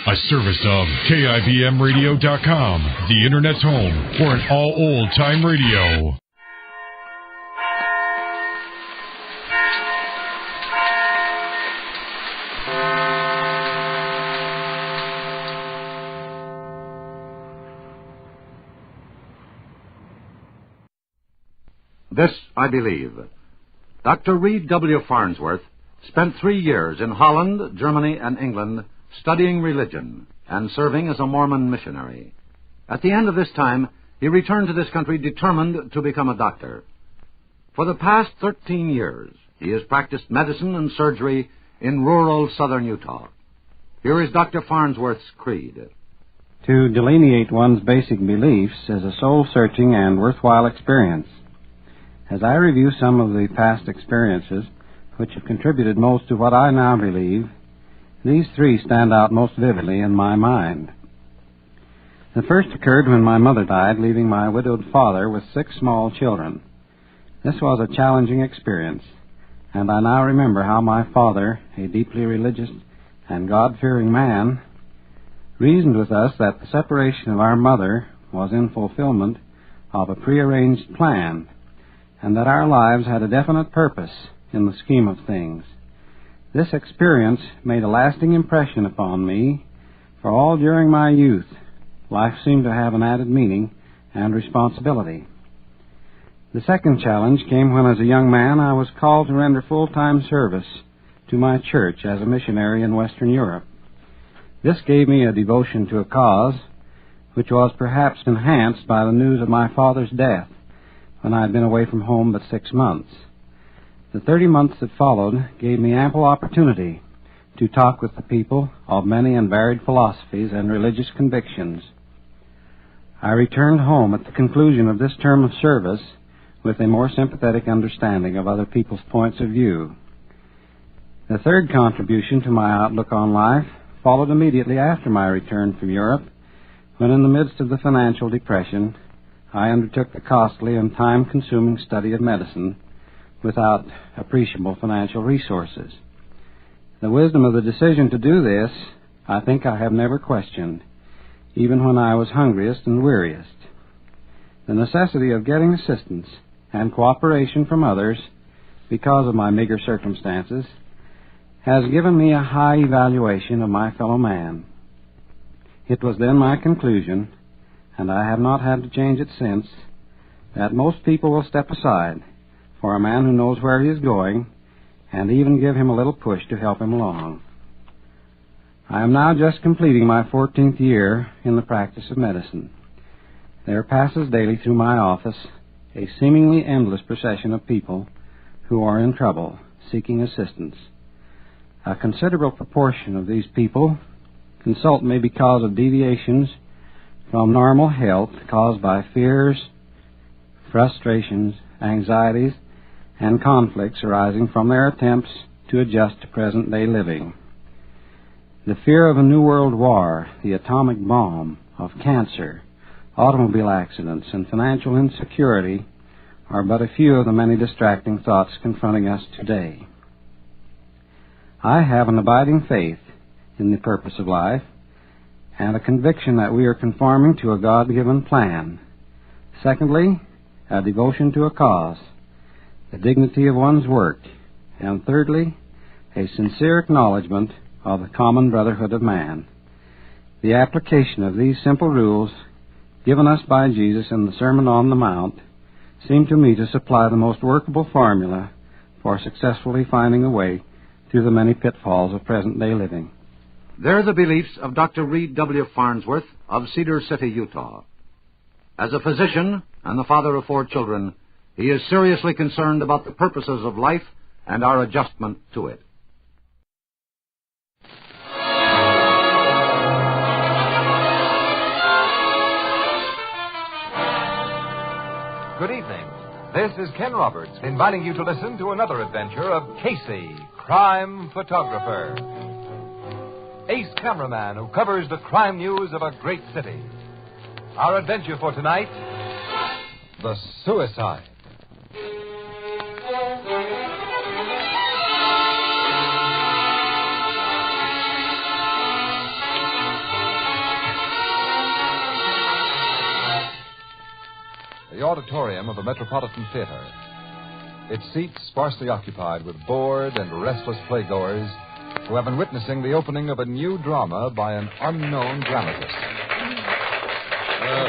A service of KIBMradio.com, the Internet's home for an all-old-time radio. This I believe. Dr. Reed W. Farnsworth spent 3 years in Holland, Germany, and England studying religion and serving as a Mormon missionary. At the end of this time, he returned to this country determined to become a doctor. For the past 13 years, he has practiced medicine and surgery in rural southern Utah. Here is Dr. Farnsworth's creed. To delineate one's basic beliefs is a soul-searching and worthwhile experience. As I review some of the past experiences which have contributed most to what I now believe, these 3 stand out most vividly in my mind. The first occurred when my mother died, leaving my widowed father with 6 small children. This was a challenging experience, and I now remember how my father, a deeply religious and God-fearing man, reasoned with us that the separation of our mother was in fulfillment of a prearranged plan, and that our lives had a definite purpose in the scheme of things. This experience made a lasting impression upon me, for all during my youth, life seemed to have an added meaning and responsibility. The second challenge came when, as a young man, I was called to render full-time service to my church as a missionary in Western Europe. This gave me a devotion to a cause which was perhaps enhanced by the news of my father's death when I had been away from home but 6 months. The 30 months that followed gave me ample opportunity to talk with the people of many and varied philosophies and religious convictions. I returned home at the conclusion of this term of service with a more sympathetic understanding of other people's points of view. The third contribution to my outlook on life followed immediately after my return from Europe, when in the midst of the financial depression, I undertook the costly and time-consuming study of medicine without appreciable financial resources. The wisdom of the decision to do this, I think I have never questioned, even when I was hungriest and weariest. The necessity of getting assistance and cooperation from others, because of my meager circumstances, has given me a high evaluation of my fellow man. It was then my conclusion, and I have not had to change it since, that most people will step aside for a man who knows where he is going, and even give him a little push to help him along. I am now just completing my 14th year in the practice of medicine. There passes daily through my office a seemingly endless procession of people who are in trouble, seeking assistance. A considerable proportion of these people consult me because of deviations from normal health caused by fears, frustrations, anxieties, and conflicts arising from their attempts to adjust to present-day living. The fear of a new world war, the atomic bomb, of cancer, automobile accidents, and financial insecurity are but a few of the many distracting thoughts confronting us today. I have an abiding faith in the purpose of life and a conviction that we are conforming to a God-given plan. Secondly, a devotion to a cause, the dignity of one's work, and thirdly, a sincere acknowledgement of the common brotherhood of man. The application of these simple rules given us by Jesus in the Sermon on the Mount seem to me to supply the most workable formula for successfully finding a way through the many pitfalls of present-day living. They're the beliefs of Dr. Reed W. Farnsworth of Cedar City, Utah. As a physician and the father of 4 children, he is seriously concerned about the purposes of life and our adjustment to it. Good evening. This is Ken Roberts inviting you to listen to another adventure of Casey, crime photographer. Ace cameraman who covers the crime news of a great city. Our adventure for tonight, the suicide. the auditorium of a metropolitan theater. Its seats sparsely occupied with bored and restless playgoers who have been witnessing the opening of a new drama by an unknown dramatist.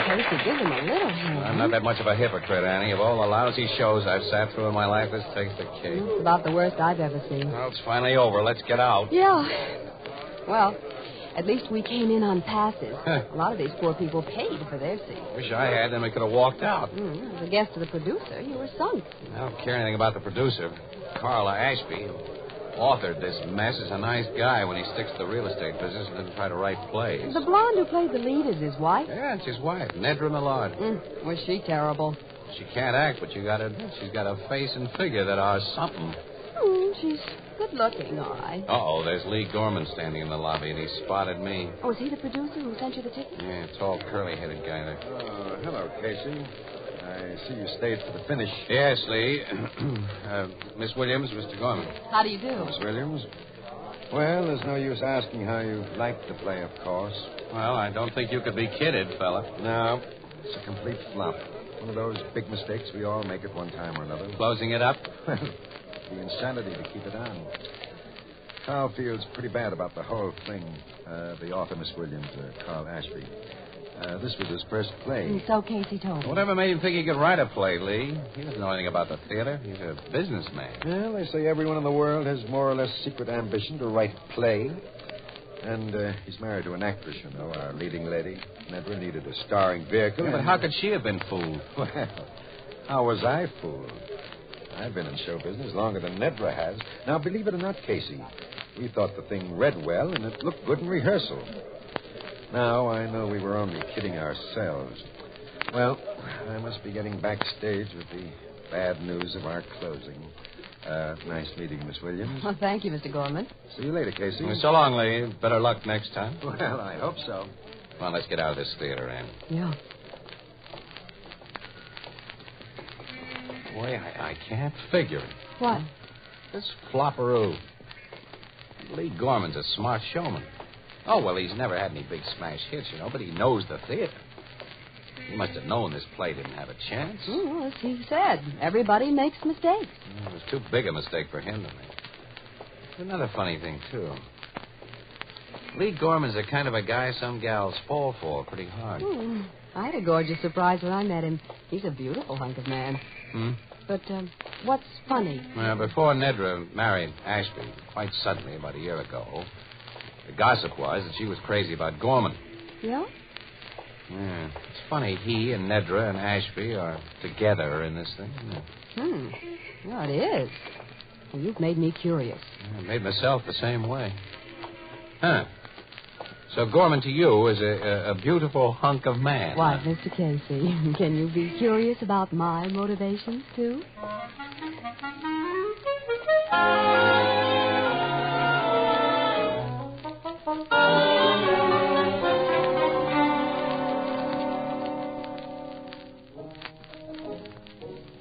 Casey, give him a little hand. I'm not that much of a hypocrite, Annie. Of all the lousy shows I've sat through in my life, this takes the cake. It's about the worst I've ever seen. Well, it's finally over. Let's get out. Yeah. Well, at least we came in on passes. A lot of these poor people paid for their seats. Wish I had, then we could have walked out. As a guest of the producer, you were sunk. I don't care anything about the producer. Carl Ashby, who authored this mess, is a nice guy when he sticks to the real estate business and doesn't try to write plays. The blonde who played the lead is his wife? Yeah, it's his wife, Nedra Millard. Was she terrible? She can't act, but you got to admit she's got a face and figure that are something. She's good looking, all right. Uh-oh, there's Lee Gorman standing in the lobby, and he spotted me. Oh, is he the producer who sent you the ticket? Yeah, tall, curly-headed guy there. Hello, Casey. I see you stayed for the finish. Yes, Lee. Miss Williams, Mr. Gorman. How do you do? Miss Williams? Well, there's no use asking how you liked the play, of course. Well, I don't think you could be kidded, fella. No, it's a complete flop. One of those big mistakes we all make at one time or another. Closing it up? The insanity to keep it on. Carl feels pretty bad about the whole thing. The author, Miss Williams, Carl Ashby. This was his first play. And so Casey told me. Whatever made him think he could write a play, Lee? He doesn't know anything about the theater. He's a businessman. Well, they say everyone in the world has more or less secret ambition to write play. And he's married to an actress, you know, our leading lady. Nedra needed a starring vehicle. Yeah, but how could she have been fooled? Well, how was I fooled? I've been in show business longer than Nedra has. Now, believe it or not, Casey, we thought the thing read well and it looked good in rehearsal. Now, I know we were only kidding ourselves. Well, I must be getting backstage with the bad news of our closing. Nice meeting, Miss Williams. Well, thank you, Mr. Gorman. See you later, Casey. So long, Lee. Better luck next time. Well, I hope so. Come on, let's get out of this theater, Ann. Yeah. Boy, I can't figure it. What? This flopperoo. Lee Gorman's a smart showman. Oh, well, he's never had any big smash hits, you know, but he knows the theater. He must have known this play didn't have a chance. As he said, everybody makes mistakes. It was too big a mistake for him to make. Another funny thing, too. Lee Gorman's the kind of a guy some gals fall for pretty hard. I had a gorgeous surprise when I met him. He's a beautiful hunk of man. But what's funny? Before Nedra married Ashby, quite suddenly, about a year ago, the gossip was that she was crazy about Gorman. Yeah? Yeah. It's funny, he and Nedra and Ashby are together in this thing, isn't it? Yeah, it is. Well, you've made me curious. I made myself the same way. Huh. So Gorman to you is a beautiful hunk of man. Why, Mr. Casey, can you be curious about my motivations, too?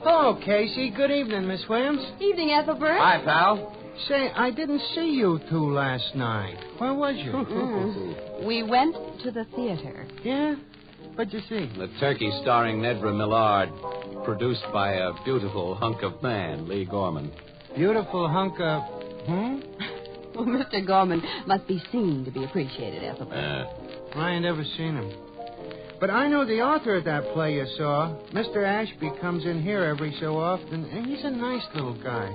Hello, Casey. Good evening, Miss Williams. Evening, Ethelbert. Hi, pal. Say, I didn't see you two last night. Where was you? We went to the theater. Yeah? What'd you see? The turkey starring Nedra Millard, produced by a beautiful hunk of man, Lee Gorman. Beautiful hunk of... Well, Mr. Gorman must be seen to be appreciated, Ethelbert. I ain't ever seen him. But I know the author of that play you saw. Mr. Ashby comes in here every so often, and he's a nice little guy.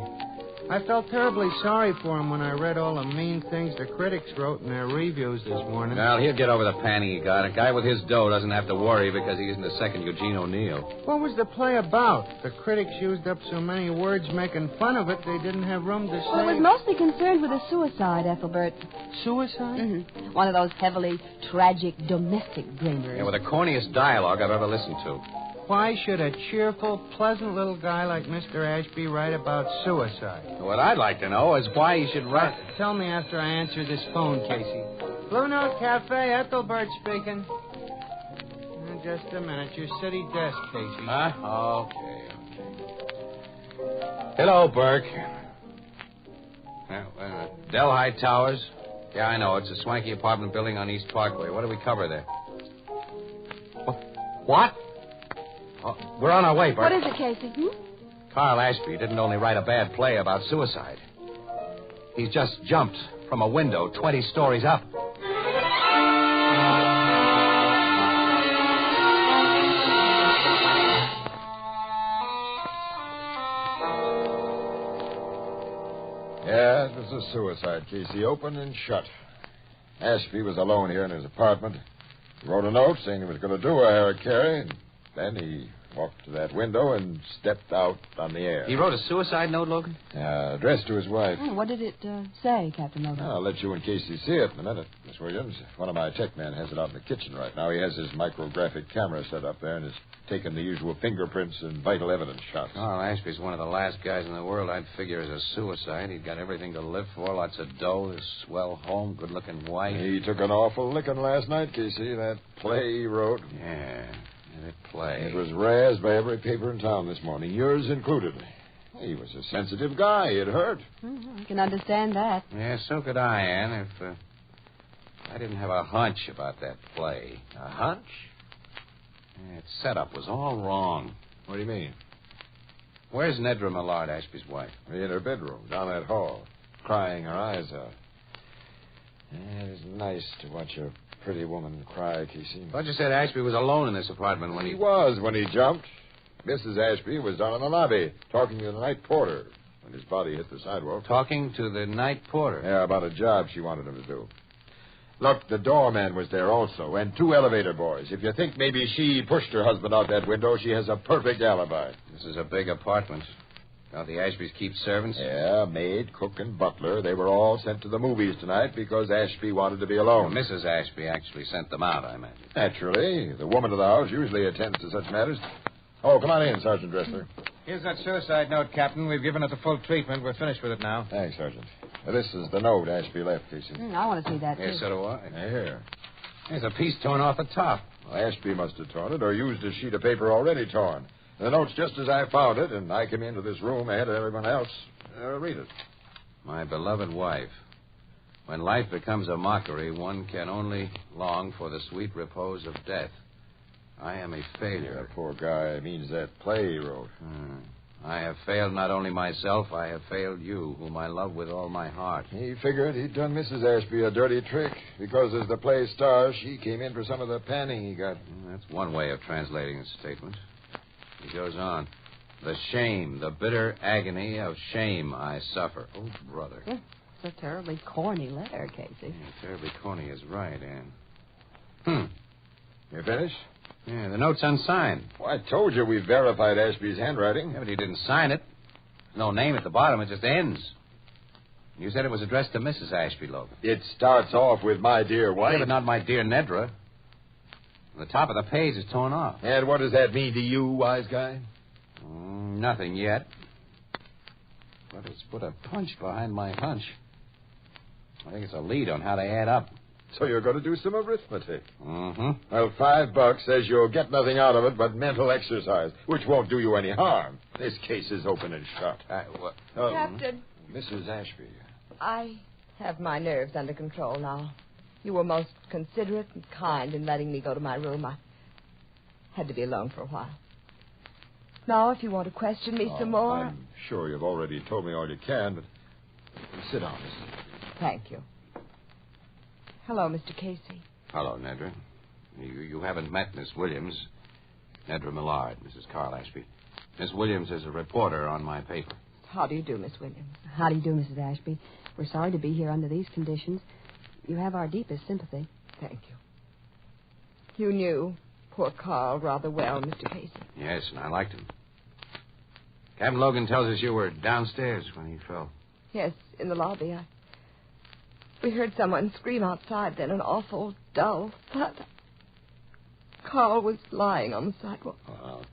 I felt terribly sorry for him when I read all the mean things the critics wrote in their reviews this morning. Well, he'll get over the panic he got. A guy with his dough doesn't have to worry because he isn't a second Eugene O'Neill. What was the play about? The critics used up so many words making fun of it, they didn't have room to say... Well, it was mostly concerned with a suicide, Ethelbert. Suicide? One of those heavily tragic domestic dramas. Yeah, with the corniest dialogue I've ever listened to. Why should a cheerful, pleasant little guy like Mr. Ashby write about suicide? What I'd like to know is why he should write... Tell me after I answer this phone, Casey. Blue Note Cafe, Ethelbert speaking. Just a minute. Your city desk, Casey. Huh? Okay. Hello, Burke. Delhi Towers? Yeah, I know. It's a swanky apartment building on East Parkway. What do we cover there? What? Oh, we're on our way, Bert. What is it, Casey? Carl Ashby didn't only write a bad play about suicide. He's just jumped from a window 20 stories up. Yeah, it was a suicide, Casey. Open and shut. Ashby was alone here in his apartment. He wrote a note saying he was going to do a hara-kiri, and then he walked to that window and stepped out on the air. He wrote a suicide note, Logan? Addressed to his wife. Oh, what did it say, Captain Logan? I'll let you and Casey see it in a minute, Miss Williams. One of my tech men has it out in the kitchen right now. He has his micrographic camera set up there and is taking the usual fingerprints and vital evidence shots. Carl Ashby's one of the last guys in the world I'd figure as a suicide. He'd got everything to live for, lots of dough, this swell home, good-looking wife. He took an awful licking last night, Casey. That play he wrote. Yeah, that play. It was razzed by every paper in town this morning, yours included. He was a sensitive guy. It hurt. I can understand that. Yeah, so could I, Ann, if I didn't have a hunch about that play. A hunch? Yeah, its setup was all wrong. What do you mean? Where's Nedra Millard, Ashby's wife? In her bedroom, down that hall, crying her eyes out. Yeah, it is nice to watch a pretty woman cry, Casey. But you said Ashby was alone in this apartment when He was when he jumped. Mrs. Ashby was down in the lobby talking to the night porter when his body hit the sidewalk. Talking to the night porter? Yeah, about a job she wanted him to do. Look, the doorman was there also, and 2 elevator boys. If you think maybe she pushed her husband out that window, she has a perfect alibi. This is a big apartment. Now, the Ashbys keep servants? Yeah, maid, cook, and butler. They were all sent to the movies tonight because Ashby wanted to be alone. Well, Mrs. Ashby actually sent them out, I imagine. Naturally. The woman of the house usually attends to such matters. Oh, come on in, Sergeant Dressler. Here's that suicide note, Captain. We've given it the full treatment. We're finished with it now. Thanks, Sergeant. This is the note Ashby left, Casey. I want to see that, too. Yes, so do I. Here. There's a piece torn off the top. Well, Ashby must have torn it or used a sheet of paper already torn. The note's just as I found it, and I came into this room ahead of everyone else. Read it. My beloved wife, when life becomes a mockery, one can only long for the sweet repose of death. I am a failure. Yeah, poor guy means that play he wrote. I have failed not only myself, I have failed you, whom I love with all my heart. He figured he'd done Mrs. Ashby a dirty trick because as the play star, she came in for some of the panning he got. That's one way of translating the statement. He goes on. The shame, the bitter agony of shame I suffer. Oh, brother. It's a terribly corny letter, Casey. Yeah, terribly corny is right, Ann. You finished? Yeah, the note's unsigned. Well, I told you we verified Ashby's handwriting. Yeah, but he didn't sign it. There's no name at the bottom. It just ends. You said it was addressed to Mrs. Ashby, Logan. It starts off with my dear wife. Yeah, but not my dear Nedra. The top of the page is torn off. And what does that mean to you, wise guy? Nothing yet. But it's put a punch behind my hunch. I think it's a lead on how to add up. So you're going to do some arithmetic. Mm-hmm. Well, $5 says you'll get nothing out of it but mental exercise, which won't do you any harm. This case is open and shut. Captain. Mrs. Ashby. I have my nerves under control now. You were most considerate and kind in letting me go to my room. I had to be alone for a while. Now, if you want to question me some more... I'm sure you've already told me all you can, but sit down, Mrs. Thank you. Hello, Mr. Casey. Hello, Nedra. You haven't met Miss Williams. Nedra Millard, Mrs. Carl Ashby. Miss Williams is a reporter on my paper. How do you do, Miss Williams? How do you do, Mrs. Ashby? We're sorry to be here under these conditions. You have our deepest sympathy. Thank you. You knew poor Carl rather well, Mr. Casey. Yes, and I liked him. Captain Logan tells us you were downstairs when he fell. Yes, in the lobby. We heard someone scream outside, then an awful, dull thud. Carl was lying on the sidewalk. I'll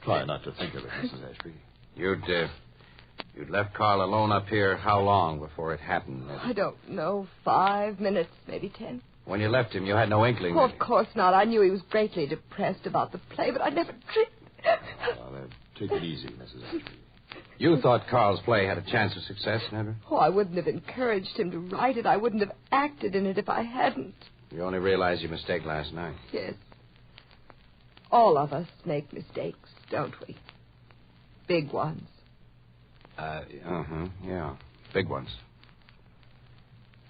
try not to think of it, Mrs. Ashby. You'd left Carl alone up here how long before it happened? I don't know. 5 minutes, maybe 10. When you left him, you had no inkling. Oh, of course not. I knew he was greatly depressed about the play, but I never dreamed... Well, take it easy, Mrs. Ashby. You thought Carl's play had a chance of success, Nedra? Oh, I wouldn't have encouraged him to write it. I wouldn't have acted in it if I hadn't. You only realized your mistake last night. Yes. All of us make mistakes, don't we? Big ones. Yeah. Big ones.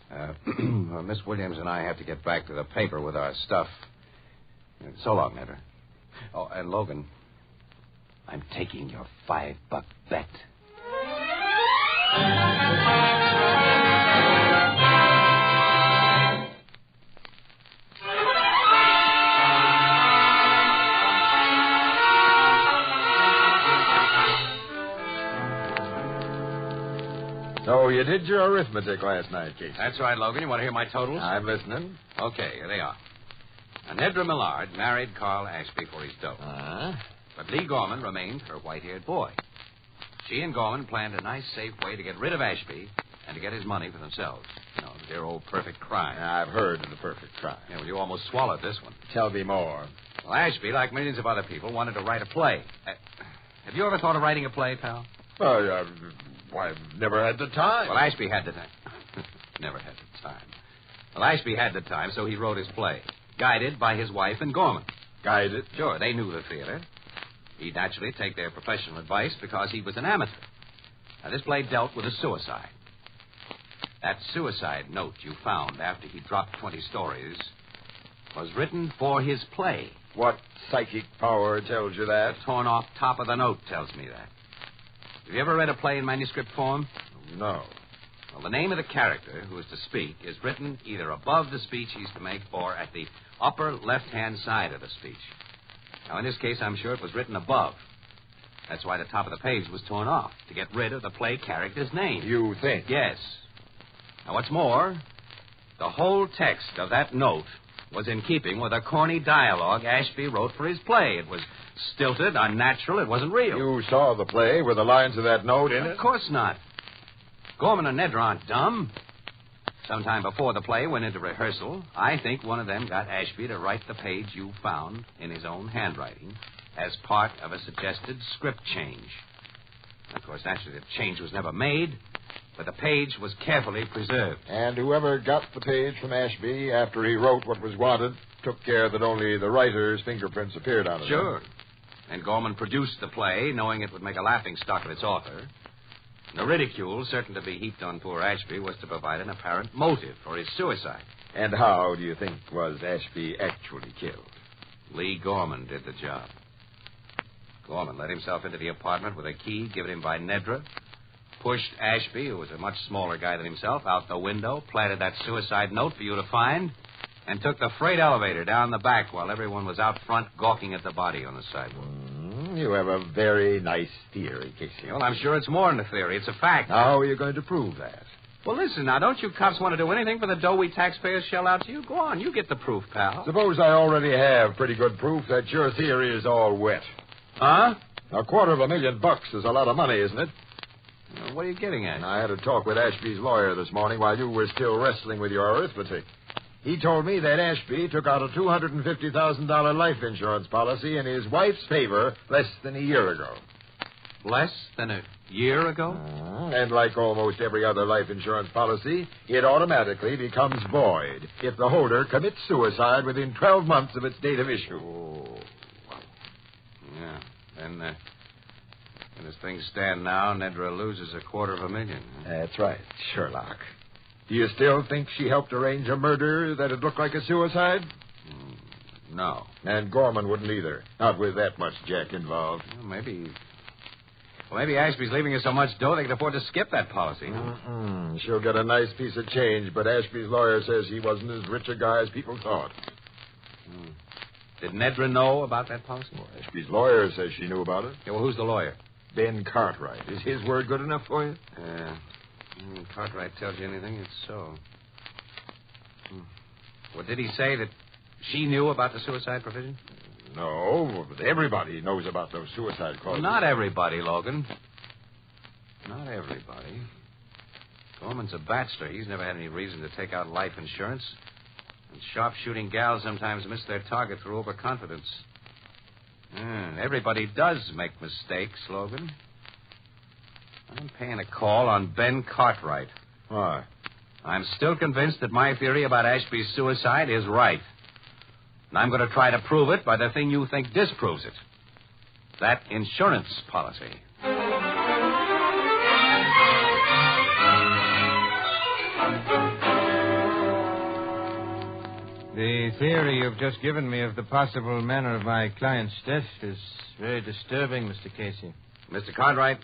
Well, Miss Williams and I have to get back to the paper with our stuff. So long, Nedra. Oh, and Logan, I'm taking your $5 bet. So you did your arithmetic last night, Casey. That's right, Logan. You want to hear my totals? I'm listening. Okay, here they are. Nedra Millard married Carl Ashby for his dough. But Lee Gorman remained her white-haired boy. She and Gorman planned a nice, safe way to get rid of Ashby and to get his money for themselves. You know, the dear old perfect crime. I've heard of the perfect crime. Yeah, well, you almost swallowed this one. Tell me more. Well, Ashby, like millions of other people, wanted to write a play. Have you ever thought of writing a play, pal? I've never had the time. Well, Ashby had the time. Never had the time. Well, Ashby had the time, so he wrote his play, guided by his wife and Gorman. Guided? Sure, they knew the theater. He'd naturally take their professional advice because he was an amateur. Now, this play dealt with a suicide. That suicide note you found after he dropped 20 stories was written for his play. What psychic power tells you that? The torn off top of the note tells me that. Have you ever read a play in manuscript form? No. Well, the name of the character who is to speak is written either above the speech he's to make or at the upper left-hand side of the speech. Now, in this case, I'm sure it was written above. That's why the top of the page was torn off, to get rid of the play character's name. You think? Yes. Now, what's more, the whole text of that note was in keeping with a corny dialogue Ashby wrote for his play. It was stilted, unnatural, it wasn't real. You saw the play with the lines of that note in it? Of course not. Gorman and Nedra aren't dumb. Sometime before the play went into rehearsal, I think one of them got Ashby to write the page you found in his own handwriting as part of a suggested script change. Of course, naturally, the change was never made, but the page was carefully preserved. And whoever got the page from Ashby after he wrote what was wanted took care that only the writer's fingerprints appeared on it. Sure. And Gorman produced the play, knowing it would make a laughingstock of its author. The ridicule, certain to be heaped on poor Ashby, was to provide an apparent motive for his suicide. And how, do you think, was Ashby actually killed? Lee Gorman did the job. Gorman let himself into the apartment with a key given him by Nedra, pushed Ashby, who was a much smaller guy than himself, out the window, planted that suicide note for you to find, and took the freight elevator down the back while everyone was out front gawking at the body on the sidewalk. You have a very nice theory, Casey. Well, I'm sure it's more than a theory. It's a fact. How are you going to prove that? Well, listen, now, don't you cops want to do anything for the dough we taxpayers shell out to you? Go on, you get the proof, pal. Suppose I already have pretty good proof that your theory is all wet. Huh? $250,000 is a lot of money, isn't it? Well, what are you getting at? I had a talk with Ashby's lawyer this morning while you were still wrestling with your arithmetic. He told me that Ashby took out a $250,000 life insurance policy in his wife's favor less than a year ago. Less than a year ago? And like almost every other life insurance policy, it automatically becomes void if the holder commits suicide within 12 months of its date of issue. Oh. Yeah. And as things stand now, Nedra loses $250,000. That's right, Sherlock. Do you still think she helped arrange a murder that'd look like a suicide? No. And Gorman wouldn't either. Not with that much jack involved. Well, maybe Ashby's leaving us so much dough they can afford to skip that policy. She'll get a nice piece of change, but Ashby's lawyer says he wasn't as rich a guy as people thought. Did Nedra know about that policy? Well, Ashby's lawyer says she knew about it. Yeah, well, who's the lawyer? Ben Cartwright. Is his word good enough for you? Cartwright tells you anything, it's so. Well, did he say that she knew about the suicide provision? No, but everybody knows about those suicide clauses. Well, not everybody, Logan. Not everybody. Gorman's a bachelor. He's never had any reason to take out life insurance. And sharp-shooting gals sometimes miss their target through overconfidence. Everybody does make mistakes, Logan. I'm paying a call on Ben Cartwright. Why? I'm still convinced that my theory about Ashby's suicide is right. And I'm going to try to prove it by the thing you think disproves it. That insurance policy. The theory you've just given me of the possible manner of my client's death is very disturbing, Mr. Casey. Mr. Cartwright,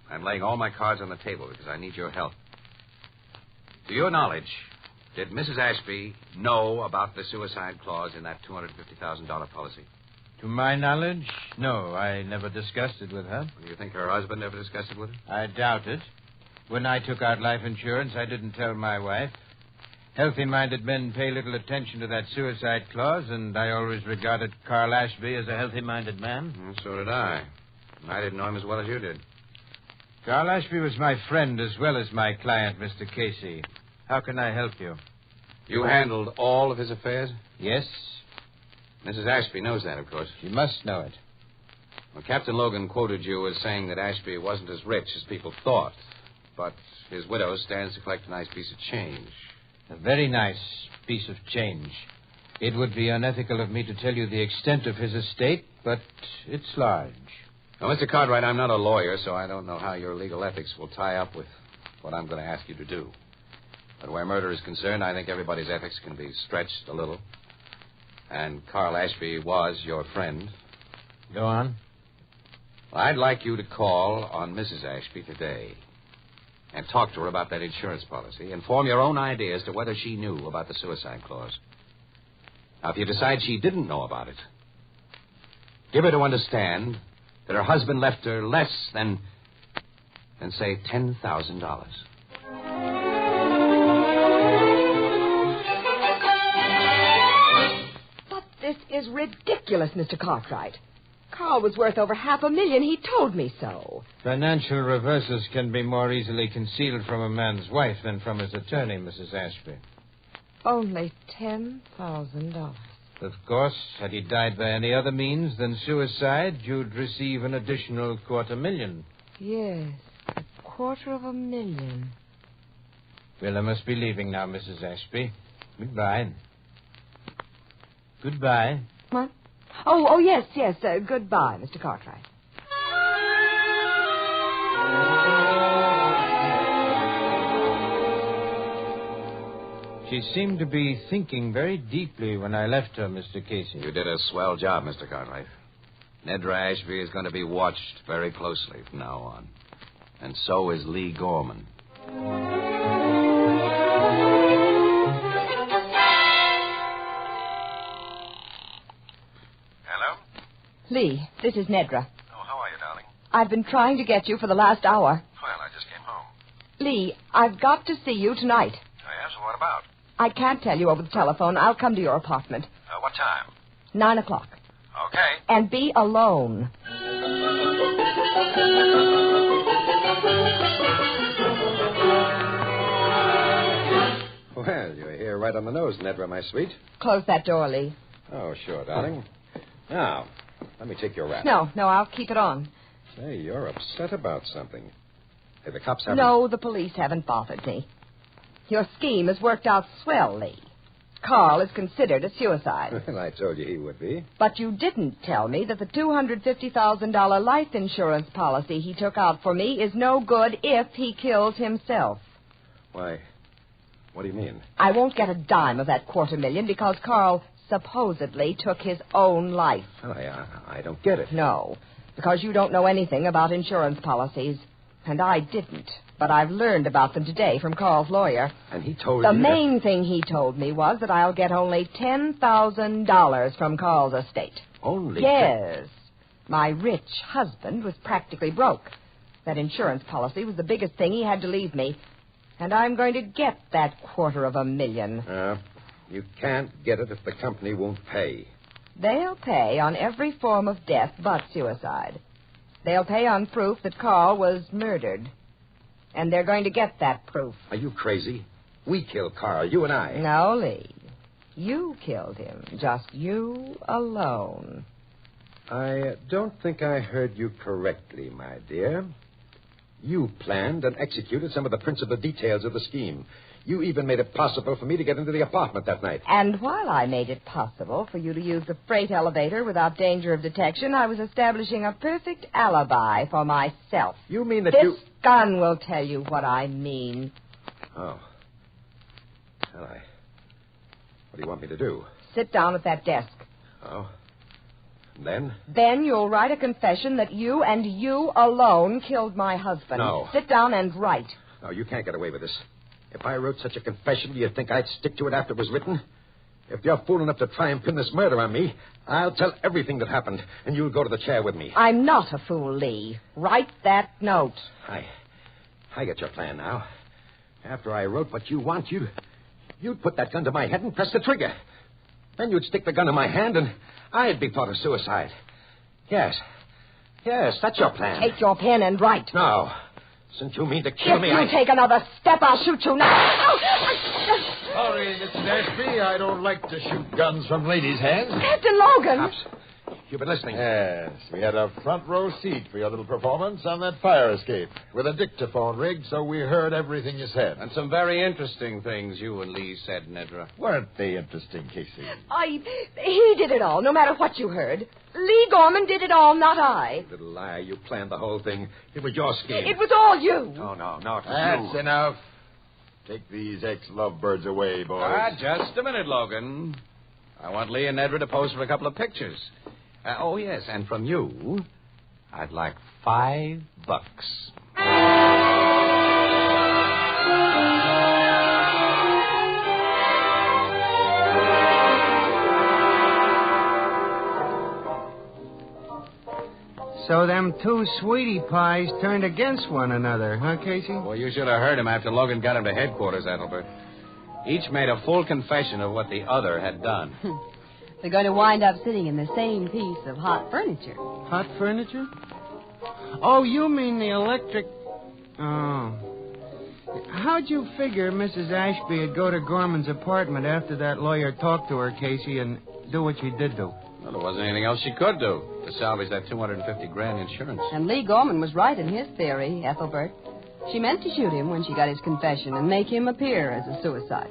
I'm laying all my cards on the table because I need your help. To your knowledge, did Mrs. Ashby know about the suicide clause in that $250,000 policy? To my knowledge, no. I never discussed it with her. Do you think her husband ever discussed it with her? I doubt it. When I took out life insurance, I didn't tell my wife. Healthy-minded men pay little attention to that suicide clause, and I always regarded Carl Ashby as a healthy-minded man. Well, so did I. I didn't know him as well as you did. Carl Ashby was my friend as well as my client, Mr. Casey. How can I help you? You handled all of his affairs? Yes. Mrs. Ashby knows that, of course. She must know it. Well, Captain Logan quoted you as saying that Ashby wasn't as rich as people thought, but his widow stands to collect a nice piece of change. A very nice piece of change. It would be unethical of me to tell you the extent of his estate, but it's large. Now, Mr. Cartwright, I'm not a lawyer, so I don't know how your legal ethics will tie up with what I'm going to ask you to do. But where murder is concerned, I think everybody's ethics can be stretched a little. And Carl Ashby was your friend. Go on. Well, I'd like you to call on Mrs. Ashby today and talk to her about that insurance policy and form your own idea as to whether she knew about the suicide clause. Now, if you decide she didn't know about it, give her to understand that her husband left her less than say, $10,000. But this is ridiculous, Mr. Cartwright. Carl was worth over $500,000. He told me so. Financial reverses can be more easily concealed from a man's wife than from his attorney, Mrs. Ashby. Only $10,000. Of course, had he died by any other means than suicide, you'd receive an additional $250,000. Yes, $250,000. Well, I must be leaving now, Mrs. Ashby. Goodbye. Goodbye. What? Oh, yes. Goodbye, Mr. Cartwright. She seemed to be thinking very deeply when I left her, Mr. Casey. You did a swell job, Mr. Cartwright. Nedra Ashby is going to be watched very closely from now on. And so is Lee Gorman. Hello? Lee, this is Nedra. Oh, how are you, darling? I've been trying to get you for the last hour. Well, I just came home. Lee, I've got to see you tonight. Oh, yes? Well, what about? I can't tell you over the telephone. I'll come to your apartment. What time? 9:00. Okay. And be alone. Well, you're here right on the nose, Nedra, my sweet. Close that door, Lee. Oh, sure, darling. Now, let me take your wrap. No, I'll keep it on. Say, you're upset about something. Hey, the cops haven't... No, the police haven't bothered me. Your scheme has worked out swell, Lee. Carl is considered a suicide. Well, I told you he would be. But you didn't tell me that the $250,000 life insurance policy he took out for me is no good if he kills himself. Why, what do you mean? I won't get a dime of that $250,000 because Carl supposedly took his own life. Well, I don't get it. No, because you don't know anything about insurance policies. And I didn't. But I've learned about them today from Carl's lawyer. And he told you... The main thing he told me was that I'll get only $10,000 from Carl's estate. Only? Yes. My rich husband was practically broke. That insurance policy was the biggest thing he had to leave me. And I'm going to get that $250,000. You can't get it if the company won't pay. They'll pay on every form of death but suicide. They'll pay on proof that Carl was murdered. And they're going to get that proof. Are you crazy? We killed Carl, you and I. No, Lee. You killed him. Just you alone. I don't think I heard you correctly, my dear. You planned and executed some of the principal details of the scheme. You even made it possible for me to get into the apartment that night. And while I made it possible for you to use the freight elevator without danger of detection, I was establishing a perfect alibi for myself. You mean that This gun will tell you what I mean. Oh. Well, what do you want me to do? Sit down at that desk. Oh. And then? Then you'll write a confession that you and you alone killed my husband. No. Sit down and write. No, you can't get away with this. If I wrote such a confession, do you think I'd stick to it after it was written? If you're fool enough to try and pin this murder on me, I'll tell everything that happened, and you'll go to the chair with me. I'm not a fool, Lee. Write that note. I get your plan now. After I wrote what you want, you'd put that gun to my head and press the trigger. Then you'd stick the gun in my hand, and I'd be thought of suicide. Yes, that's your plan. Take your pen and write. No. Since you mean to kill me, If you take another step, I'll shoot you now. Sorry, Mrs. Ashby. I don't like to shoot guns from ladies' hands. Captain Logan. Pops, you've been listening. Yes, we had a front row seat for your little performance on that fire escape with a dictaphone rigged, so we heard everything you said. And some very interesting things you and Lee said, Nedra. Weren't they interesting, Casey? He did it all, no matter what you heard. Lee Gorman did it all, not I. Little liar, you planned the whole thing. It was your scheme. It was all you. No, it was That's you. enough. Take these ex-lovebirds away, boys. Just a minute, Logan. I want Lee and Nedra to pose for a couple of pictures. Oh, yes, and from you, I'd like $5. So them two sweetie pies turned against one another, huh, Casey? Well, you should have heard him after Logan got him to headquarters, Ethelbert. Each made a full confession of what the other had done. They're going to wind up sitting in the same piece of hot furniture. Hot furniture? Oh, you mean the electric... Oh. How'd you figure Mrs. Ashby would go to Gorman's apartment after that lawyer talked to her, Casey, and do what she did do? Well, there wasn't anything else she could do to salvage that $250,000 insurance. And Lee Gorman was right in his theory, Ethelbert. She meant to shoot him when she got his confession and make him appear as a suicide.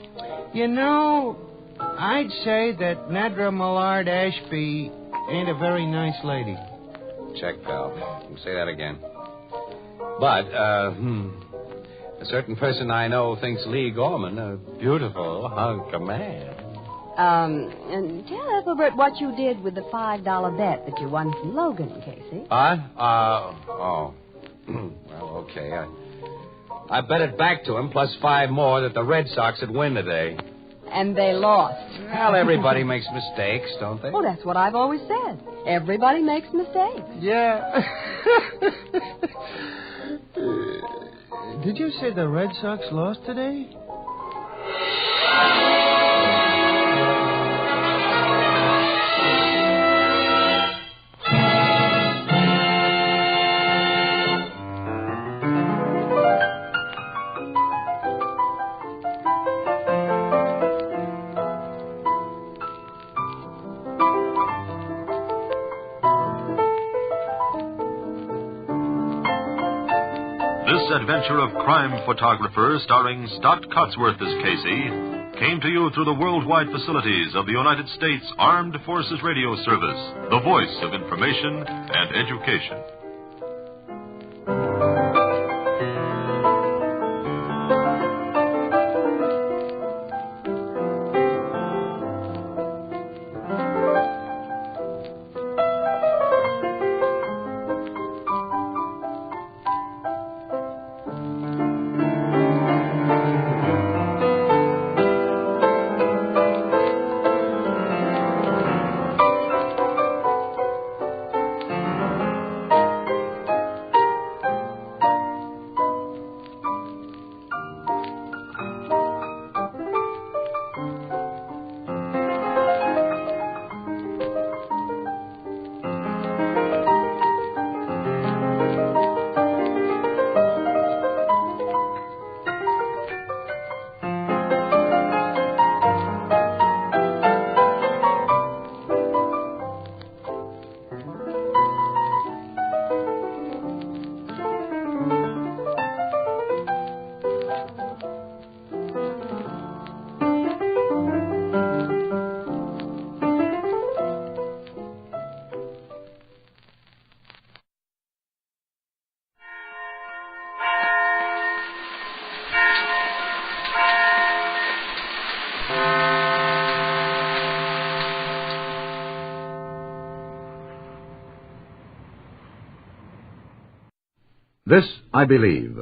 You know, I'd say that Nedra Millard Ashby ain't a very nice lady. Check, pal. Say that again. But, a certain person I know thinks Lee Gorman a beautiful hunk of man. And tell Ethelbert what you did with the $5 bet that you won from Logan, Casey. Well, okay. I bet it back to him, plus 5 more, that the Red Sox would win today. And they lost. Well, everybody makes mistakes, don't they? Oh, that's what I've always said. Everybody makes mistakes. Yeah. Did you say the Red Sox lost today? This adventure of crime photographer starring Stott Cotsworth as Casey came to you through the worldwide facilities of the United States Armed Forces Radio Service, the voice of information and education. This I believe.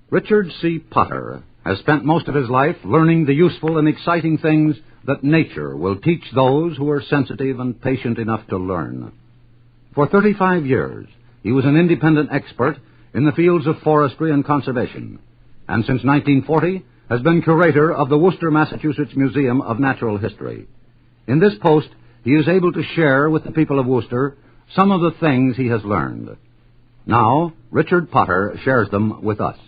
Richard C. Potter has spent most of his life learning the useful and exciting things that nature will teach those who are sensitive and patient enough to learn. For 35 years, he was an independent expert in the fields of forestry and conservation, and since 1940 has been curator of the Worcester, Massachusetts Museum of Natural History. In this post, he is able to share with the people of Worcester some of the things he has learned. Now, Richard Potter shares them with us.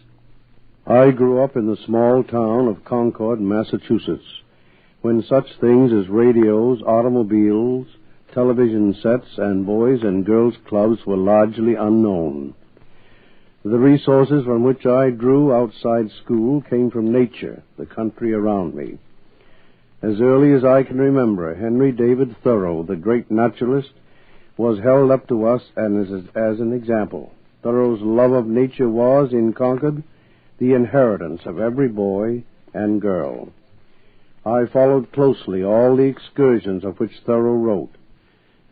I grew up in the small town of Concord, Massachusetts, when such things as radios, automobiles, television sets, and boys and girls clubs were largely unknown. The resources from which I drew outside school came from nature, the country around me. As early as I can remember, Henry David Thoreau, the great naturalist, was held up to us as an example. Thoreau's love of nature was, in Concord, the inheritance of every boy and girl. I followed closely all the excursions of which Thoreau wrote.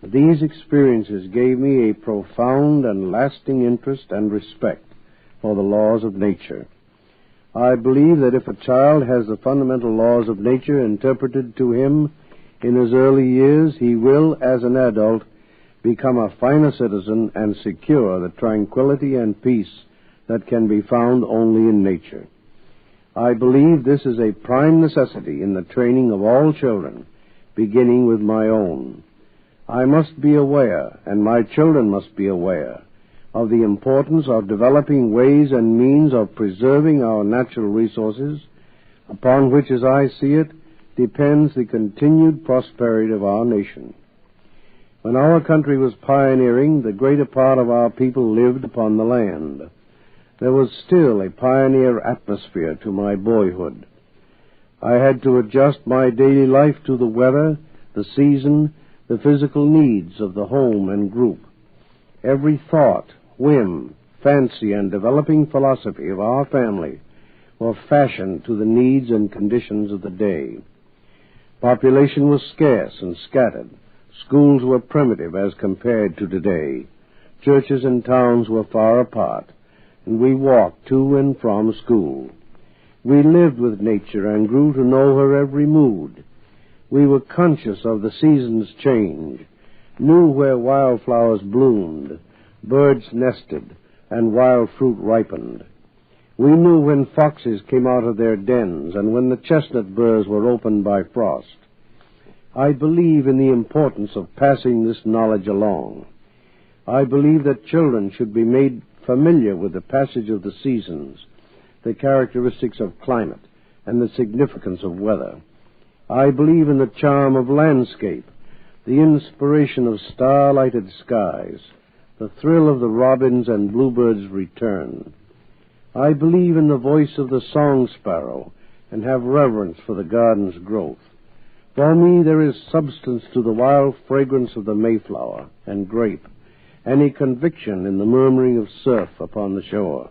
These experiences gave me a profound and lasting interest and respect for the laws of nature. I believe that if a child has the fundamental laws of nature interpreted to him in his early years, he will, as an adult, become a finer citizen and secure the tranquility and peace that can be found only in nature. I believe this is a prime necessity in the training of all children, beginning with my own. I must be aware, and my children must be aware, of the importance of developing ways and means of preserving our natural resources, upon which, as I see it, depends the continued prosperity of our nation. When our country was pioneering, the greater part of our people lived upon the land. There was still a pioneer atmosphere to my boyhood. I had to adjust my daily life to the weather, the season, the physical needs of the home and group. Every thought, whim, fancy, and developing philosophy of our family were fashioned to the needs and conditions of the day. Population was scarce and scattered. Schools were primitive as compared to today. Churches and towns were far apart, and we walked to and from school. We lived with nature and grew to know her every mood. We were conscious of the seasons' change, knew where wildflowers bloomed, birds nested, and wild fruit ripened. We knew when foxes came out of their dens and when the chestnut burrs were opened by frost. I believe in the importance of passing this knowledge along. I believe that children should be made familiar with the passage of the seasons, the characteristics of climate, and the significance of weather. I believe in the charm of landscape, the inspiration of star-lighted skies, the thrill of the robin's and bluebird's return. I believe in the voice of the song sparrow and have reverence for the garden's growth. For me, there is substance to the wild fragrance of the mayflower and grape, and a conviction in the murmuring of surf upon the shore.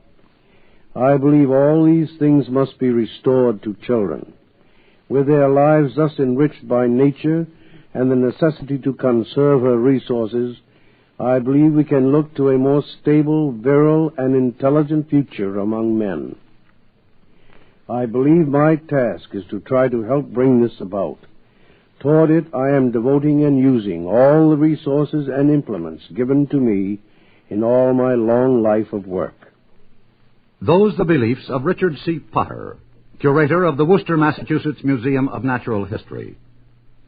I believe all these things must be restored to children. With their lives thus enriched by nature and the necessity to conserve her resources, I believe we can look to a more stable, virile, and intelligent future among men. I believe my task is to try to help bring this about. Toward it, I am devoting and using all the resources and implements given to me in all my long life of work. Those the beliefs of Richard C. Potter, curator of the Worcester, Massachusetts Museum of Natural History.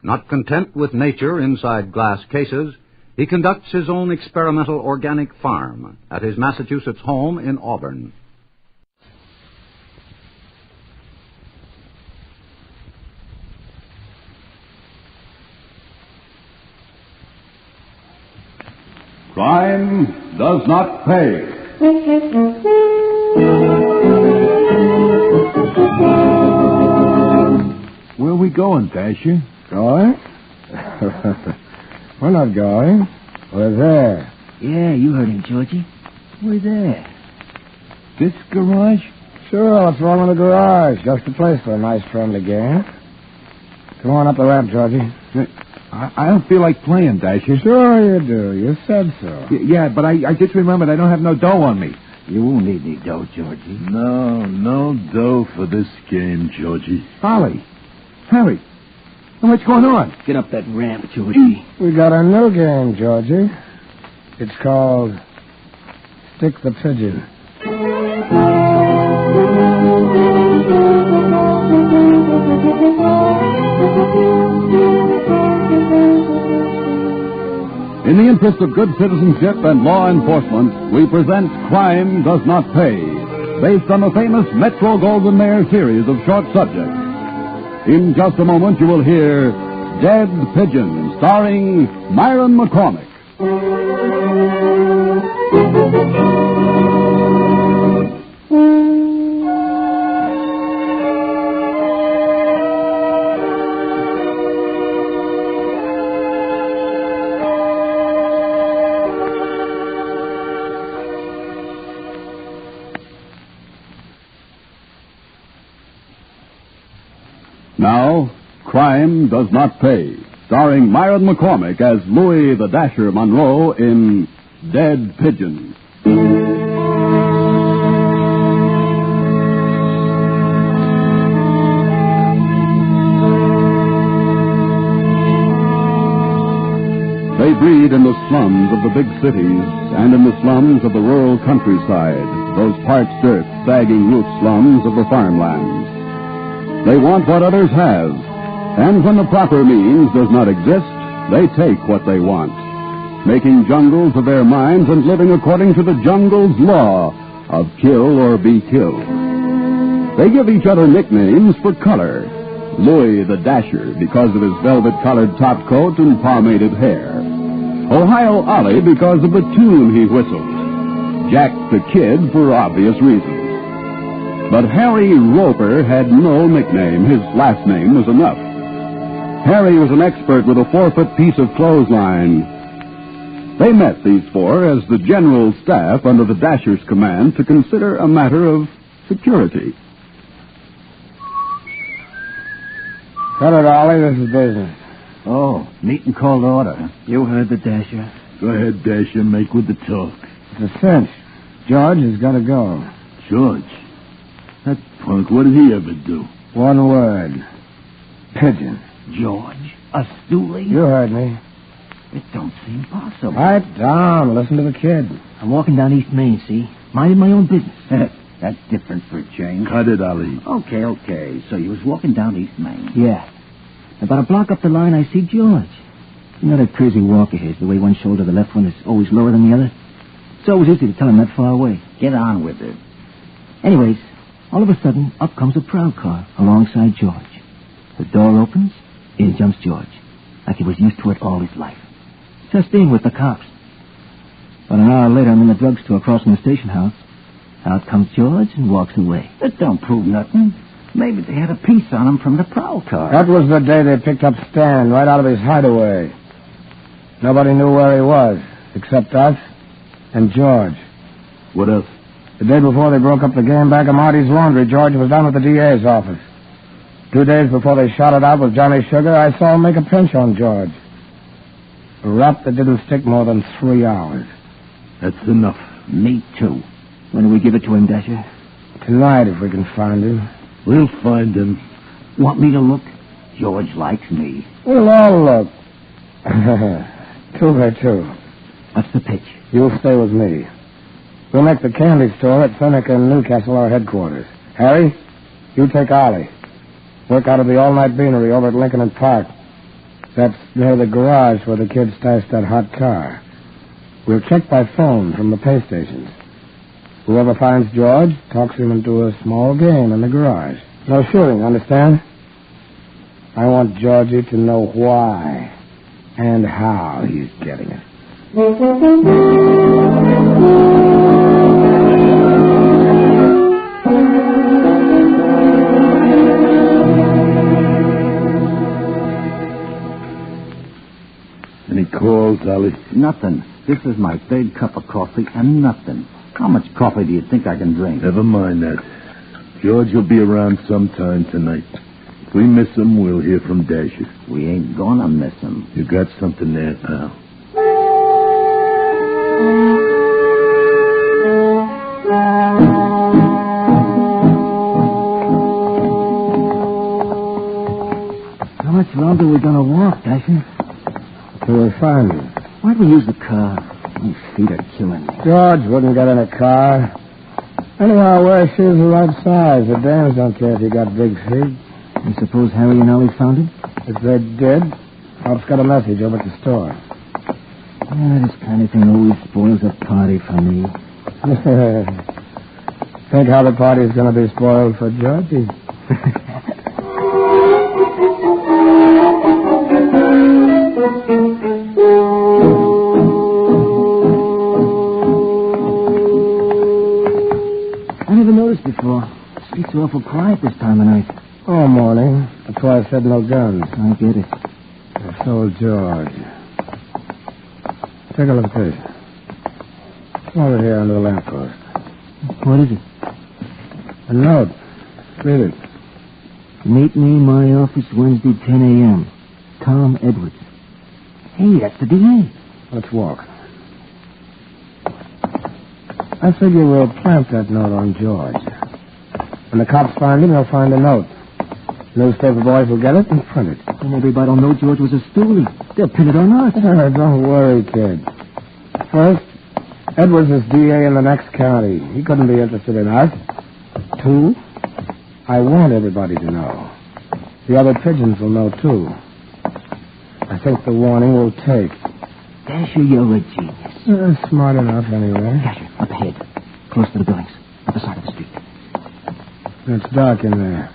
Not content with nature inside glass cases, he conducts his own experimental organic farm at his Massachusetts home in Auburn. Crime does not pay. Where are we going, Dasher? Going? We're not going. We're there. Yeah, you heard him, Georgie. We're there. This garage? Sure, let's roll in the garage. Just the place for a nice friendly game. Come on up the ramp, Georgie. I don't feel like playing, Dasher. Sure you do. You said so. Yeah, but I just remembered I don't have no dough on me. You won't need any dough, Georgie. No dough for this game, Georgie. Ollie. Harry. What's going on? Get up that ramp, Georgie. We got a new game, Georgie. It's called Stick the Pigeon. In the interest of good citizenship and law enforcement, we present Crime Does Not Pay, based on the famous Metro-Goldwyn-Mayer series of short subjects. In just a moment, you will hear Dead Pigeon, starring Myron McCormick. Now, Crime Does Not Pay, starring Myron McCormick as Louis the Dasher Monroe in Dead Pigeon. They breed in the slums of the big cities and in the slums of the rural countryside, those parched earth, sagging root slums of the farmlands. They want what others have, and when the proper means does not exist, they take what they want, making jungles of their minds and living according to the jungle's law of kill or be killed. They give each other nicknames for color. Louis the Dasher, because of his velvet-colored topcoat and pomaded hair. Ohio Ollie, because of the tune he whistled. Jack the Kid, for obvious reasons. But Harry Roper had no nickname. His last name was enough. Harry was an expert with a 4-foot piece of clothesline. They met, these four, as the general staff under the Dasher's command to consider a matter of security. Cut it, Ollie. This is business. Oh, meeting called order. You heard the Dasher. Go ahead, Dasher. Make with the talk. It's a cinch. George has got to go. George? That punk, what did he ever do? One word. Pigeon. George? A stoolie? You heard me. It don't seem possible. Pipe down. Listen to the kid. I'm walking down East Main, see? Minding my own business. That's different for a change. Cut it, Ollie. Okay. So you was walking down East Main. Yeah. About a block up the line, I see George. You know that crazy walk of his, the way one shoulder, the left one, is always lower than the other? It's always easy to tell him that far away. Get on with it. Anyways, all of a sudden, up comes a prowl car alongside George. The door opens, in jumps George, like he was used to it all his life. Just being with the cops. But an hour later, I'm in the drugstore across from the station house. Out comes George and walks away. That don't prove nothing. Maybe they had a piece on him from the prowl car. That was the day they picked up Stan right out of his hideaway. Nobody knew where he was, except us and George. What else? The day before they broke up the game back at Marty's Laundry, George was down at the DA's office. 2 days before they shot it out with Johnny Sugar, I saw him make a pinch on George. A rap that didn't stick more than 3 hours. That's enough. Me too. When do we give it to him, Dasher? Tonight, if we can find him. We'll find him. Want me to look? George likes me. We'll all look. 2 by 2. What's the pitch? You'll stay with me. We'll make the candy store at Finnick and Newcastle our headquarters. Harry, you take Ollie. Work out of the all-night beanery over at Lincoln and Park. That's near the garage where the kids stashed that hot car. We'll check by phone from the pay stations. Whoever finds George talks him into a small game in the garage. No shooting, understand? I want Georgie to know why and how he's getting it. Any calls, Ollie? Nothing. This is my 3rd cup of coffee and nothing. How much coffee do you think I can drink? Never mind that. George will be around sometime tonight. If we miss him, we'll hear from Dasher. We ain't gonna miss him. You got something there, pal. How much longer are we going to walk, Dasher? Till we find you. Why'd we use the car? My feet are killing me. George wouldn't get in a car. Anyhow, wear shoes the right size. The dames don't care if you got big feet. You suppose Harry and Ollie found it? If they did, Pop's got a message over at the store. This kind of thing always spoils a party for me. Think how the party's going to be spoiled for Georgie. I never noticed before. The streets are awful quiet this time of night. Oh, morning. That's why I said no guns. I get it. So, George. Take a look at this. Over here under the lamppost. What is it? A note. Read it. Meet me in my office Wednesday, 10 a.m. Tom Edwards. Hey, that's the DA. Let's walk. I figure we'll plant that note on George. When the cops find him, they'll find a note. Newspaper boys will get it and print it. And everybody will know George was a stoolie. They'll pin it on us. Don't worry, kid. First, Edwards is DA in the next county. He couldn't be interested in us. 2, I want everybody to know. The other pigeons will know, too. I think the warning will take. Dasher, you're a genius. Smart enough, anyway. Dasher, up ahead. Close to the buildings. Up the side of the street. It's dark in there.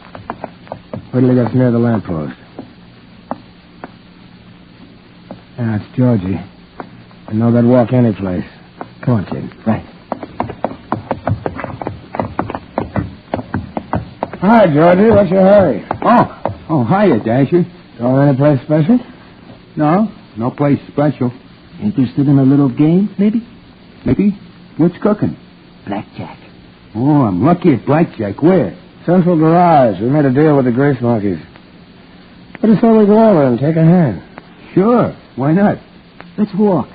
Wait till he gets near the lamppost. Yeah, it's Georgie. I know they'd walk any place. Come on, kid. Right. Hi, Georgie. What's your hurry? Oh, hiya, Dasher. Going any place special? No place special. Interested in a little game, maybe? Maybe? What's cooking? Blackjack. Oh, I'm lucky at blackjack. Where? Central Garage. We made a deal with the Grease Monkeys. But it's we go over and take a hand. Sure. Why not? Let's walk.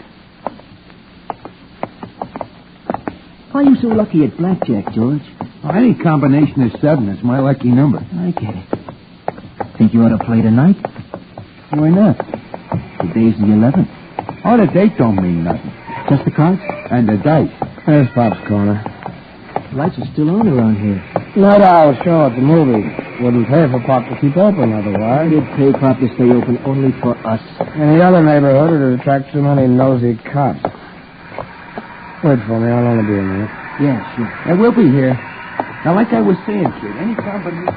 Why are you so lucky at blackjack, George? Well, any combination of 7 is my lucky number. I get it. Think you ought to play tonight? Why not? Today's the 11th. Oh, the date don't mean nothing. Just the cards? And the dice. There's Pop's corner. Lights are still on around here. Night Owl show at the movie. Wouldn't pay for Pop to keep open otherwise. It'd pay Pop to stay open only for us. Any other neighborhood would attract too many nosy cops. Wait for me. I'll only be a minute. Yeah, sure. Yeah, we'll be here. Now, like I was saying, kid, any combination...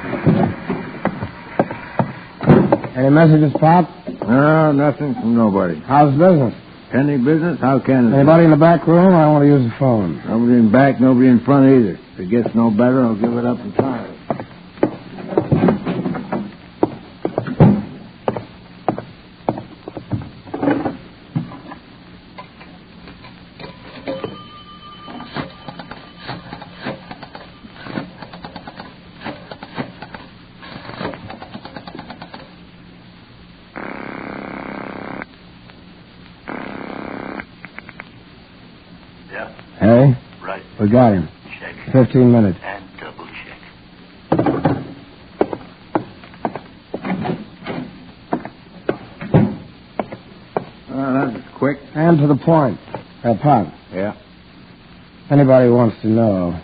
Any messages, Pop? No, nothing from nobody. How's business? Any business? How can it? Anybody in the back room? I want to use the phone. Nobody in back, nobody in front either. If it gets no better, I'll give it up entirely. Hey? Right. We got him. Check. 15 minutes. And double check. Well, that was quick. And to the point. Pop. Yeah? Anybody wants to know,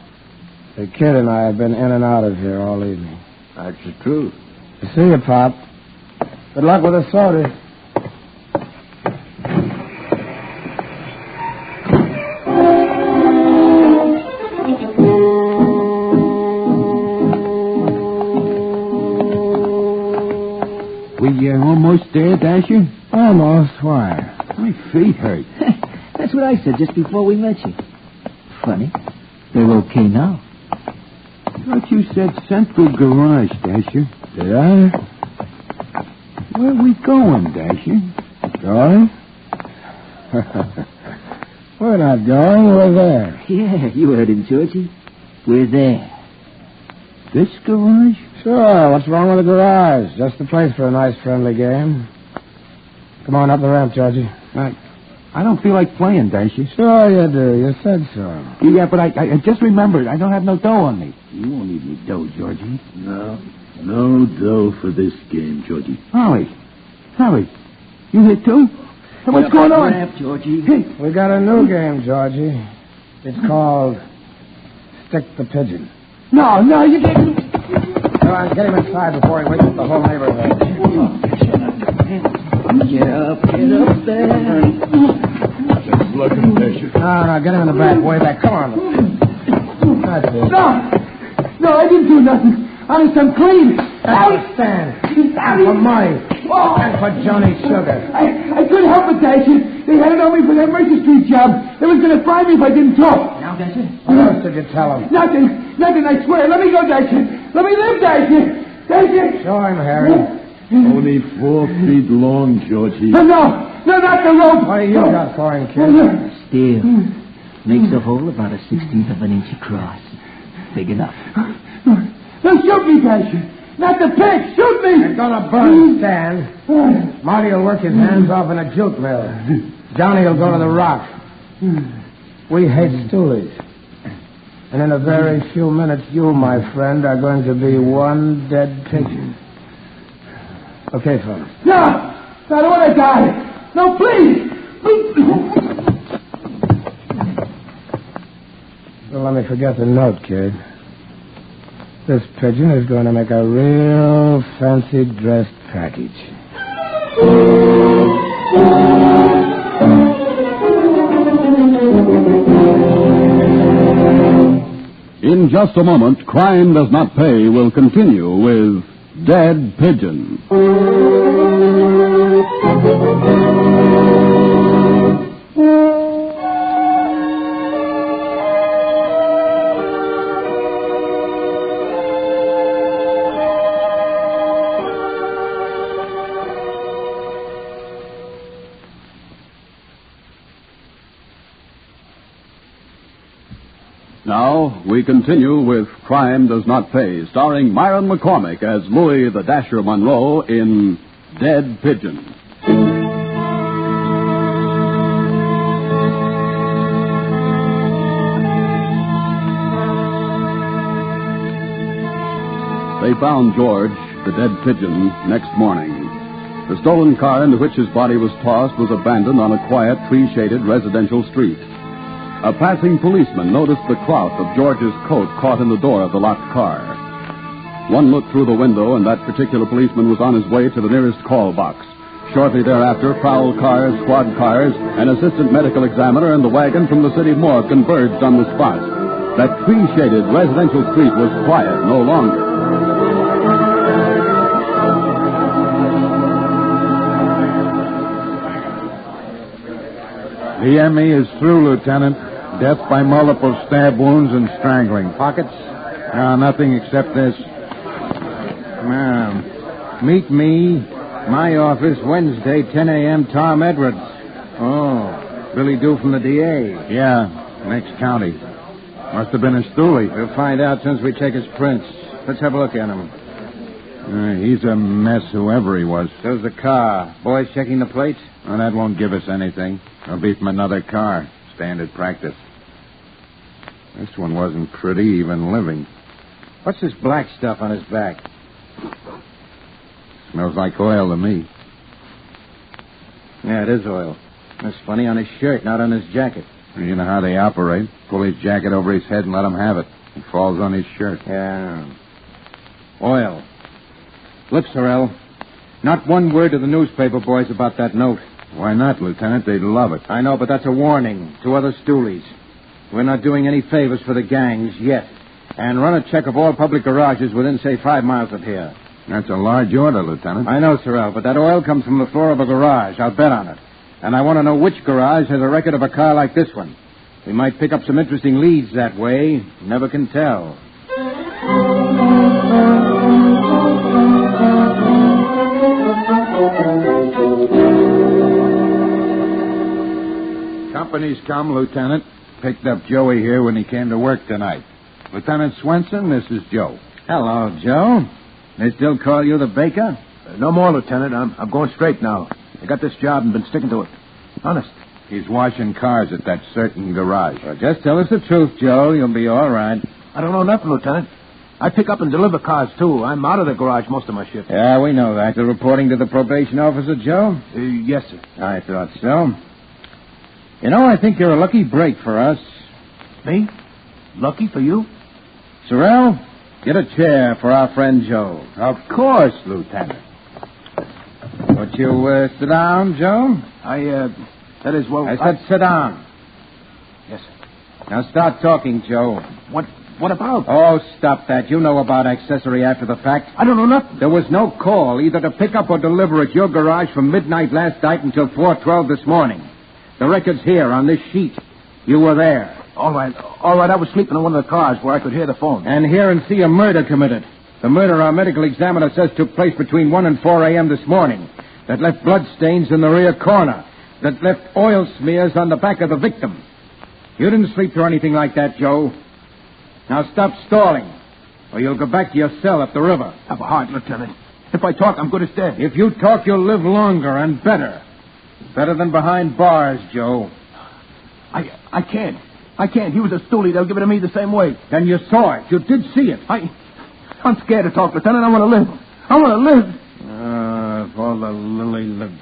the kid and I have been in and out of here all evening. That's the truth. See you, Pop. Good luck with the soda. We almost there, Dasher? Almost. Why? My feet hurt. That's what I said just before we met you. Funny. They're okay now. I thought you said Central Garage, Dasher. Did I? Where are we going, Dasher? Going? We're not going. We're there. Yeah, you heard him, Georgie. We're there. This garage? Sure. What's wrong with the garage? Just the place for a nice, friendly game. Come on up the ramp, Georgie. Right. I don't feel like playing, Dasher. Sure you do. You said so. Yeah, but I just remembered. I don't have no dough on me. You won't need any dough, Georgie. No dough for this game, Georgie. Holly, you hit too? Hey, what's going on? Georgie. Hey. We got a new game, Georgie. It's called Stick the Pigeon. No, you can't. Come on, get him inside before he wakes up the whole neighborhood. Get up there. Just look at Dasher. No, get him in the back, way back. Come on. That's it. No, I didn't do nothing. Honest, I'm clean. Stand. And for money. And for Johnny Sugar. I couldn't help it, Dasher. They had it on me for that Mercer Street job. They was going to fry me if I didn't talk. Now, Dasher? What else did you tell him? Nothing, I swear. Let me go, Dasher. Let me live, Dasher. Dasher. Show him, Harry. Only 4 feet long, Georgie. No, not the rope. What do you got for him, kid? Steel. Makes a hole about a 16th of an inch across. Big enough. Don't shoot me, Dasher. Not the pig. Shoot me. You're gonna burn, Stan. Marty will work his hands off in a jute mill. Johnny will go to the rock. We hate stoolies. And in a very few minutes, you, my friend, are going to be one dead pigeon. Okay, fellas. No, I don't want to die. No, please. Don't let me forget the note, kid. This pigeon is going to make a real fancy dressed package. In just a moment, Crime Does Not Pay will continue with Dead Pigeon. Now, we continue with Crime Does Not Pay, starring Myron McCormick as Louis the Dasher Monroe in Dead Pigeon. They found George, the dead pigeon, next morning. The stolen car into which his body was tossed was abandoned on a quiet, tree-shaded residential street. A passing policeman noticed the cloth of George's coat caught in the door of the locked car. One look through the window, and that particular policeman was on his way to the nearest call box. Shortly thereafter, prowl cars, squad cars, an assistant medical examiner, and the wagon from the city morgue converged on the spot. That tree-shaded residential street was quiet no longer. The ME is through, Lieutenant. Death by multiple stab wounds and strangling. Pockets? No, nothing except this. Now, meet me, my office, Wednesday, 10 a.m., Tom Edwards. Oh, Billy Due from the DA. Yeah, next county. Must have been a stoolie. We'll find out since we take his prints. Let's have a look at him. He's a mess, whoever he was. So's the car. Boys checking the plates? Well, that won't give us anything. I'll be from another car. Standard practice. This one wasn't pretty, even living. What's this black stuff on his back? Smells like oil to me. Yeah, it is oil. That's funny on his shirt, not on his jacket. You know how they operate. Pull his jacket over his head and let him have it. It falls on his shirt. Yeah. Oil. Look, Sorrell. Not one word to the newspaper boys about that note. Why not, Lieutenant? They'd love it. I know, but that's a warning to other stoolies. We're not doing any favors for the gangs yet. And run a check of all public garages within, say, 5 miles of here. That's a large order, Lieutenant. I know, Sorrell, but that oil comes from the floor of a garage. I'll bet on it. And I want to know which garage has a record of a car like this one. We might pick up some interesting leads that way. Never can tell. Company's come, Lieutenant. Picked up Joey here when he came to work tonight. Lieutenant Swenson, this is Joe. Hello, Joe. They still call you the baker? No more, Lieutenant. I'm going straight now. I got this job and been sticking to it. Honest. He's washing cars at that certain garage. Well, just tell us the truth, Joe. You'll be all right. I don't know nothing, Lieutenant. I pick up and deliver cars, too. I'm out of the garage most of my shift. Yeah, we know that. You're reporting to the probation officer, Joe? Yes, sir. I thought so. You know, I think you're a lucky break for us. Me? Lucky for you? Sorrel, get a chair for our friend Joe. Of course, Lieutenant. Won't you sit down, Joe? That is, well... I said sit down. Yes, sir. Now start talking, Joe. What about? Oh, stop that. You know about accessory after the fact. I don't know nothing. There was no call either to pick up or deliver at your garage from midnight last night until 4:12 this morning. The record's here on this sheet. You were there. All right. I was sleeping in one of the cars where I could hear the phone. And hear and see a murder committed. The murder our medical examiner says took place between 1 and 4 a.m. this morning. That left blood stains in the rear corner. That left oil smears on the back of the victim. You didn't sleep through anything like that, Joe. Now stop stalling, or you'll go back to your cell up the river. Have a heart, Lieutenant. If I talk, I'm good as dead. If you talk, you'll live longer and better. Better than behind bars, Joe. I can't. He was a stoolie. They'll give it to me the same way. Then you saw it. You did see it. I'm scared to talk, Lieutenant. I want to live. If all the lily lived.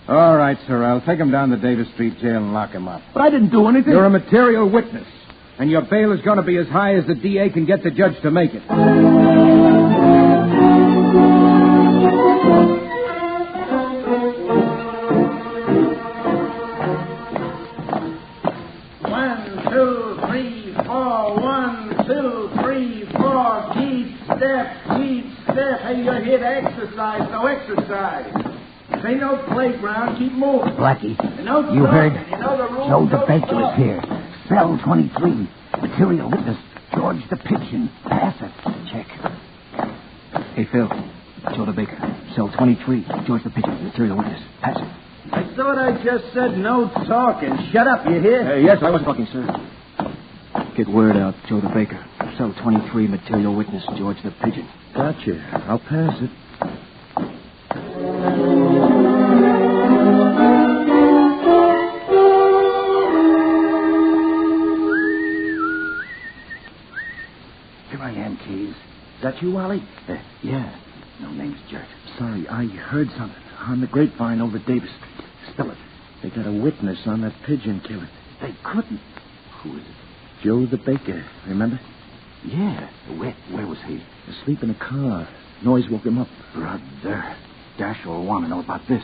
All right, sir. I'll take him down to Davis Street Jail and lock him up. But I didn't do anything. You're a material witness. And your bail is going to be as high as the DA can get the judge to make it. 1, 2, 3, 4. 1, 2, 3, 4. Keep step. Hey, you're here to exercise. No exercise. This ain't no playground. Keep moving. Blackie, you heard? Joe the Baker is here. Cell 23. Material witness, George the Pigeon. Pass it. Check. Hey, Phil. Joe the Baker. Cell 23. George the Pigeon. Material witness. Pass it. I thought I just said no talking. Shut up, you hear? Yes, I was talking, sir. Get word out, Joe the Baker. Cell 23. Material witness, George the Pigeon. Gotcha. I'll pass it. Is that you, Wally? Yeah. No, name's Jerk. Sorry, I heard something on the grapevine over Davis Street. Spill it. They got a witness on that pigeon killing. They couldn't. Who is it? Joe the Baker, remember? Yeah. Where was he? Asleep in a car. Noise woke him up. Brother. Dash will want to know about this.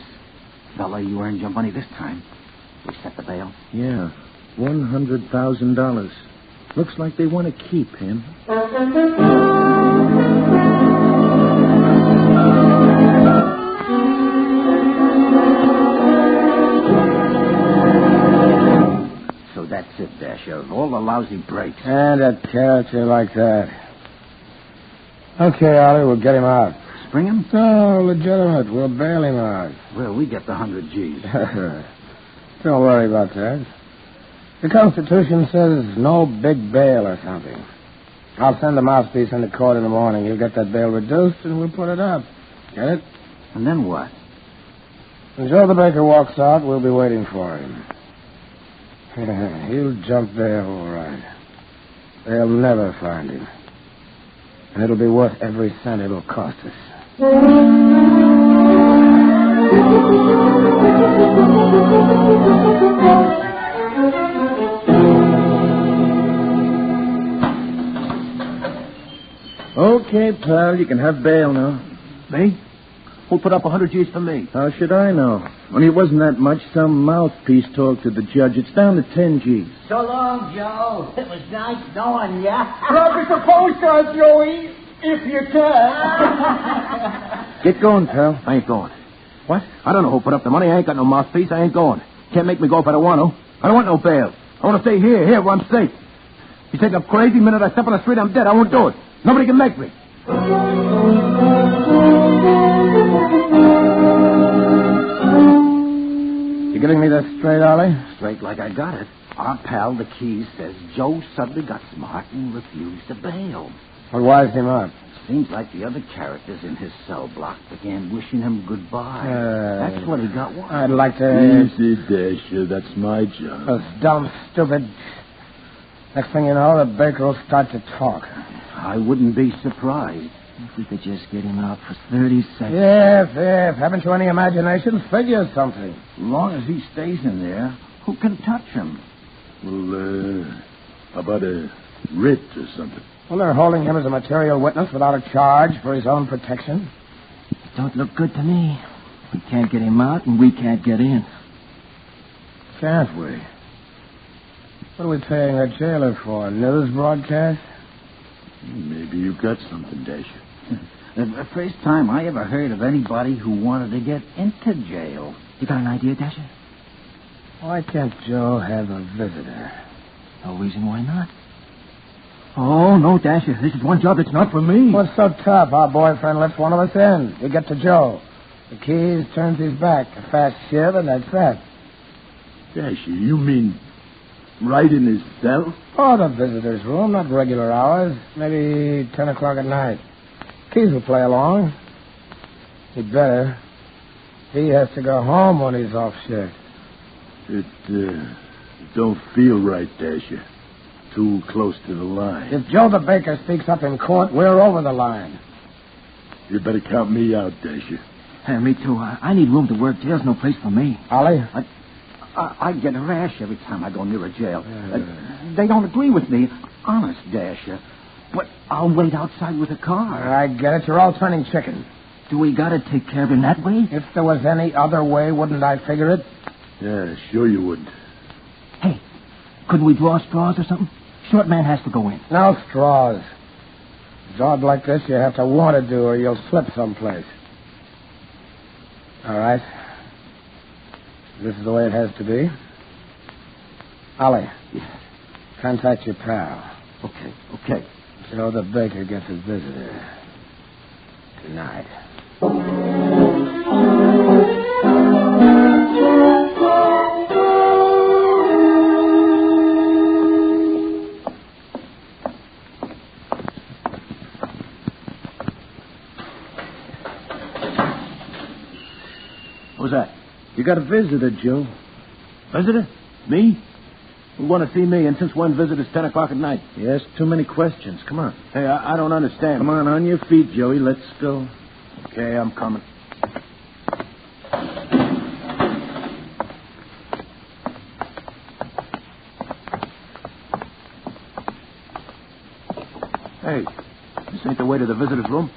Fella, you earned your money this time. We set the bail? Yeah. $100,000. Looks like they want to keep him. So that's it, Dasher. All the lousy breaks. And a character like that. Okay, Ollie, we'll get him out. Spring him? No, legitimate. We'll bail him out. Well, we get the 100 G's. Don't worry about that. The Constitution says no big bail or something. I'll send a mouthpiece into court in the morning. He'll get that bail reduced, and we'll put it up. Get it? And then what? When Joe the Baker walks out, we'll be waiting for him. He'll jump bail all right. They'll never find him. And it'll be worth every cent it'll cost us. Okay, pal, you can have bail now. Me? Who'll put up 100 G's for me? How should I know? Only it wasn't that much. Some mouthpiece talked to the judge. It's down to 10 G's. So long, Joe. It was nice knowing ya. Drop us a postcard, Joey, if you can. Get going, pal. I ain't going. What? I don't know who put up the money. I ain't got no mouthpiece. I ain't going. Can't make me go if I don't want to. I don't want no bail. I want to stay here where I'm safe. You think I'm crazy? The minute I step on the street, I'm dead. I won't do it. Nobody can make me. You getting me that straight, Ollie? Straight like I got it. Our pal, the Keys, says Joe suddenly got smart and refused to bail. What wised him up? Seems like the other characters in his cell block began wishing him goodbye. That's what he got worried. I'd like to... Easy, Dasher. That's my job. Those dumb, stupid... Next thing you know, the baker will start to talk. I wouldn't be surprised if we could just get him out for 30 seconds. Yes. Haven't you any imagination? Figure something. As long as he stays in there, who can touch him? Well, how about a writ or something? Well, they're holding him as a material witness without a charge for his own protection. Don't look good to me. We can't get him out, and we can't get in. Can't we? What are we paying a jailer for? News broadcast? Maybe you got something, Dasher. The first time I ever heard of anybody who wanted to get into jail. You got an idea, Dasher? Why can't Joe have a visitor? No reason why not. Oh, no, Dasher. This is one job that's not for me. What's so tough? Our boyfriend lets one of us in. We get to Joe. The keys, turns his back. A fast shiv, and that's that. Dasher, you mean right in his cell? Oh, the visitor's room, not regular hours. Maybe 10 o'clock at night. Keys will play along. He'd better. He has to go home when he's off shift. It don't feel right, Dasher. Too close to the line. If Joe the baker speaks up in court, we're over the line. You better count me out, Dasher. Hey, me too. I need room to work. Jail's no place for me. Ollie? I get a rash every time I go near a jail. They don't agree with me. Honest, Dasher. But I'll wait outside with a car. I get it. You're all turning chicken. Do we got to take care of him that way? If there was any other way, wouldn't I figure it? Yeah, sure you would. Hey, couldn't we draw straws or something? Short man has to go in. No straws. A job like this you have to want to do or you'll slip someplace. All right. This is the way it has to be. Ollie. Yes. Contact your pal. Okay. Joe the baker gets a visitor. Tonight. Who's that? You got a visitor, Joe. Visitor? Me? You want to see me, and since when visitor's 10 o'clock at night? Yes, too many questions. Come on. Hey, I don't understand. Come on your feet, Joey. Let's go. Okay, I'm coming. Hey, this ain't the way to the visitor's room?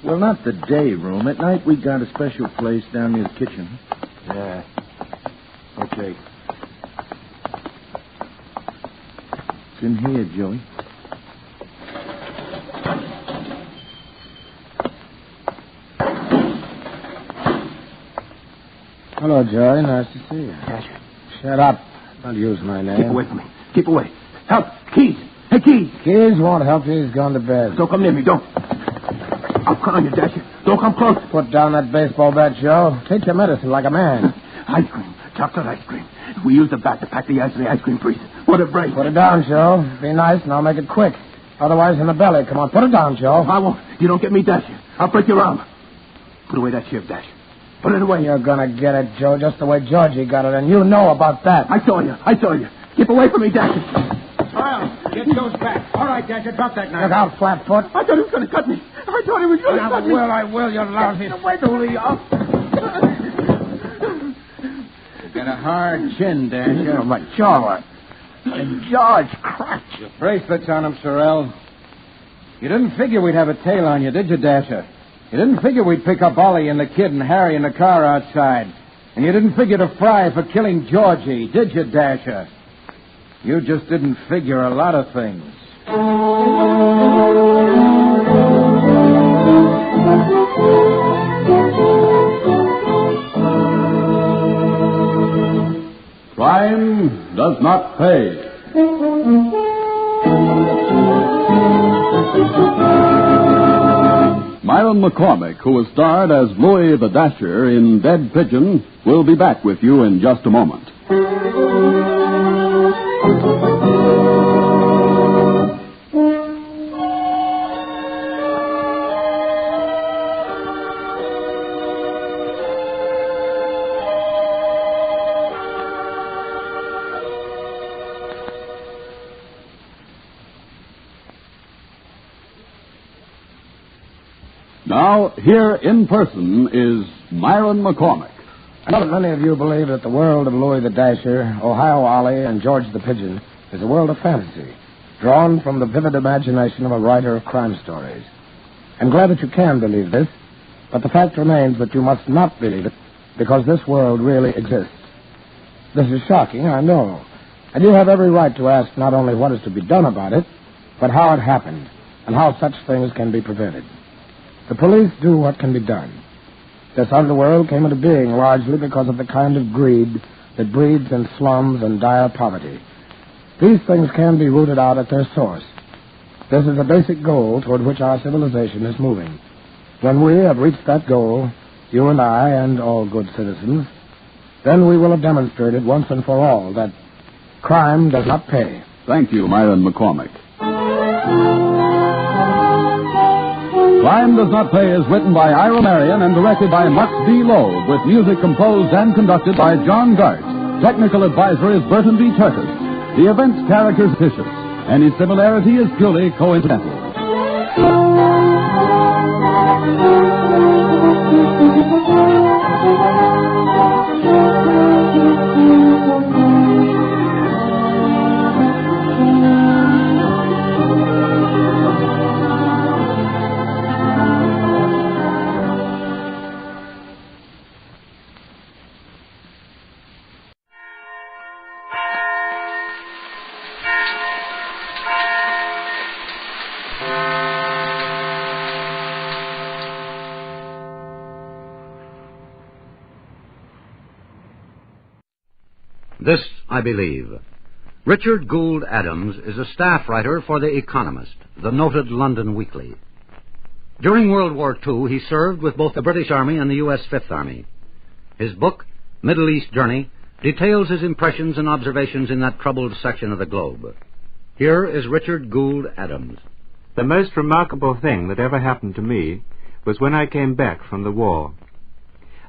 Well, not the day room. At night, we got a special place down near the kitchen. Yeah. Okay. It's in here, Joey. Hello, Joey. Nice to see you. Dasher. Shut up. Don't use my name. Keep away from me. Keep away. Help. Keys. Hey, Keys. Keys won't help you. He's gone to bed. Don't come near me. Don't. I'll call you, Dasher. Don't come close. Put down that baseball bat, Joe. Take your medicine like a man. Ice cream. Chocolate ice cream. We used the bat to pack the ice in the ice cream freezer. What a break. Put it down, Joe. Be nice, and I'll make it quick. Otherwise, in the belly. Come on, put it down, Joe. I won't. You don't get me, Dasher. I'll break your arm. Put away that shiv, Dasher. Put it away. You're gonna get it, Joe, just the way Georgie got it, and you know about that. I saw you. Keep away from me, Dasher. Well, get Joe's back. All right, Dasher, drop that knife. Look out, Flatfoot. I thought he was going to cut me. I thought he was going to cut me. I will, you lousy... Wait, Julio. You got a hard chin, Dasher. My jaw. And George cracked. Your bracelet's on him, Sorrel. You didn't figure we'd have a tail on you, did you, Dasher? You didn't figure we'd pick up Ollie and the kid and Harry in the car outside. And you didn't figure to fry for killing Georgie, did you, Dasher? You just didn't figure a lot of things. Crime does not pay. Myron McCormick, who was starred as Louis the Dasher in Dead Pigeon, will be back with you in just a moment. Now, here in person is Myron McCormick. I know that many of you believe that the world of Louis the Dasher, Ohio Ollie, and George the Pigeon is a world of fantasy, drawn from the vivid imagination of a writer of crime stories. I'm glad that you can believe this, but the fact remains that you must not believe it, because this world really exists. This is shocking, I know, and you have every right to ask not only what is to be done about it, but how it happened, and how such things can be prevented. The police do what can be done. This underworld came into being largely because of the kind of greed that breeds in slums and dire poverty. These things can be rooted out at their source. This is a basic goal toward which our civilization is moving. When we have reached that goal, you and I and all good citizens, then we will have demonstrated once and for all that crime does not pay. Thank you, Myron McCormick. Crime Does Not Pay is written by Ira Marion and directed by Max B. Loeb, with music composed and conducted by John Gart. Technical advisor is Burton B. Turtis. The event's characters fictitious. Any similarity is purely coincidental. This I believe. Richard Gould Adams is a staff writer for The Economist, the noted London weekly. During World War II, he served with both the British Army and the U.S. Fifth Army. His book, Middle East Journey, details his impressions and observations in that troubled section of the globe. Here is Richard Gould Adams. The most remarkable thing that ever happened to me was when I came back from the war.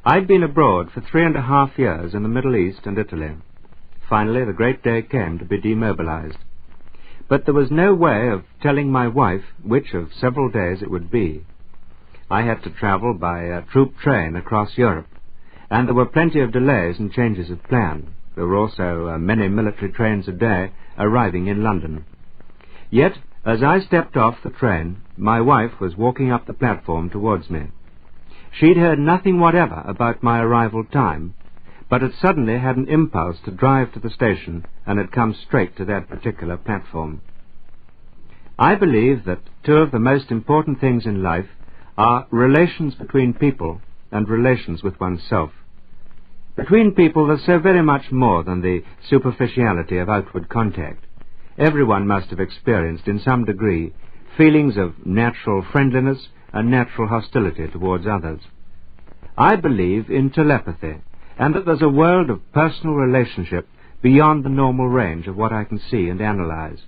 I'd been abroad for 3.5 years in the Middle East and Italy. Finally, the great day came to be demobilized. But there was no way of telling my wife which of several days it would be. I had to travel by a troop train across Europe, and there were plenty of delays and changes of plan. There were also many military trains a day arriving in London. Yet, as I stepped off the train, my wife was walking up the platform towards me. She'd heard nothing whatever about my arrival time, but had suddenly had an impulse to drive to the station and had come straight to that particular platform. I believe that two of the most important things in life are relations between people and relations with oneself. Between people there's so very much more than the superficiality of outward contact. Everyone must have experienced in some degree feelings of natural friendliness and natural hostility towards others. I believe in telepathy, and that there's a world of personal relationship beyond the normal range of what I can see and analyze.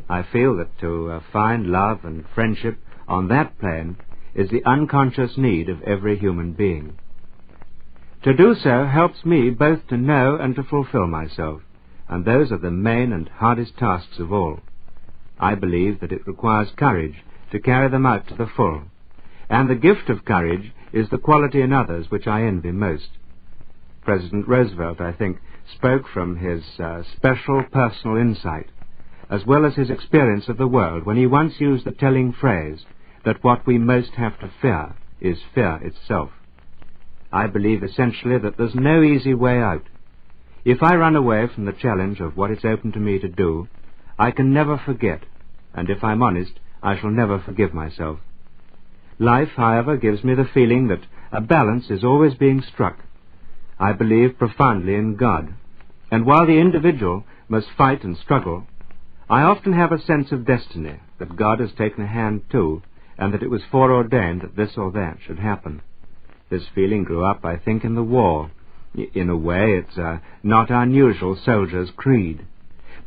I feel that to find love and friendship on that plane is the unconscious need of every human being. To do so helps me both to know and to fulfill myself, and those are the main and hardest tasks of all. I believe that it requires courage to carry them out to the full, and the gift of courage is the quality in others which I envy most. President Roosevelt, I think, spoke from his special personal insight, as well as his experience of the world, when he once used the telling phrase that what we most have to fear is fear itself. I believe essentially that there's no easy way out. If I run away from the challenge of what is open to me to do, I can never forget, and if I'm honest, I shall never forgive myself. Life, however, gives me the feeling that a balance is always being struck. I believe profoundly in God, and while the individual must fight and struggle, I often have a sense of destiny, that God has taken a hand too, and that it was foreordained that this or that should happen. This feeling grew up, I think, in the war. In a way, it's a not unusual soldier's creed.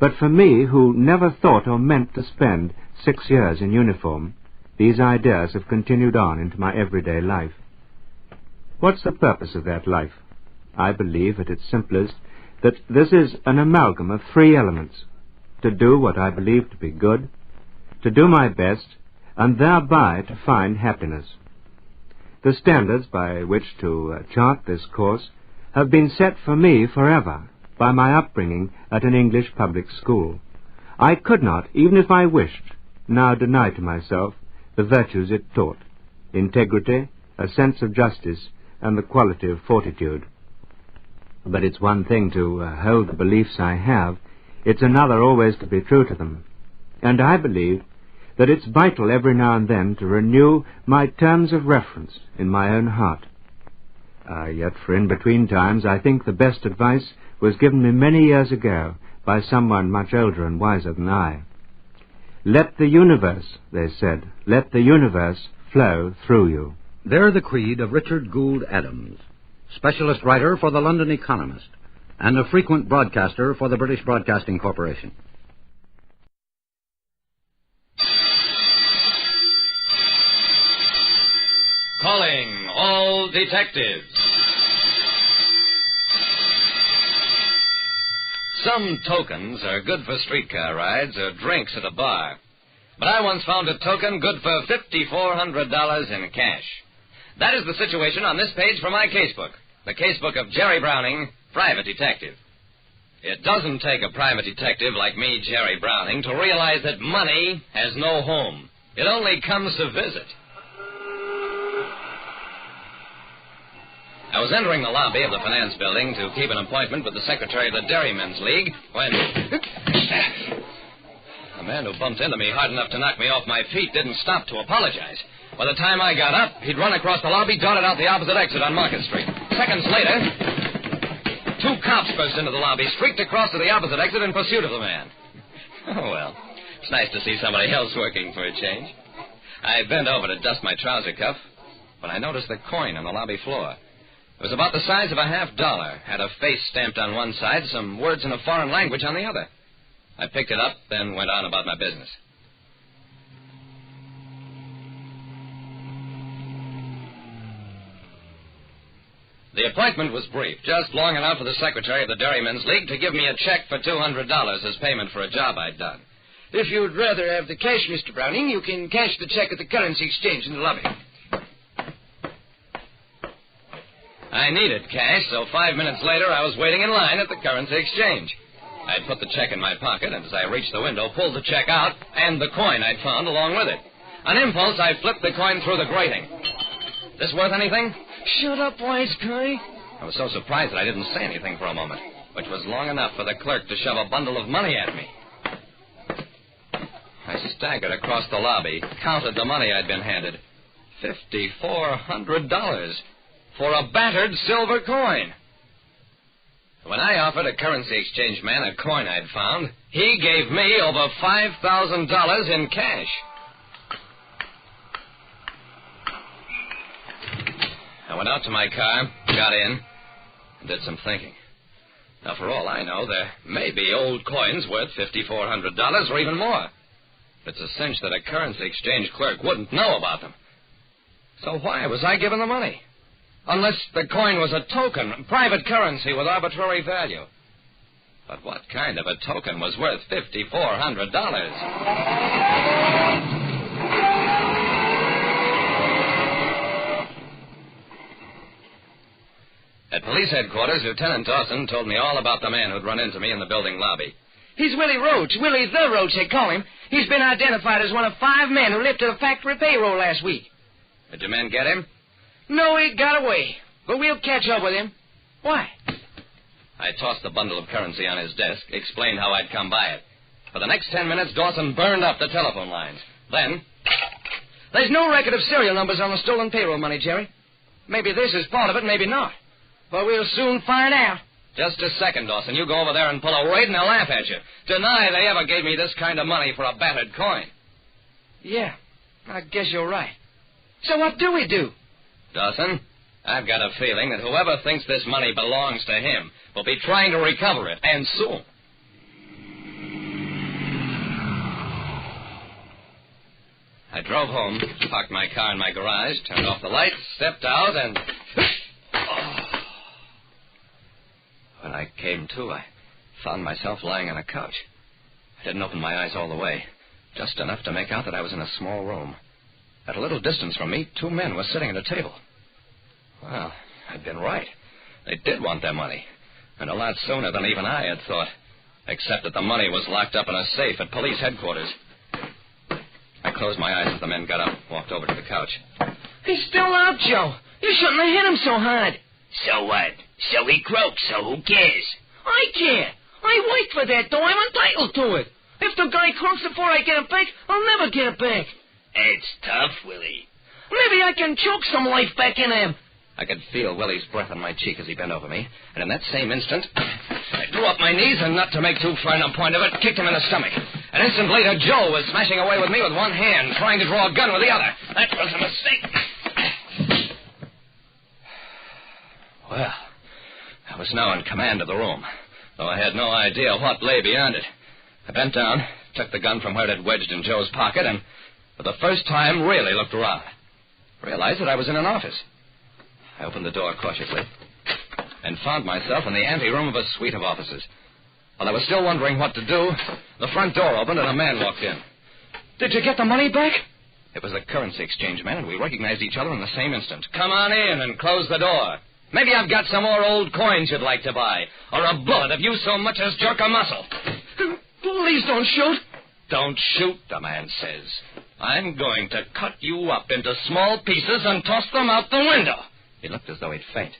But for me, who never thought or meant to spend 6 years in uniform, these ideas have continued on into my everyday life. What's the purpose of that life? I believe at its simplest that this is an amalgam of 3 elements: to do what I believe to be good, to do my best, and thereby to find happiness. The standards by which to chart this course have been set for me forever by my upbringing at an English public school. I could not, even if I wished, now deny to myself the virtues it taught: integrity, a sense of justice, and the quality of fortitude. But it's one thing to hold the beliefs I have. It's another always to be true to them. And I believe that it's vital every now and then to renew my terms of reference in my own heart. Yet for in-between times, I think the best advice was given me many years ago by someone much older and wiser than I. Let the universe, they said, let the universe flow through you. They're the creed of Richard Gould Adams, specialist writer for the London Economist and a frequent broadcaster for the British Broadcasting Corporation. Calling all detectives. Some tokens are good for streetcar rides or drinks at a bar. But I once found a token good for $5,400 in cash. That is the situation on this page from my casebook, the casebook of Jerry Browning, private detective. It doesn't take a private detective like me, Jerry Browning, to realize that money has no home. It only comes to visit. I was entering the lobby of the finance building to keep an appointment with the secretary of the Dairymen's League when the man who bumped into me hard enough to knock me off my feet didn't stop to apologize. By the time I got up, he'd run across the lobby, darted out the opposite exit on Market Street. Seconds later, 2 cops burst into the lobby, streaked across to the opposite exit in pursuit of the man. Oh, well, it's nice to see somebody else working for a change. I bent over to dust my trouser cuff when I noticed the coin on the lobby floor. It was about the size of a $50, had a face stamped on one side, some words in a foreign language on the other. I picked it up, then went on about my business. The appointment was brief, just long enough for the secretary of the Dairymen's League to give me a check for $200 as payment for a job I'd done. If you'd rather have the cash, Mr. Browning, you can cash the check at the currency exchange in the lobby. I needed cash, so 5 minutes later I was waiting in line at the currency exchange. I'd put the check in my pocket, and as I reached the window, pulled the check out and the coin I'd found along with it. On impulse, I flipped the coin through the grating. This worth anything? Shut up, wise guy. I was so surprised that I didn't say anything for a moment, which was long enough for the clerk to shove a bundle of money at me. I staggered across the lobby, counted the money I'd been handed. $5,400 for a battered silver coin. When I offered a currency exchange man a coin I'd found, he gave me over $5,000 in cash. I went out to my car, got in, and did some thinking. Now, for all I know, there may be old coins worth $5,400 or even more. It's a cinch that a currency exchange clerk wouldn't know about them. So why was I given the money? Unless the coin was a token, private currency with arbitrary value. But what kind of a token was worth $5,400? At police headquarters, Lieutenant Dawson told me all about the man who'd run into me in the building lobby. He's Willie Roach. Willie the Roach, they call him. He's been identified as one of 5 men who lifted a factory payroll last week. Did your men get him? No, he got away. But we'll catch up with him. Why? I tossed the bundle of currency on his desk, explained how I'd come by it. For the next 10 minutes, Dawson burned up the telephone lines. Then... There's no record of serial numbers on the stolen payroll money, Jerry. Maybe this is part of it, maybe not. But we'll soon find out. Just a second, Dawson. You go over there and pull a raid and they'll laugh at you. Deny they ever gave me this kind of money for a battered coin. Yeah, I guess you're right. So what do we do? Dawson, I've got a feeling that whoever thinks this money belongs to him will be trying to recover it, and soon. I drove home, parked my car in my garage, turned off the lights, stepped out, and... When I came to, I found myself lying on a couch. I didn't open my eyes all the way, just enough to make out that I was in a small room. At a little distance from me, 2 men were sitting at a table. Well, I'd been right. They did want their money, and a lot sooner than even I had thought, except that the money was locked up in a safe at police headquarters. I closed my eyes as the men got up, walked over to the couch. He's still out, Joe. You shouldn't have hit him so hard. So what? So he croaks, so who cares? I care. I worked for that, though. I'm entitled to it. If the guy croaks before I get it back, I'll never get it back. It's tough, Willie. Maybe I can choke some life back in him. I could feel Willie's breath on my cheek as he bent over me, and in that same instant, I drew up my knees and, not to make too fine a point of it, kicked him in the stomach. An instant later, Joe was smashing away with me with one hand, trying to draw a gun with the other. That was a mistake. Well, I was now in command of the room, though I had no idea what lay beyond it. I bent down, took the gun from where it had wedged in Joe's pocket, and for the first time really looked around. Realized that I was in an office. I opened the door cautiously and found myself in the anteroom of a suite of offices. While I was still wondering what to do, the front door opened and a man walked in. Did you get the money back? It was the currency exchange man, and we recognized each other in the same instant. Come on in and close the door. Maybe I've got some more old coins you'd like to buy, or a bullet if you so much as jerk a muscle. Please don't shoot. Don't shoot, the man says. I'm going to cut you up into small pieces and toss them out the window. He looked as though he'd faint.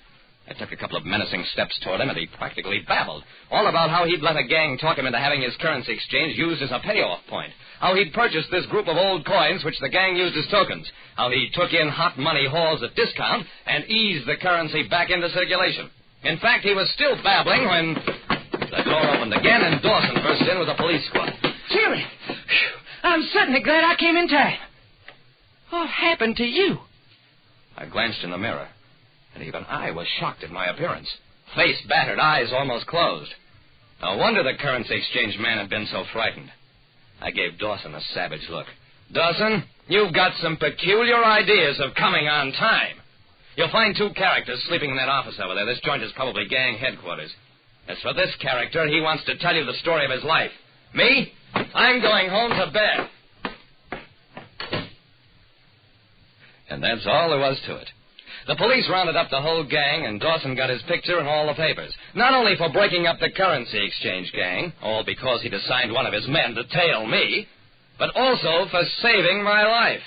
I took a couple of menacing steps toward him, and he practically babbled. All about how he'd let a gang talk him into having his currency exchange used as a payoff point. How he'd purchased this group of old coins, which the gang used as tokens. How he took in hot money hauls at discount and eased the currency back into circulation. In fact, he was still babbling when the door opened again, and Dawson burst in with a police squad. Jerry, I'm certainly glad I came in time. What happened to you? I glanced in the mirror, and even I was shocked at my appearance. Face battered, eyes almost closed. No wonder the currency exchange man had been so frightened. I gave Dawson a savage look. Dawson, you've got some peculiar ideas of coming on time. You'll find two characters sleeping in that office over there. This joint is probably gang headquarters. As for this character, he wants to tell you the story of his life. Me? I'm going home to bed. And that's all there was to it. The police rounded up the whole gang, and Dawson got his picture in all the papers. Not only for breaking up the currency exchange gang, all because he'd assigned one of his men to tail me, but also for saving my life.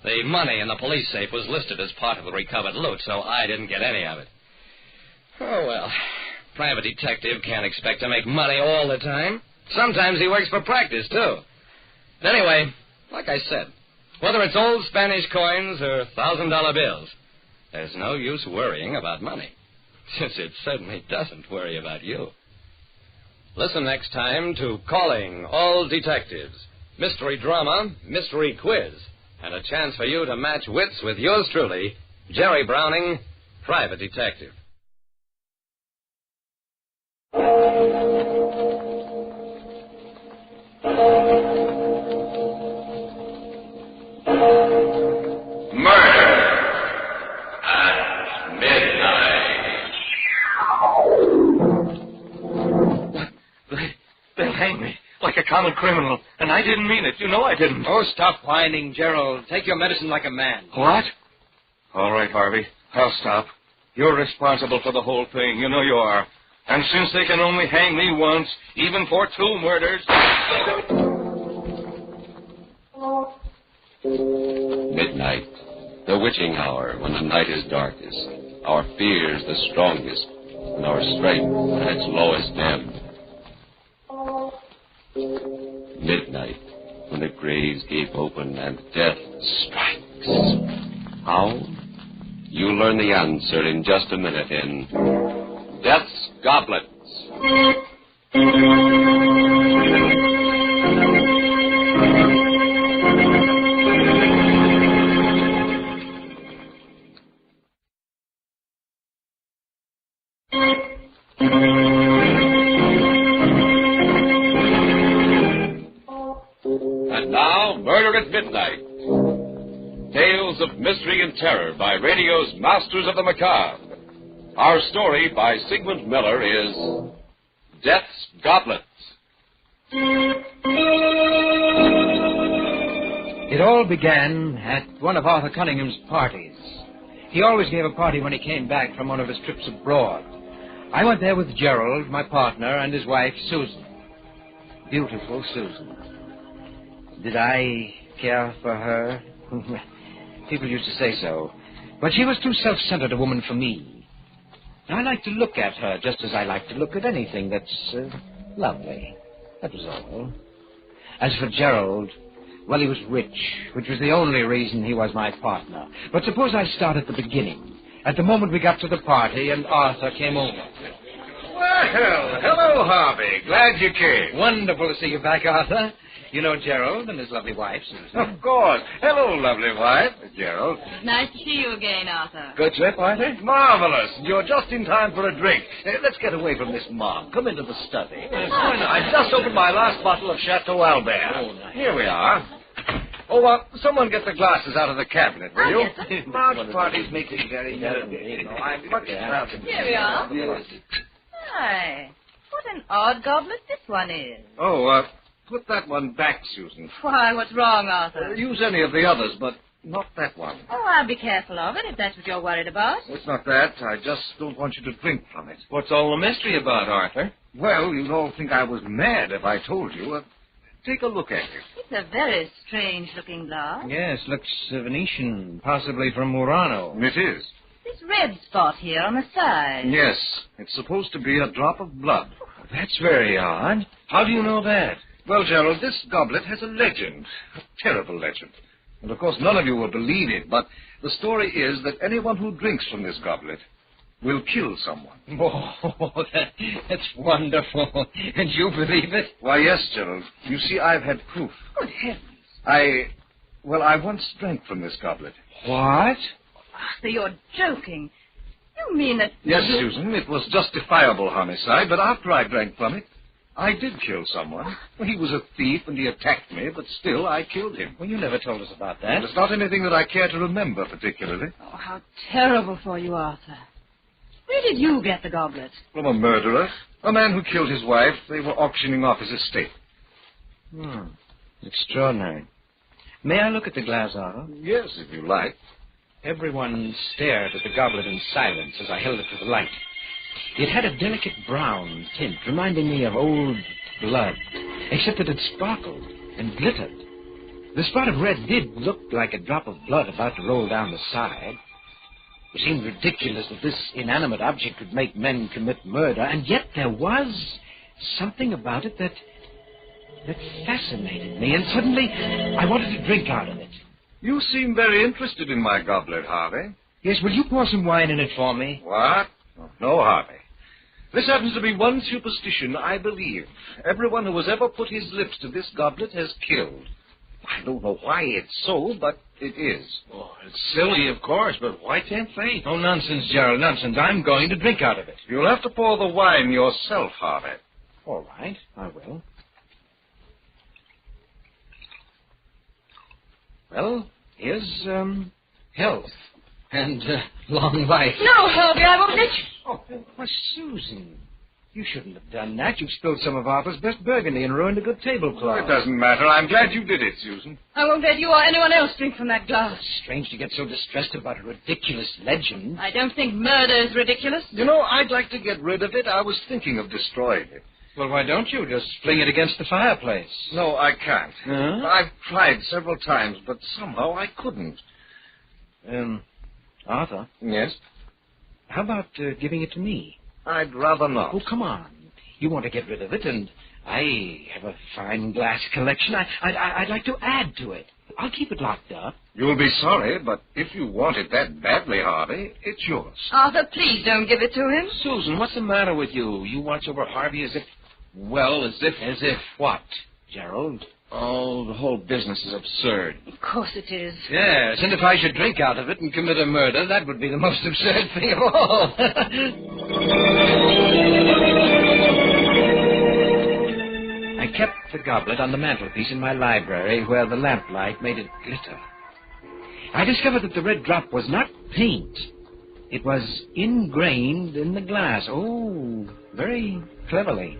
The money in the police safe was listed as part of the recovered loot, so I didn't get any of it. Oh, well, private detective can't expect to make money all the time. Sometimes he works for practice, too. Anyway, like I said, whether it's old Spanish coins or $1,000 bills, there's no use worrying about money, since it certainly doesn't worry about you. Listen next time to Calling All Detectives, mystery drama, mystery quiz, and a chance for you to match wits with yours truly, Jerry Browning, private detective. They'll hang me like a common criminal, and I didn't mean it. You know I didn't. Oh, stop whining, Gerald. Take your medicine like a man. What? All right, Harvey. I'll stop. You're responsible for the whole thing. You know you are. And since they can only hang me once, even for 2 murders... Midnight, the witching hour when the night is darkest, our fears the strongest, and our strength at its lowest ebb. Midnight, when the graves gape open and death strikes. How? You'll learn the answer in just a minute in Death's Goblets. And now, Murder at Midnight. Tales of mystery and terror by radio's Masters of the Macabre. Our story by Sigmund Miller is Death's Goblets. It all began at one of Arthur Cunningham's parties. He always gave a party when he came back from one of his trips abroad. I went there with Gerald, my partner, and his wife, Susan. Beautiful Susan. Did I care for her? People used to say so. But she was too self-centered a woman for me. I like to look at her just as I like to look at anything that's lovely. That was all. As for Gerald, well, he was rich, which was the only reason he was my partner. But suppose I start at the beginning. At the moment we got to the party and Arthur came over. Well, hello, Harvey. Glad you came. Wonderful to see you back, Arthur. You know Gerald and his lovely wife, Susan. Of course. Hello, lovely wife, Gerald. Nice to see you again, Arthur. Good trip, Arthur? Marvelous. You're just in time for a drink. Let's get away from this mob. Come into the study. I just opened my last bottle of Chateau Albert. Oh, nice. Here we are. Oh, someone get the glasses out of the cabinet, will you? Yes, Large parties make it very nervy. I'm much proud of Here we are. Yes. Hi. What an odd goblet this one is. Oh, put that one back, Susan. Why, what's wrong, Arthur? Use any of the others, but not that one. Oh, I'll be careful of it if that's what you're worried about. It's not that. I just don't want you to drink from it. What's all the mystery about, Arthur? Well, you'd all think I was mad if I told you. Take a look at it. It's a very strange-looking glass. Yes, looks Venetian, possibly from Murano. It is. This red spot here on the side. Yes, it's supposed to be a drop of blood. That's very odd. How do you know that? Well, Gerald, this goblet has a legend. A terrible legend. And, of course, none of you will believe it, but the story is that anyone who drinks from this goblet will kill someone. Oh, that's wonderful. And you believe it? Why, yes, Gerald. You see, I've had proof. Good heavens. I once drank from this goblet. What? Arthur, you're joking. You mean that... Yes, Susan, it was justifiable homicide, but after I drank from it, I did kill someone. Well, he was a thief and he attacked me, but still I killed him. Well, you never told us about that. It's not anything that I care to remember particularly. Oh, how terrible for you, Arthur. Where did you get the goblet? From a murderer. A man who killed his wife. They were auctioning off his estate. Extraordinary. May I look at the glass, Arthur? Yes, if you like. Everyone stared at the goblet in silence as I held it to the light. It had a delicate brown tint, reminding me of old blood, except that it sparkled and glittered. The spot of red did look like a drop of blood about to roll down the side. It seemed ridiculous that this inanimate object could make men commit murder, and yet there was something about it that fascinated me, and suddenly I wanted to drink out of it. You seem very interested in my goblet, Harvey. Yes, will you pour some wine in it for me? What? No, Harvey. This happens to be one superstition I believe. Everyone who has ever put his lips to this goblet has killed. I don't know why it's so, but it is. Oh, it's silly, of course, but why tempt fate? Oh, nonsense, Gerald, nonsense. I'm going to drink out of it. You'll have to pour the wine yourself, Harvey. All right, I will. Well, here's, health and long life. No, Harvey, I won't let you. Oh, why, Susan, you shouldn't have done that. You've spilled some of Arthur's best burgundy and ruined a good tablecloth. It doesn't matter. I'm glad you did it, Susan. I won't let you or anyone else drink from that glass. It's strange to get so distressed about a ridiculous legend. I don't think murder is ridiculous. You know, I'd like to get rid of it. I was thinking of destroying it. Well, why don't you? Just fling it against the fireplace. No, I can't. Huh? I've tried several times, but somehow I couldn't. Arthur? Yes? How about giving it to me? I'd rather not. Oh, come on. You want to get rid of it, and I have a fine glass collection. I'd like to add to it. I'll keep it locked up. You'll be sorry, but if you want it that badly, Harvey, it's yours. Arthur, please don't give it to him. Susan, what's the matter with you? You watch over Harvey as if... Well, as if what, Gerald? Oh, the whole business is absurd. Of course it is. Yes, and if I should drink out of it and commit a murder, that would be the most absurd thing of all. I kept the goblet on the mantelpiece in my library where the lamplight made it glitter. I discovered that the red drop was not paint. It was ingrained in the glass. Oh, very cleverly.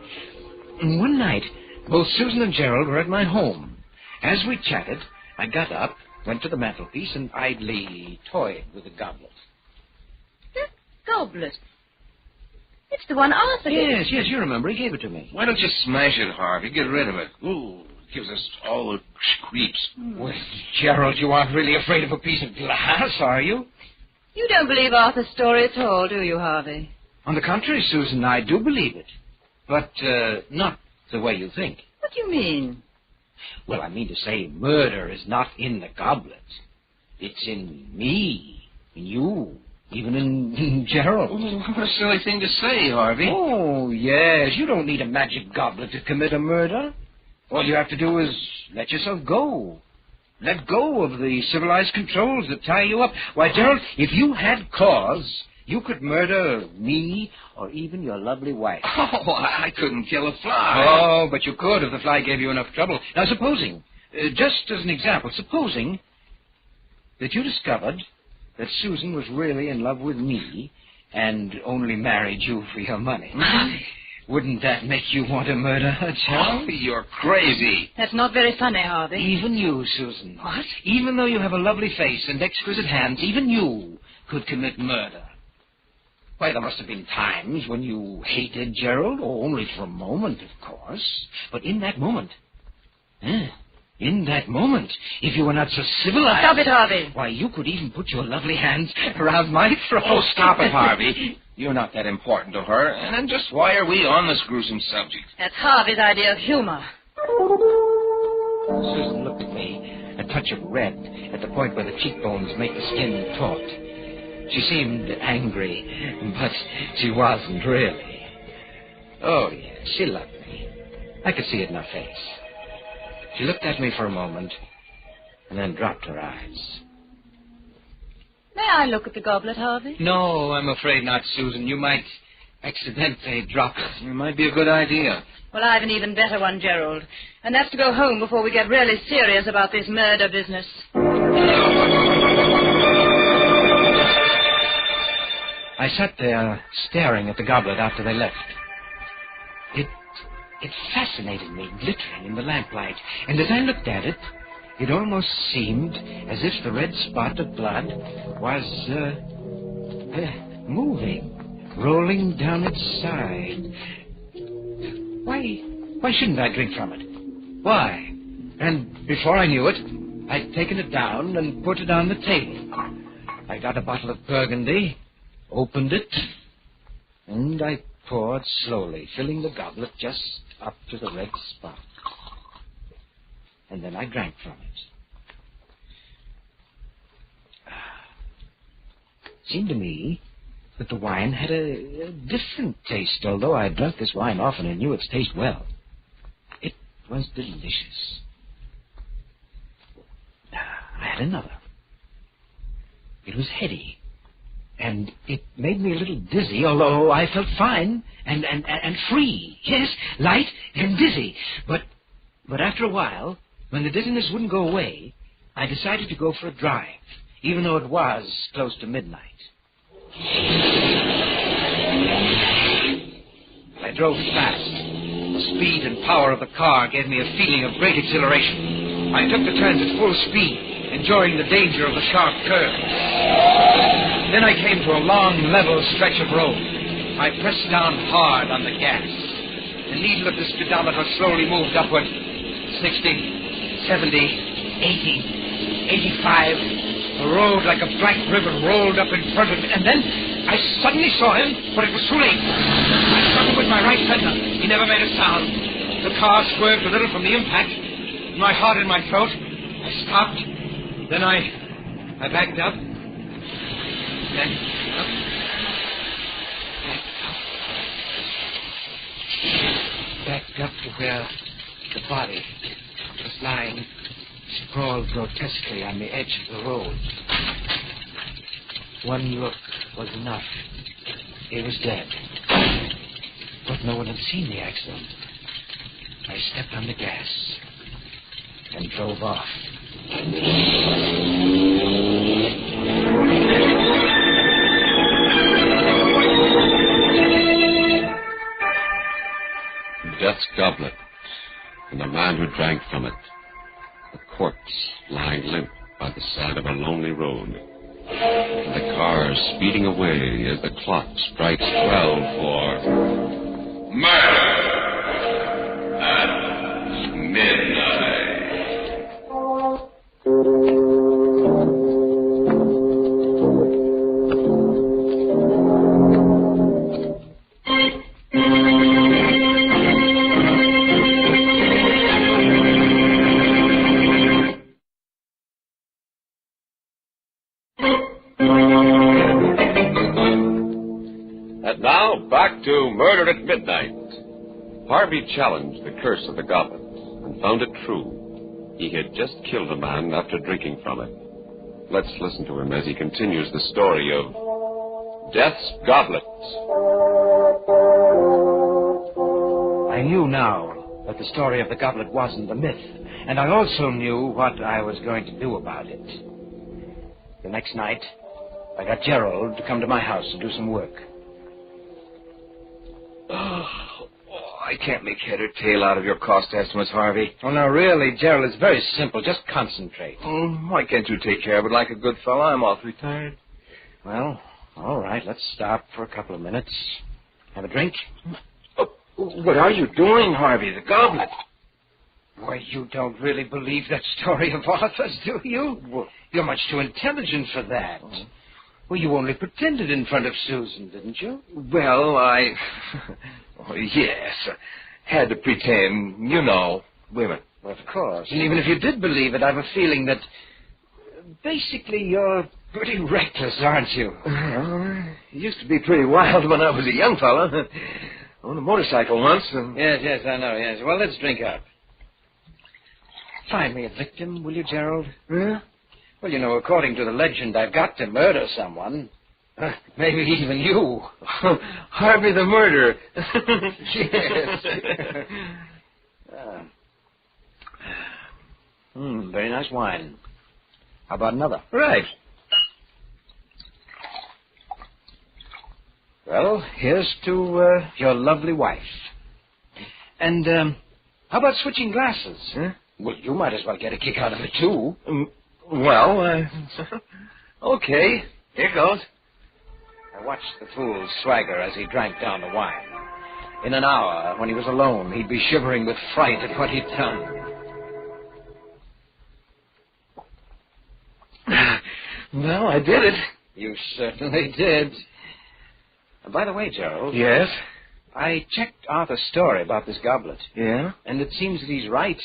And one night, both Susan and Gerald were at my home. As we chatted, I got up, went to the mantelpiece, and idly toyed with the goblet. Goblet. It's the one Arthur gave. Yes, you remember. He gave it to me. Why don't you smash it, Harvey? Get rid of it. Ooh, it gives us all the creeps. Well, Gerald, you aren't really afraid of a piece of glass, are you? You don't believe Arthur's story at all, do you, Harvey? On the contrary, Susan, I do believe it. But not the way you think. What do you mean? Well, I mean to say murder is not in the goblet. It's in me, in you, even in Gerald. What a silly thing to say, Harvey. Oh, yes. You don't need a magic goblet to commit a murder. All you have to do is let yourself go. Let go of the civilized controls that tie you up. Why, Gerald, if you had cause, you could murder me or even your lovely wife. Oh, I couldn't kill a fly. Oh, but you could if the fly gave you enough trouble. Now, supposing, just as an example, supposing that you discovered that Susan was really in love with me and only married you for your money. Wouldn't that make you want to murder her, Gerald? Oh, you're crazy. That's not very funny, Harvey. Even you, Susan. What? Even though you have a lovely face and exquisite hands, even you could commit murder. Why, there must have been times when you hated Gerald, or only for a moment, of course. But in that moment, if you were not so civilized... Stop it, Harvey. Why, you could even put your lovely hands around my throat. Oh, stop it, Harvey. You're not that important to her. And then just why are we on this gruesome subject? That's Harvey's idea of humor. Susan looked at me, a touch of red at the point where the cheekbones make the skin taut. She seemed angry, but she wasn't really. Oh, yes, she loved me. I could see it in her face. She looked at me for a moment, and then dropped her eyes. May I look at the goblet, Harvey? No, I'm afraid not, Susan. You might accidentally drop it. It might be a good idea. Well, I have an even better one, Gerald. And that's to go home before we get really serious about this murder business. I sat there staring at the goblet after they left. It fascinated me, glittering in the lamplight. And as I looked at it, it almost seemed as if the red spot of blood was moving, rolling down its side. Why shouldn't I drink from it? Why? And before I knew it, I'd taken it down and put it on the table. I got a bottle of Burgundy, opened it, and I poured slowly, filling the goblet just up to the red spot. And then I drank from it. It seemed to me that the wine had a different taste, although I drank this wine often and knew its taste well. It was delicious. I had another. It was heady, and it made me a little dizzy, although I felt fine and free. Yes, light and dizzy. But after a while, when the dizziness wouldn't go away, I decided to go for a drive, even though it was close to midnight. I drove fast. The speed and power of the car gave me a feeling of great exhilaration. I took the turns at full speed, enjoying the danger of the sharp curves. Then I came to a long, level stretch of road. I pressed down hard on the gas. The needle of the speedometer slowly moved upward. 60, 70, 80, 85. The road, like a black ribbon, rolled up in front of me. And then I suddenly saw him, but it was too late. I struck him with my right fender. He never made a sound. The car swerved a little from the impact. My heart in my throat. I stopped. Then I backed up. Then up. Backed up to where the body was lying sprawled grotesquely on the edge of the road. One look was enough. He was dead. But no one had seen the accident. I stepped on the gas and drove off. Death's goblet, and the man who drank from it. A corpse lying limp by the side of a lonely road. The car speeding away as the clock strikes 12 for murder at midnight. And now, back to Murder at Midnight. Harvey challenged the curse of the goblet and found it true. He had just killed a man after drinking from it. Let's listen to him as he continues the story of Death's Goblet. I knew now that the story of the goblet wasn't a myth, and I also knew what I was going to do about it. The next night, I got Gerald to come to my house to do some work. I can't make head or tail out of your cost estimates, Harvey. Oh, no, really, Gerald, it's very simple. Just concentrate. Why can't you take care of it like a good fellow? I'm awfully tired. Well, all right, let's stop for a couple of minutes. Have a drink? What are you doing, Harvey? The goblet. Why, you don't really believe that story of Arthur's, do you? You're much too intelligent for that. Well, you only pretended in front of Susan, didn't you? Well, yes. Had to pretend, you know, women. Well, of course. And even if you did believe it, I have a feeling that basically you're pretty reckless, aren't you? It used to be pretty wild when I was a young fella. On a motorcycle once. Yes, I know, yes. Well, let's drink up. Find me a victim, will you, Gerald? Huh? Well, you know, according to the legend, I've got to murder someone. Maybe even you. Harvey the murderer. Yes. Very nice wine. How about another? Right. Well, here's to your lovely wife. And how about switching glasses? Huh? Well, you might as well get a kick out of it, too. Okay. Here goes. I watched the fool swagger as he drank down the wine. In an hour, when he was alone, he'd be shivering with fright at what he'd done. Well, I did it. You certainly did. By the way, Gerald. Yes? I checked Arthur's story about this goblet. Yeah? And it seems that he's right.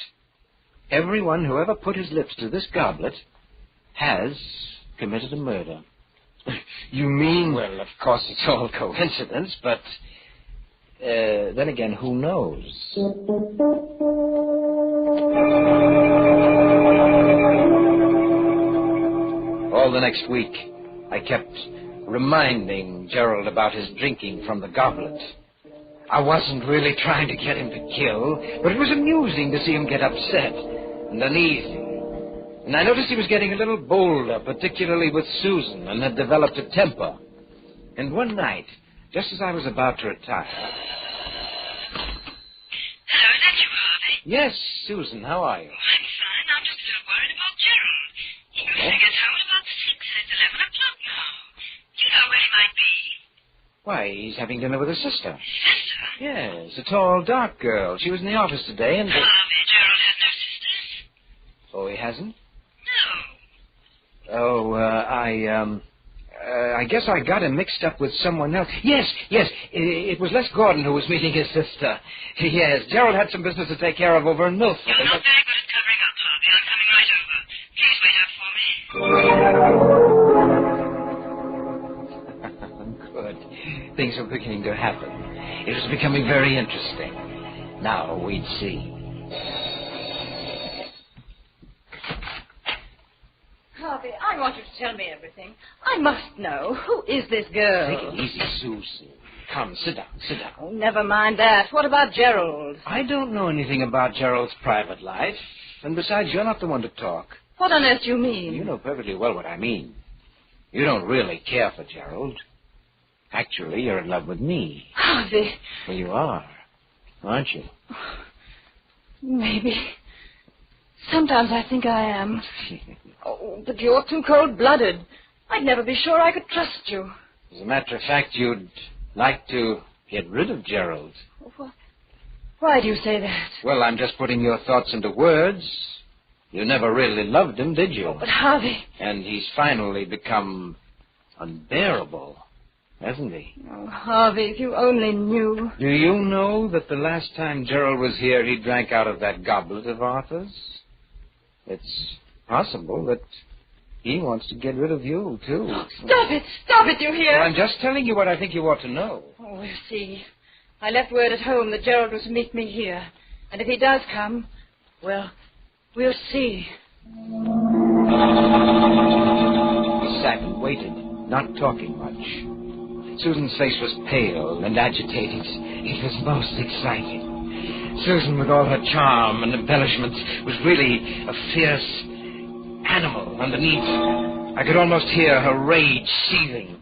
Everyone who ever put his lips to this goblet has committed a murder. You mean? Well, of course, it's all coincidence, but then again, who knows? All the next week, I kept reminding Gerald about his drinking from the goblet. I wasn't really trying to get him to kill, but it was amusing to see him get upset and uneasy. And I noticed he was getting a little bolder, particularly with Susan, and had developed a temper. And one night, just as I was about to retire... Hello, is that you, Harvey? Yes, Susan, how are you? I'm fine. I'm just a little worried about Gerald. He usually gets home at about 6, and it's 11 o'clock now. Do you know where he might be? Why, he's having dinner with his sister. Sister? Yes, a tall, dark girl. She was in the office today, and... Harvey, Gerald has no sisters. Oh, he hasn't? No. Oh, I guess I got him mixed up with someone else. Yes, it was Les Gordon who was meeting his sister. Yes, Gerald had some business to take care of over in Milford. You're not very good at covering up, Harvey. I'm coming right over. Please wait up for me. Good. Things were beginning to happen. It was becoming very interesting. Now, we'd see. Harvey, I want you to tell me everything. I must know. Who is this girl? Take it easy, Susan. Come, sit down. Oh, never mind that. What about Gerald? I don't know anything about Gerald's private life. And besides, you're not the one to talk. What on earth do you mean? You know perfectly well what I mean. You don't really care for Gerald. Actually, you're in love with me. Harvey. Well, you are, aren't you? Maybe. Sometimes I think I am. Oh, but you're too cold-blooded. I'd never be sure I could trust you. As a matter of fact, you'd like to get rid of Gerald. Why do you say that? Well, I'm just putting your thoughts into words. You never really loved him, did you? But Harvey... And he's finally become unbearable, hasn't he? Oh, Harvey, if you only knew. Do you know that the last time Gerald was here, he drank out of that goblet of Arthur's? It's possible that he wants to get rid of you, too. Stop it, you hear? Well, I'm just telling you what I think you ought to know. Oh, we'll see. I left word at home that Gerald was to meet me here. And if he does come, well, we'll see. He sat and waited, not talking much. Susan's face was pale and agitated. It was most exciting. Susan, with all her charm and embellishments, was really a fierce animal underneath. I could almost hear her rage seething.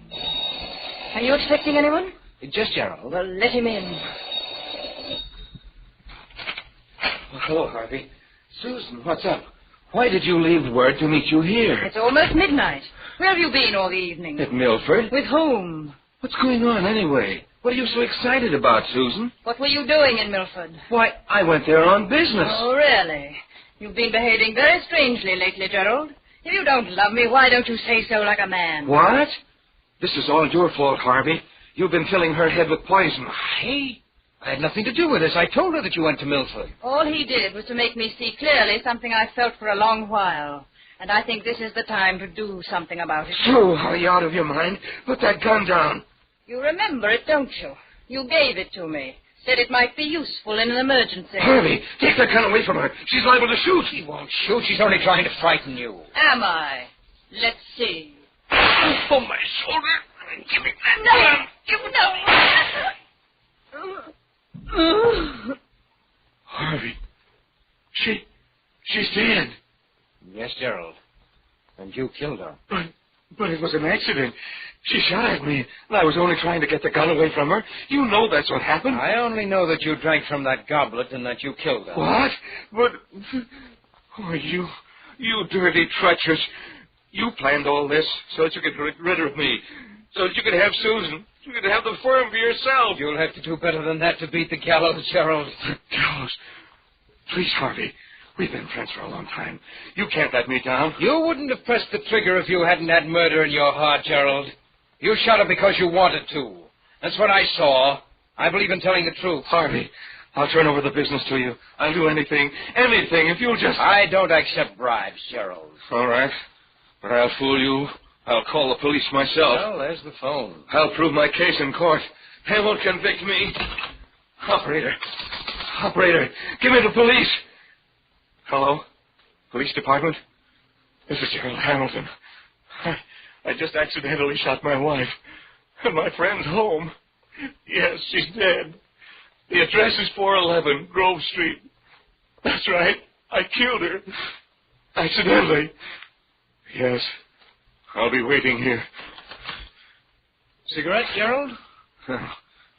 Are you expecting anyone? Just Gerald. Well, let him in. Well, hello, Harvey. Susan, what's up? Why did you leave word to meet you here? It's almost midnight. Where have you been all the evening? At Milford. With whom? What's going on, anyway? What are you so excited about, Susan? What were you doing in Milford? Why, I went there on business. Oh, really? You've been behaving very strangely lately, Gerald. If you don't love me, why don't you say so like a man? What? This is all your fault, Harvey. You've been filling her head with poison. Hey, I had nothing to do with this. I told her that you went to Milford. All he did was to make me see clearly something I felt for a long while. And I think this is the time to do something about it. Oh, are you out of your mind? Put that gun down. You remember it, don't you? You gave it to me. Said it might be useful in an emergency. Harvey, take that gun away from her. She's liable to shoot. She won't shoot. She's only trying to frighten you. Am I? Let's see. Oh, my shoulder. Give me that gun. No. Harvey, she's dead. Yes, Gerald. And you killed her. But it was an accident. She shot at me, and I was only trying to get the gun away from her. You know that's what happened. I only know that you drank from that goblet and that you killed her. What? But... Oh, you dirty treacherous. You planned all this so that you could get rid of me. So that you could have Susan. You could have the firm for yourself. You'll have to do better than that to beat the gallows, Gerald. The gallows? Please, Harvey. We've been friends for a long time. You can't let me down. You wouldn't have pressed the trigger if you hadn't had murder in your heart, Gerald. You shot her because you wanted to. That's what I saw. I believe in telling the truth. Harvey, I'll turn over the business to you. I'll do anything, if you'll just... I don't accept bribes, Gerald. All right. But I'll fool you. I'll call the police myself. Well, there's the phone. I'll prove my case in court. They won't convict me. Operator, give me the police. Hello? Police department? This is Gerald Hamilton. I just accidentally shot my wife. And my friend's home. Yes, she's dead. The address is 411 Grove Street. That's right. I killed her. Accidentally. Yes. I'll be waiting here. Cigarette, Gerald?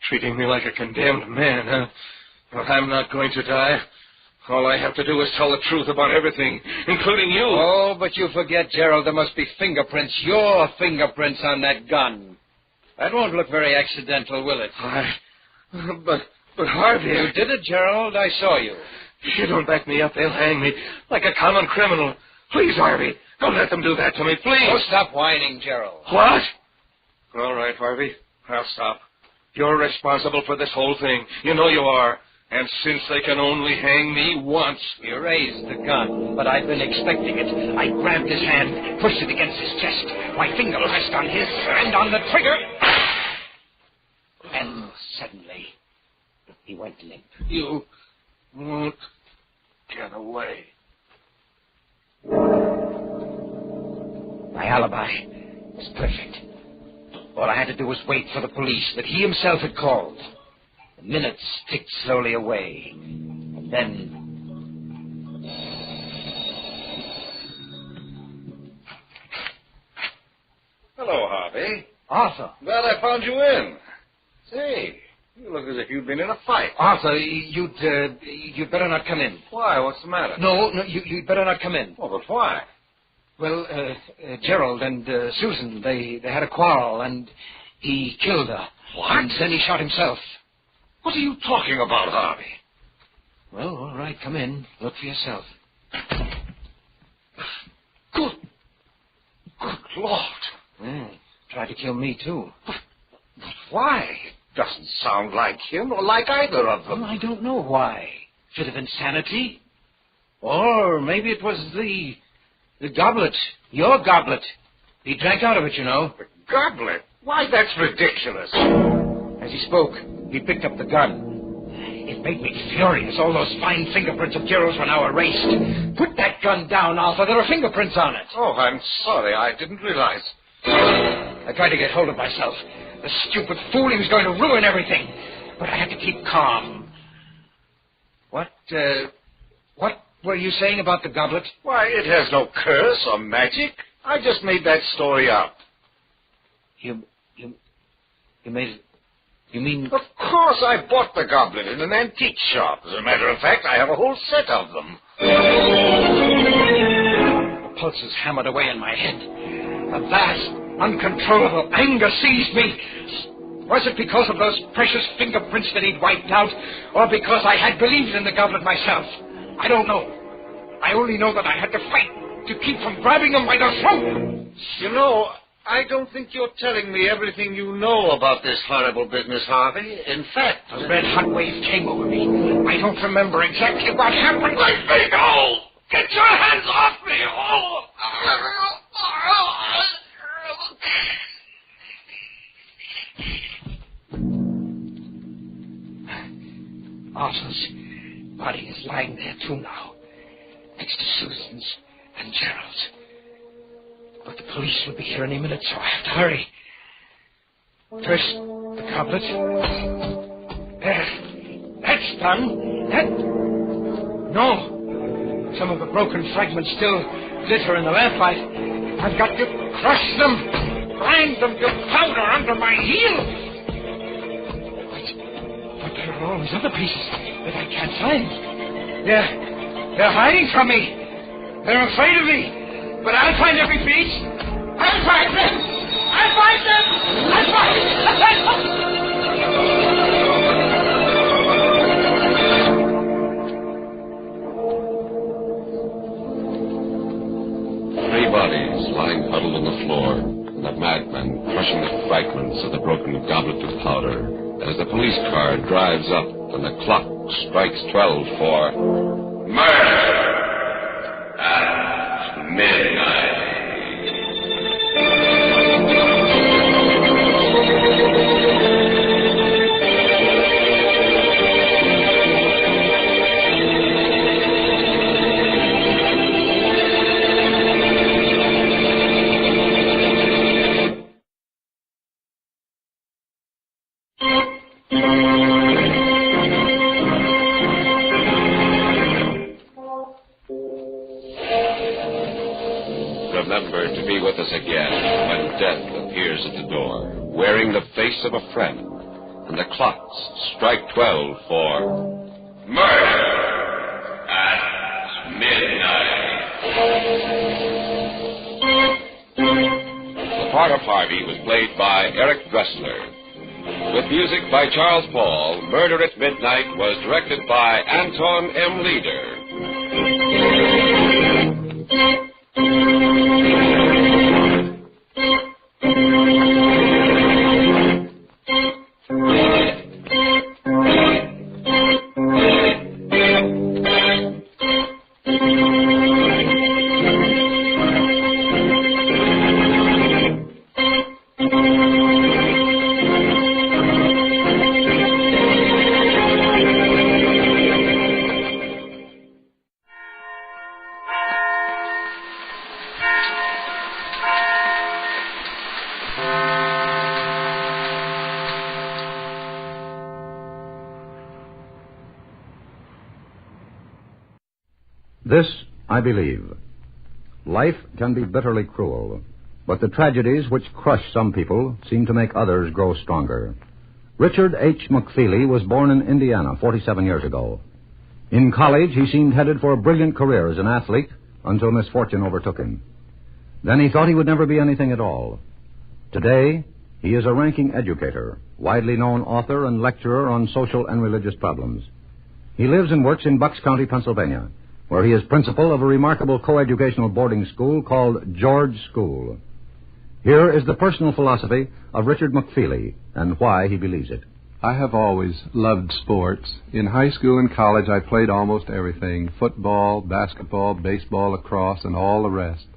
Treating me like a condemned man, huh? Well, I'm not going to die. All I have to do is tell the truth about everything, including you. Oh, but you forget, Gerald, there must be fingerprints, your fingerprints on that gun. That won't look very accidental, will it? But Harvey... You did it, Gerald. I saw you. If you don't back me up, they'll hang me like a common criminal. Please, Harvey, don't let them do that to me, please. Oh, stop whining, Gerald. What? All right, Harvey, I'll stop. You're responsible for this whole thing. You know you are. And since they can only hang me once... You raised the gun, but I'd been expecting it. I grabbed his hand, pushed it against his chest. My finger pressed on his and on the trigger. And suddenly, he went limp. You won't get away. My alibi was perfect. All I had to do was wait for the police that he himself had called. The minutes ticked slowly away. And then... Hello, Harvey. Arthur. Glad I found you in. Say, you look as if you'd been in a fight. Arthur, you'd better not come in. Why? What's the matter? No, you'd better not come in. Well, but why? Well, Gerald and Susan, they had a quarrel, and he killed her. What? And then he shot himself. What are you talking about, Harvey? Well, all right, come in. Look for yourself. Good Lord. Tried to kill me, too. But why? It doesn't sound like him or like either of them. Well, I don't know why. Fit of insanity? Or maybe it was the goblet. Your goblet. He drank out of it, you know. The goblet? Why, that's ridiculous. As he spoke, he picked up the gun. It made me furious. All those fine fingerprints of Gerald's were now erased. Put that gun down, Arthur. There are fingerprints on it. Oh, I'm sorry. I didn't realize. I tried to get hold of myself. The stupid fool, he was going to ruin everything. But I had to keep calm. What were you saying about the goblet? Why, it has no curse or magic. I just made that story up. You made it... You mean... Of course, I bought the goblet in an antique shop. As a matter of fact, I have a whole set of them. The pulses hammered away in my head. A vast, uncontrollable anger seized me. Was it because of those precious fingerprints that he'd wiped out, or because I had believed in the goblet myself? I don't know. I only know that I had to fight to keep from grabbing him by the throat. You know, I don't think you're telling me everything you know about this horrible business, Harvey. In fact... A red-hot wave came over me. I don't remember exactly what happened. Let me go! Get your hands off me! Oh! Arthur's body is lying there, too, now. Next to Susan's and Gerald's. But the police will be here any minute, so I have to hurry. First, the goblet. There. That's done. No. Some of the broken fragments still glitter in the lamplight. I've got to crush them. Grind them to powder under my heel. But there are all these other pieces that I can't find. They're hiding from me. They're afraid of me. But I'll find every piece. I'll find them. I'll find them. I'll find them. 3 bodies lying huddled on the floor, and a madman crushing the fragments of the broken goblet to powder. As the police car drives up and the clock strikes 12 for murder at midnight. Remember to be with us again when death appears at the door, wearing the face of a friend, and the clocks strike 12 for murder at midnight. The part of Harvey was played by Eric Dressler. With music by Charles Paul, Murder at Midnight was directed by Anton M. Leader. This I believe. Life can be bitterly cruel, but the tragedies which crush some people seem to make others grow stronger. Richard H. McFeely was born in Indiana 47 years ago. In college, he seemed headed for a brilliant career as an athlete until misfortune overtook him. Then he thought he would never be anything at all. Today, he is a ranking educator, widely known author and lecturer on social and religious problems. He lives and works in Bucks County, Pennsylvania, where he is principal of a remarkable coeducational boarding school called George School. Here is the personal philosophy of Richard McFeely and why he believes it. I have always loved sports. In high school and college, I played almost everything: football, basketball, baseball, lacrosse, and all the rest.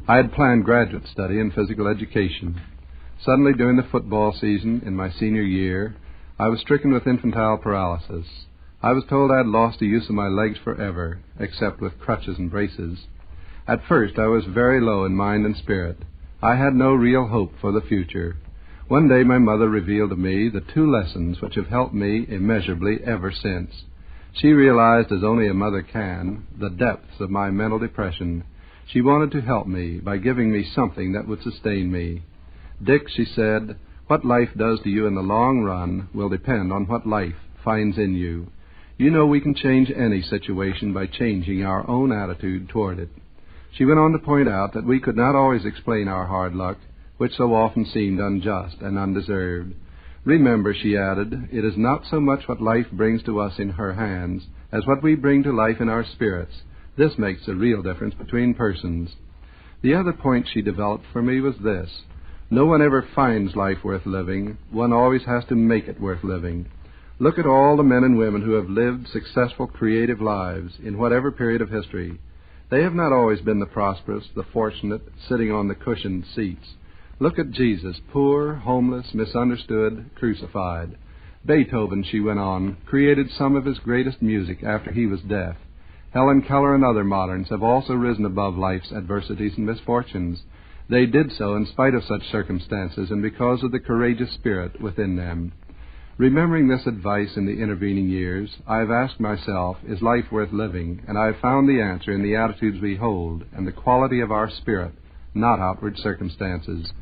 I had planned graduate study in physical education. Suddenly, during the football season in my senior year, I was stricken with infantile paralysis. I was told I had lost the use of my legs forever, except with crutches and braces. At first, I was very low in mind and spirit. I had no real hope for the future. One day, my mother revealed to me the two lessons which have helped me immeasurably ever since. She realized, as only a mother can, the depths of my mental depression. She wanted to help me by giving me something that would sustain me. "Dick," she said, "what life does to you in the long run will depend on what life finds in you. You know we can change any situation by changing our own attitude toward it." She went on to point out that we could not always explain our hard luck, which so often seemed unjust and undeserved. "Remember," she added, "it is not so much what life brings to us in her hands as what we bring to life in our spirits. This makes a real difference between persons." The other point she developed for me was this: no one ever finds life worth living. One always has to make it worth living. Look at all the men and women who have lived successful, creative lives in whatever period of history. They have not always been the prosperous, the fortunate, sitting on the cushioned seats. Look at Jesus, poor, homeless, misunderstood, crucified. Beethoven, she went on, created some of his greatest music after he was deaf. Helen Keller and other moderns have also risen above life's adversities and misfortunes. They did so in spite of such circumstances and because of the courageous spirit within them. Remembering this advice in the intervening years, I have asked myself, is life worth living? And I have found the answer in the attitudes we hold and the quality of our spirit, not outward circumstances.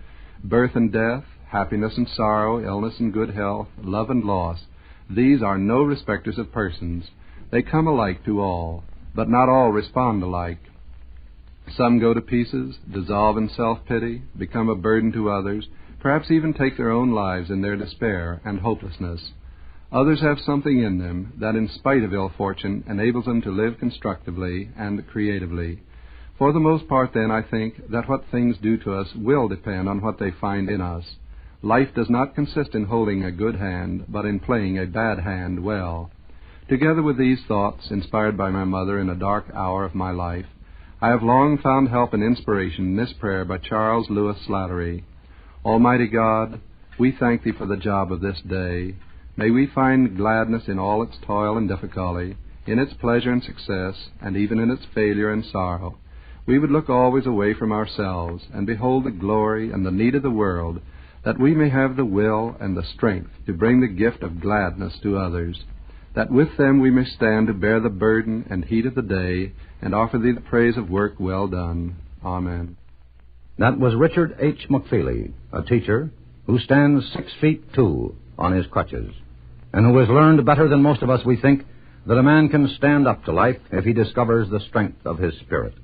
Birth and death, happiness and sorrow, illness and good health, love and loss, these are no respecters of persons. They come alike to all, but not all respond alike. Some go to pieces, dissolve in self-pity, become a burden to others, perhaps even take their own lives in their despair and hopelessness. Others have something in them that, in spite of ill fortune, enables them to live constructively and creatively. For the most part, then, I think that what things do to us will depend on what they find in us. Life does not consist in holding a good hand, but in playing a bad hand well. Together with these thoughts, inspired by my mother in a dark hour of my life, I have long found help and inspiration in this prayer by Charles Lewis Slattery. Almighty God, we thank Thee for the job of this day. May we find gladness in all its toil and difficulty, in its pleasure and success, and even in its failure and sorrow. We would look always away from ourselves and behold the glory and the need of the world, that we may have the will and the strength to bring the gift of gladness to others, that with them we may stand to bear the burden and heat of the day and offer Thee the praise of work well done. Amen. That was Richard H. McFeely, a teacher who stands 6'2" on his crutches, and who has learned better than most of us, we think, that a man can stand up to life if he discovers the strength of his spirit.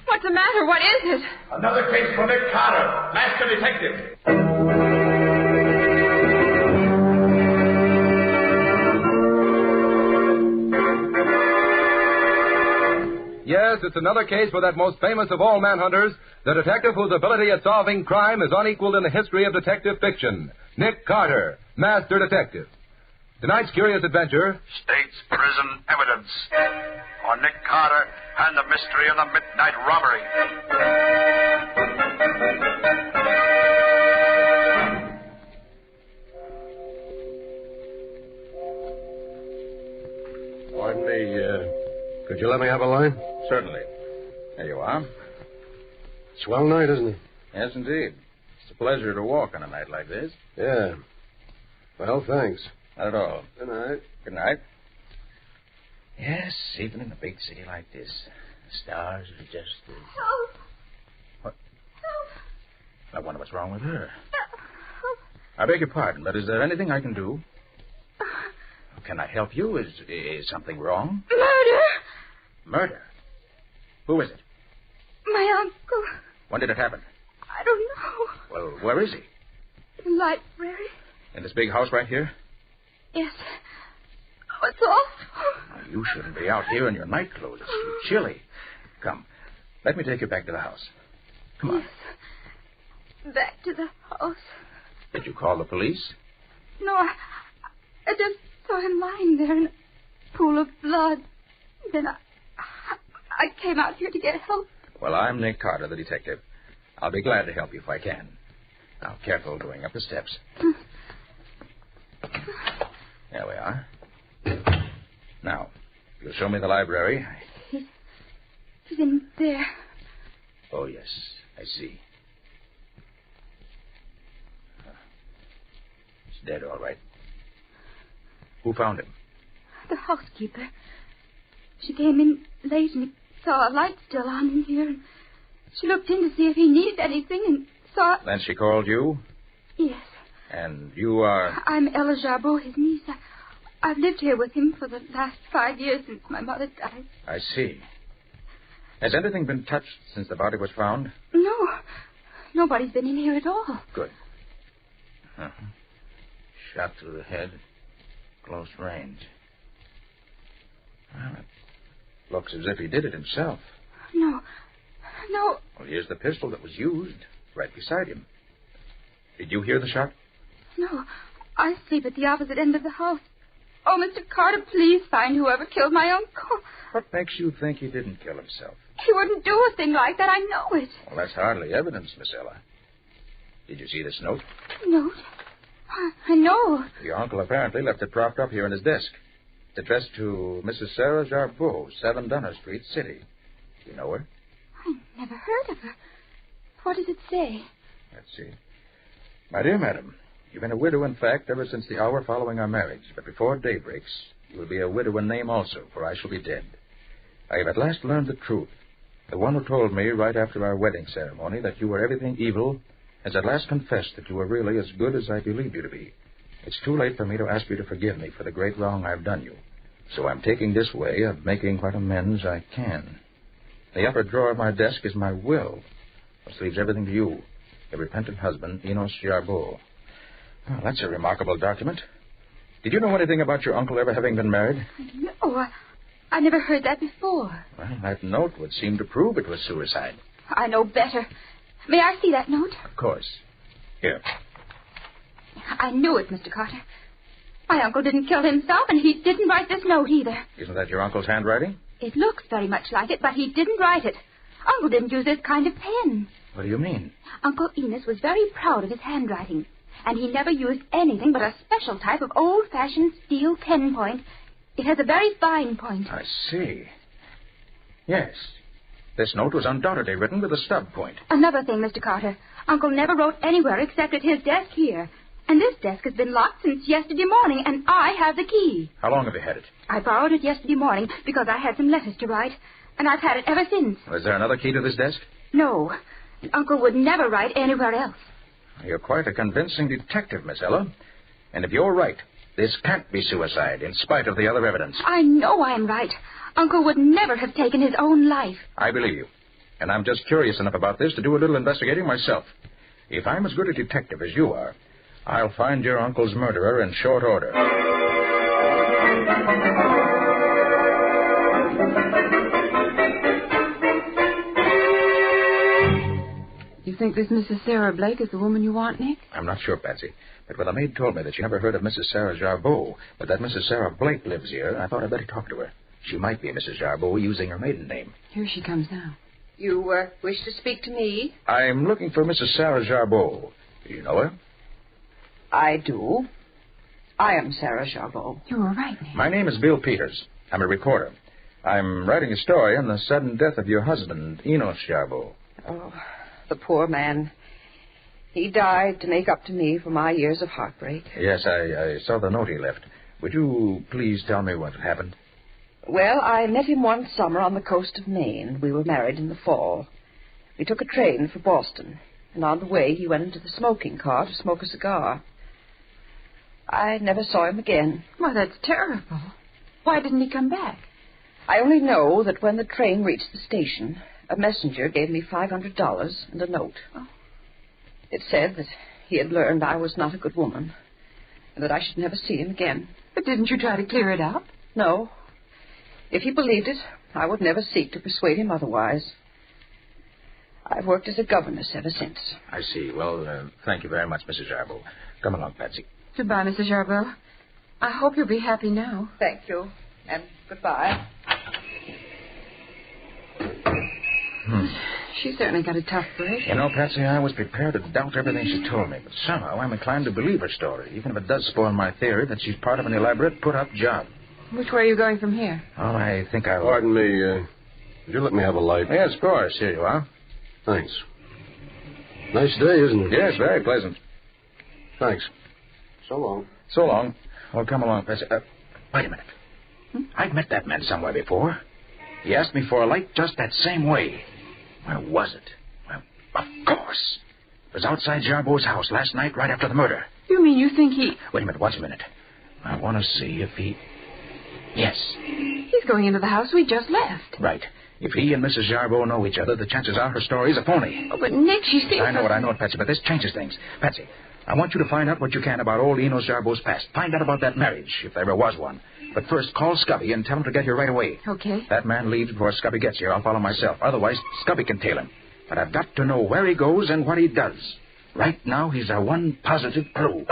What's the matter? What is it? Another case for Nick Carter, master detective. Yes, it's another case for that most famous of all manhunters, the detective whose ability at solving crime is unequaled in the history of detective fiction, Nick Carter, Master Detective. Tonight's curious adventure, State's Prison Evidence on Nick Carter and the mystery of the midnight robbery. Pardon me, could you let me have a line? Certainly. There you are. Swell night, isn't it? Yes, indeed. It's a pleasure to walk on a night like this. Yeah. Well, thanks. Not at all. Good night. Good night. Yes, even in a big city like this, the stars are just... Help! What? Help! I wonder what's wrong with her. I beg your pardon, but is there anything I can do? can I help you? Is something wrong? Murder! Murder? Who is it? My uncle. When did it happen? I don't know. Well, where is he? The library. In this big house right here? Yes. Oh, it's awful. Now, you shouldn't be out here in your night clothes. It's too chilly. Come, let me take you back to the house. Come on. Yes. Back to the house. Did you call the police? No, I just saw him lying there in a pool of blood. Then I came out here to get help. Well, I'm Nick Carter, the detective. I'll be glad to help you if I can. Now, careful going up the steps. There we are. Now, you'll show me the library. He's in there. Oh, yes, I see. He's dead, all right. Who found him? The housekeeper. She came in late and saw a light still on in here. And she looked in to see if he needed anything and saw... Then she called you? Yes. And you are... I'm Ella Jarbeau, his niece. I've lived here with him for the last 5 years since my mother died. I see. Has anything been touched since the body was found? No. Nobody's been in here at all. Good. Uh-huh. Shot through the head. Close range. Well, it looks as if he did it himself. No. Well, here's the pistol that was used, right beside him. Did you hear the shot? No. I sleep at the opposite end of the house. Oh, Mr. Carter, please find whoever killed my uncle. What makes you think he didn't kill himself? He wouldn't do a thing like that. I know it. Well, that's hardly evidence, Miss Ella. Did you see this note? Note? I know. Your uncle apparently left it propped up here in his desk. It's addressed to Mrs. Sarah Jarbeau, 7 Dunner Street, City. You know her? I never heard of her. What does it say? Let's see. My dear madam, you've been a widow, in fact, ever since the hour following our marriage. But before day breaks, you will be a widow in name also, for I shall be dead. I have at last learned the truth. The one who told me right after our wedding ceremony that you were everything evil has at last confessed that you were really as good as I believed you to be. It's too late for me to ask you to forgive me for the great wrong I've done you. So I'm taking this way of making what amends I can. The upper drawer of my desk is my will, which leaves everything to you, your repentant husband, Enos Jarbeau. Oh, that's a remarkable document. Did you know anything about your uncle ever having been married? No, I never heard that before. Well, that note would seem to prove it was suicide. I know better. May I see that note? Of course. Here. I knew it, Mr. Carter. My uncle didn't kill himself, and he didn't write this note either. Isn't that your uncle's handwriting? It looks very much like it, but he didn't write it. Uncle didn't use this kind of pen. What do you mean? Uncle Enos was very proud of his handwriting, and he never used anything but a special type of old-fashioned steel pen point. It has a very fine point. I see. Yes. This note was undoubtedly written with a stub point. Another thing, Mr. Carter. Uncle never wrote anywhere except at his desk here. And this desk has been locked since yesterday morning, and I have the key. How long have you had it? I borrowed it yesterday morning because I had some letters to write, and I've had it ever since. Is there another key to this desk? No. Uncle would never write anywhere else. You're quite a convincing detective, Miss Ella. And if you're right, this can't be suicide, in spite of the other evidence. I know I'm right. Uncle would never have taken his own life. I believe you. And I'm just curious enough about this to do a little investigating myself. If I'm as good a detective as you are, I'll find your uncle's murderer in short order. You think this Mrs. Sarah Blake is the woman you want, Nick? I'm not sure, Patsy. But when the maid told me that she never heard of Mrs. Sarah Jarbeau, but that Mrs. Sarah Blake lives here, I thought I'd better talk to her. She might be Mrs. Jarbeau using her maiden name. Here she comes now. You wish to speak to me? I'm looking for Mrs. Sarah Jarbeau. Do you know her? I do. I am Sarah Jarbeau. You were right, Nick. My name is Bill Peters. I'm a reporter. I'm writing a story on the sudden death of your husband, Enos Jarbeau. Oh, the poor man. He died to make up to me for my years of heartbreak. Yes, I saw the note he left. Would you please tell me what happened? Well, I met him one summer on the coast of Maine. We were married in the fall. We took a train for Boston, and on the way he went into the smoking car to smoke a cigar. I never saw him again. Well, that's terrible. Why didn't he come back? I only know that when the train reached the station, a messenger gave me $500 and a note. Oh. It said that he had learned I was not a good woman and that I should never see him again. But didn't you try to clear it up? No. If he believed it, I would never seek to persuade him otherwise. I've worked as a governess ever since. I see. Well, thank you very much, Mrs. Jarbo. Come along, Patsy. Goodbye, Mrs. Jarbo. I hope you'll be happy now. Thank you. And goodbye. She certainly got a tough break. You know, Patsy, I was prepared to doubt everything she told me, but somehow I'm inclined to believe her story, even if it does spoil my theory that she's part of an elaborate put-up job. Which way are you going from here? Oh, I think I'll... Pardon me, would you let me have a light? Yes, of course. Here you are. Thanks. Nice day, isn't it? Yes, very pleasant. Thanks. So long. So long. Well, come along, Patsy. Wait a minute. I've met that man somewhere before. He asked me for a light just that same way. Where was it? Well, of course. It was outside Jarbo's house last night, right after the murder. You mean you think he... Wait a minute, watch a minute. I want to see if he... Yes. He's going into the house we just left. Right. If he and Mrs. Jarbo know each other, the chances are her story is a phony. Oh, but Nick, she seems... I know it, Patsy, but this changes things. Patsy, I want you to find out what you can about old Enos Jarbo's past. Find out about that marriage, if there ever was one. But first, call Scubby and tell him to get here right away. Okay. That man leaves before Scubby gets here. I'll follow myself. Otherwise, Scubby can tail him. But I've got to know where he goes and what he does. Right now, he's our one positive clue.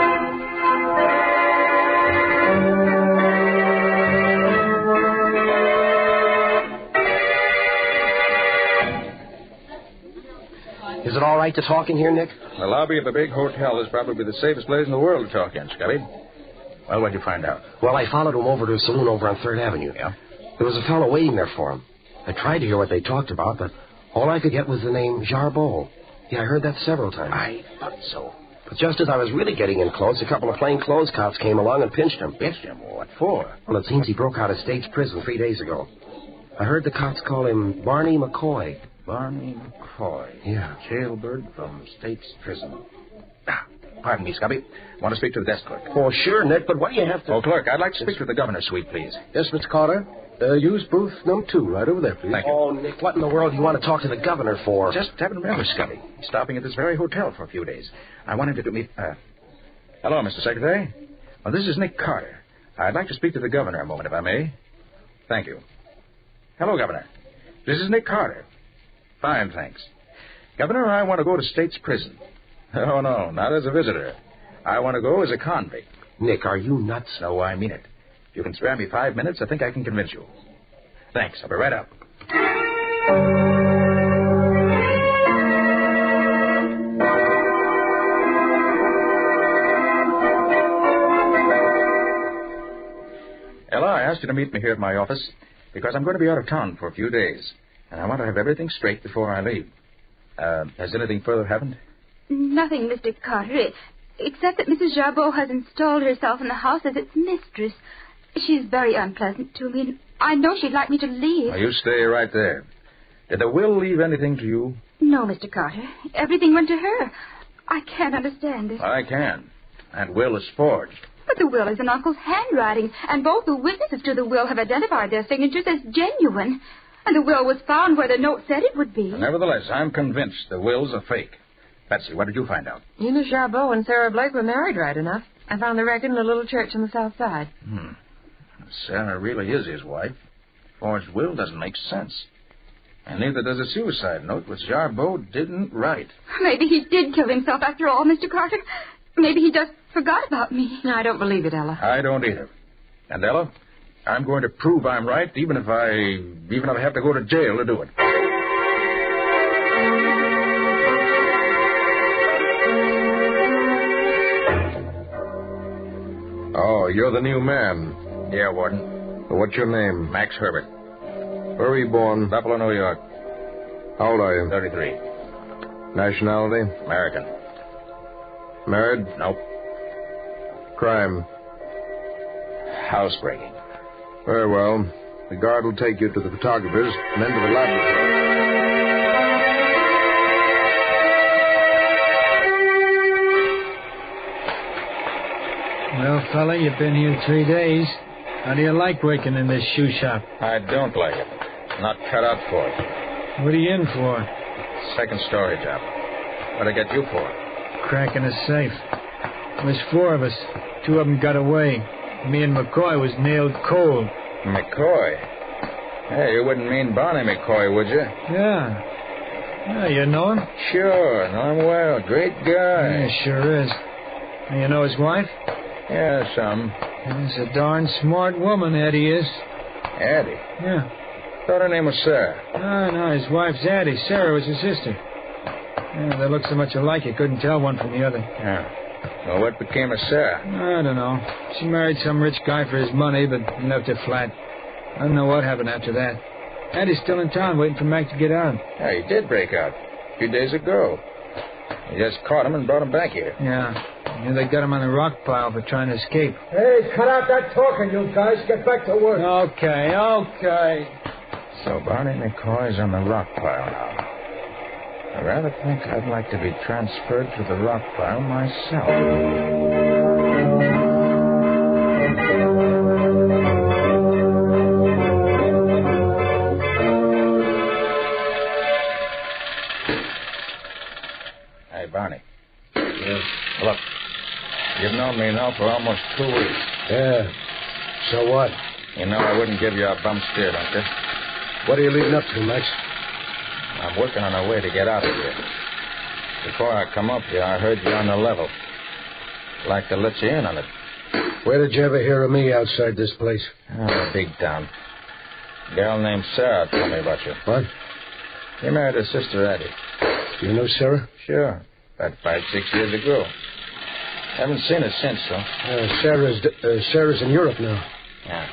Is it all right to talk in here, Nick? The lobby of a big hotel is probably the safest place in the world to talk in, Scubby. Well, what'd you find out? Well, I followed him over to a saloon over on 3rd Avenue. Yeah? There was a fellow waiting there for him. I tried to hear what they talked about, but all I could get was the name Jarbo. Yeah, I heard that several times. I thought so. But just as I was really getting in close, a couple of plainclothes cops came along and pinched him. Pinched him? What for? Well, it seems he broke out of State's prison 3 days ago. I heard the cops call him Barney McCoy. Barney McCoy. Yeah. Jailbird from State's prison. Pardon me, Scubby. Want to speak to the desk clerk. Oh, sure, Nick, but why do you have to... Oh, clerk, I'd like to speak to the governor's suite, please. Yes, Mr. Carter. Use booth number 2 right over there, please. Thank you. Oh, Nick, what in the world do you want to talk to the governor for? Just haven't remembered, Scubby. He's stopping at this very hotel for a few days. I want him to do me... Hello, Mr. Secretary. Well, this is Nick Carter. I'd like to speak to the governor a moment, if I may. Thank you. Hello, Governor. This is Nick Carter. Fine, thanks. Governor, I want to go to State's prison. Oh, no, not as a visitor. I want to go as a convict. Nick, are you nuts? No, I mean it. If you can spare me 5 minutes, I think I can convince you. Thanks. I'll be right up. Ella, I asked you to meet me here at my office because I'm going to be out of town for a few days, and I want to have everything straight before I leave. Has anything further happened? Nothing, Mr. Carter, except that Mrs. Jarbo has installed herself in the house as its mistress. She's very unpleasant to me, and I know she'd like me to leave. Now, you stay right there. Did the will leave anything to you? No, Mr. Carter. Everything went to her. I can't understand it. I can. That will is forged. But the will is in Uncle's handwriting, and both the witnesses to the will have identified their signatures as genuine. And the will was found where the note said it would be. Nevertheless, I'm convinced the will's a fake. Betsy, what did you find out? Enos Jarbo and Sarah Blake were married right enough. I found the record in a little church on the south side. Sarah really is his wife. Forged will doesn't make sense. And neither does a suicide note, which Jarbo didn't write. Maybe he did kill himself after all, Mr. Carter. Maybe he just forgot about me. No, I don't believe it, Ella. I don't either. And Ella, I'm going to prove I'm right, even if I have to go to jail to do it. Oh, you're the new man. Yeah, Warden. What's your name? Max Herbert. Where were you born? Buffalo, New York. How old are you? 33. Nationality? American. Married? Nope. Crime? Housebreaking. Very well. The guard will take you to the photographer's and then to the laboratory. Well, fella, you've been here 3 days. How do you like working in this shoe shop? I don't like it. Not cut out for it. What are you in for? Second story job. What'd I get you for? Cracking a safe. There's 4 of us. 2 of them got away. Me and McCoy was nailed cold. McCoy? Hey, you wouldn't mean Barney McCoy, would you? Yeah. Yeah, you know him? Sure, know him well. Great guy. Yeah, sure is. And you know his wife? Yeah, some. She's a darn smart woman, Eddie is. Addie? Yeah. Thought her name was Sarah. No, his wife's Addie. Sarah was his sister. Yeah, they look so much alike you couldn't tell one from the other. Yeah. Well, what became of Sarah? I don't know. She married some rich guy for his money, but he left her flat. I don't know what happened after that. Addie's still in town waiting for Mac to get out. Yeah, he did break out. A few days ago. They just caught him and brought him back here. Yeah, they got him on a rock pile for trying to escape. Hey, cut out that talking, you guys. Get back to work. Okay. So Barney McCoy's on the rock pile now. I rather think I'd like to be transferred to the rock pile myself. Hey, Barney. Yes? Look, you've known me now for almost 2 weeks. Yeah. So what? You know I wouldn't give you a bum steer, don't you? What are you leading up to, Max? I'm working on a way to get out of here. Before I come up here, I heard you on the level. I'd like to let you in on it. Where did you ever hear of me outside this place? Oh, big town. A girl named Sarah told me about you. What? You married her sister, Addie. Do you know Sarah? Sure. About 5-6 years ago. Haven't seen her since, though. Sarah's in Europe now. Yeah.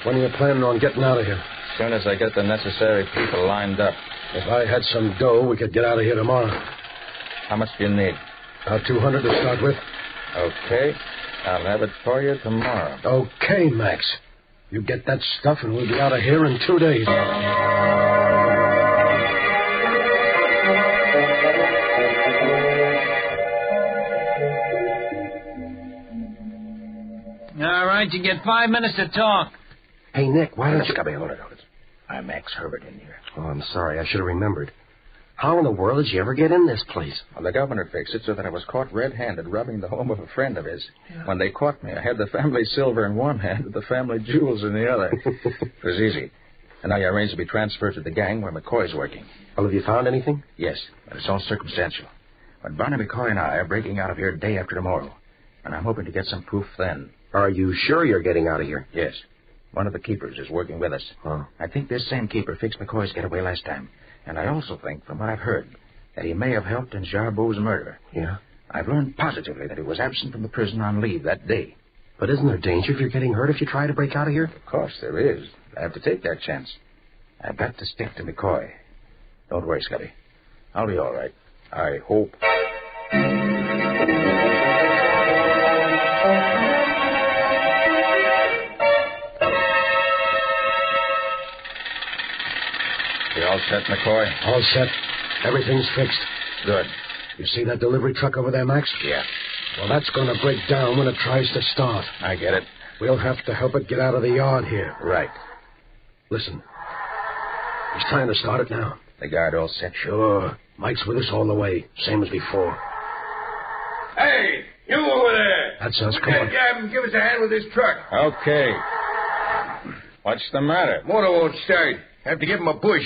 When are you planning on getting out of here? As soon as I get the necessary people lined up. If I had some dough, we could get out of here tomorrow. How much do you need? About 200 to start with. Okay. I'll have it for you tomorrow. Okay, Max. You get that stuff and we'll be out of here in 2 days. All right, you get 5 minutes to talk. Hey, Nick, why don't you... Hold it. I'm Max Herbert in here. Oh, I'm sorry. I should have remembered. How in the world did you ever get in this place? Well, the governor fixed it so that I was caught red-handed robbing the home of a friend of his. Yeah. When they caught me, I had the family silver in one hand and the family jewels in the other. It was easy. And I arranged to be transferred to the gang where McCoy's working. Well, have you found anything? Yes, but it's all circumstantial. But Barney McCoy and I are breaking out of here day after tomorrow. And I'm hoping to get some proof then. Are you sure you're getting out of here? Yes. One of the keepers is working with us. Oh. I think this same keeper fixed McCoy's getaway last time. And I also think, from what I've heard, that he may have helped in Jarbeau's murder. Yeah? I've learned positively that he was absent from the prison on leave that day. But isn't there danger if you're getting hurt if you try to break out of here? Of course there is. I have to take that chance. I've got to stick to McCoy. Don't worry, Scotty. I'll be all right. I hope. You all set, McCoy? All set. Everything's fixed. Good. You see that delivery truck over there, Max? Yeah. Well, that's going to break down when it tries to start. I get it. We'll have to help it get out of the yard here. Right. Listen. He's trying to start it now. The guard all set? Sure. Mike's with us all the way, same as before. Hey, you over there. That's us. Come on. Give us a hand with this truck. Okay. What's the matter? Motor won't start. Have to give him a push.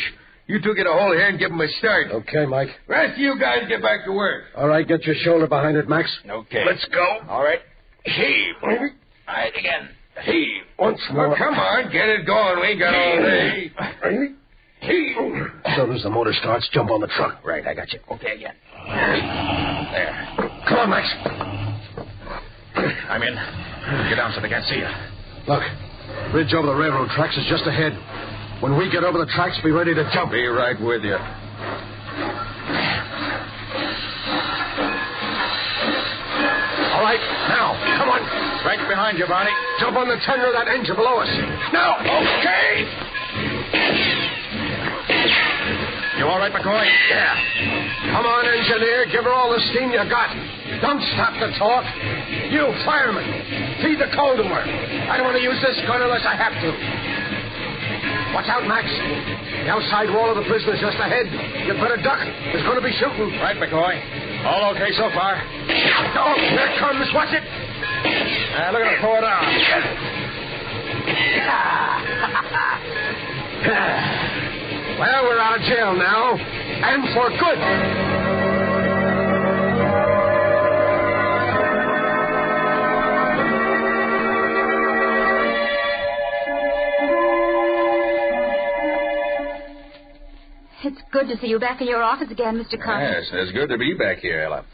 You two get a hold here and give him a start. Okay, Mike. The rest of you guys get back to work. All right, get your shoulder behind it, Max. Okay. Let's go. All right. Heave. Right again. Heave. Once more. Well, come on, get it going. We ain't got all day. Heave. As soon as the motor starts, jump on the truck. Right, I got you. Okay, again. There. Come on, Max. I'm in. Get down so they can't see you. Look, bridge over the railroad tracks is just ahead. When we get over the tracks, be ready to jump. Be right with you. All right, now, come on. Right behind you, Barney. Jump on the tender of that engine below us. Now. Okay. You all right, McCoy? Yeah. Come on, engineer. Give her all the steam you got. Don't stop the talk. You, fireman, feed the coal to her. I don't want to use this gun unless I have to. Watch out, Max. The outside wall of the prison's just ahead. You better duck. There's going to be shooting. Right, McCoy. All okay so far? Oh, here it comes. Watch it. Look at her pour it on. Well, we're out of jail now. And for good. It's good to see you back in your office again, Mr. Carter. Yes, it's good to be back here, Ella.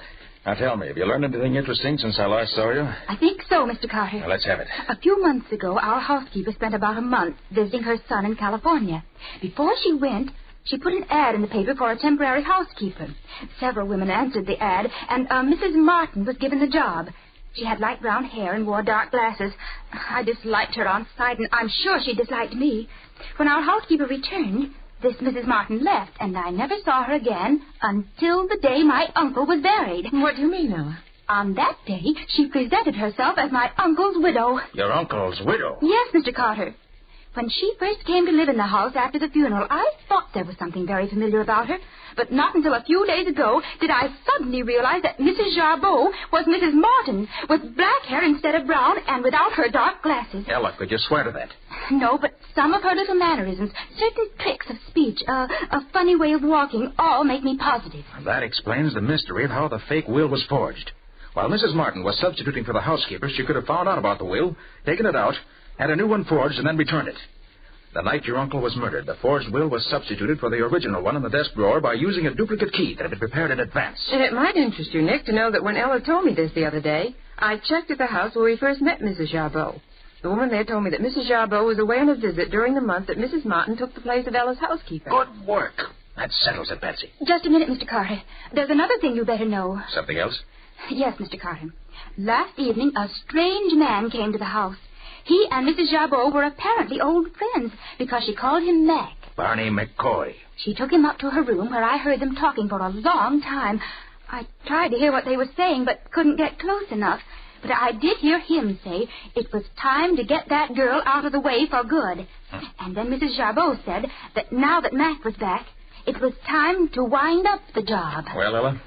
Now tell me, have you learned anything interesting since I last saw you? I think so, Mr. Carter. Well, let's have it. A few months ago, our housekeeper spent about a month visiting her son in California. Before she went, she put an ad in the paper for a temporary housekeeper. Several women answered the ad, and Mrs. Martin was given the job. She had light brown hair and wore dark glasses. I disliked her on sight, and I'm sure she disliked me. When our housekeeper returned, this Mrs. Martin left, and I never saw her again until the day my uncle was buried. What do you mean, Ella? On that day, she presented herself as my uncle's widow. Your uncle's widow? Yes, Mr. Carter. When she first came to live in the house after the funeral, I thought there was something very familiar about her. But not until a few days ago did I suddenly realize that Mrs. Jarbeau was Mrs. Martin, with black hair instead of brown and without her dark glasses. Ella, could you swear to that? No, but some of her little mannerisms, certain tricks of speech, a funny way of walking, all make me positive. That explains the mystery of how the fake will was forged. While Mrs. Martin was substituting for the housekeeper, she could have found out about the will, taken it out, had a new one forged, and then returned it. The night your uncle was murdered, the forged will was substituted for the original one in the desk drawer by using a duplicate key that had been prepared in advance. And it might interest you, Nick, to know that when Ella told me this the other day, I checked at the house where we first met Mrs. Jarbeau. The woman there told me that Mrs. Jarbeau was away on a visit during the month that Mrs. Martin took the place of Ella's housekeeper. Good work. That settles it, Patsy. Just a minute, Mr. Carter. There's another thing you better know. Something else? Yes, Mr. Carter. Last evening, a strange man came to the house. He and Mrs. Jarbeau were apparently old friends because she called him Mac. Barney McCoy. She took him up to her room where I heard them talking for a long time. I tried to hear what they were saying but couldn't get close enough. But I did hear him say it was time to get that girl out of the way for good. And then Mrs. Jarbeau said that now that Mac was back, it was time to wind up the job. Well, Ella,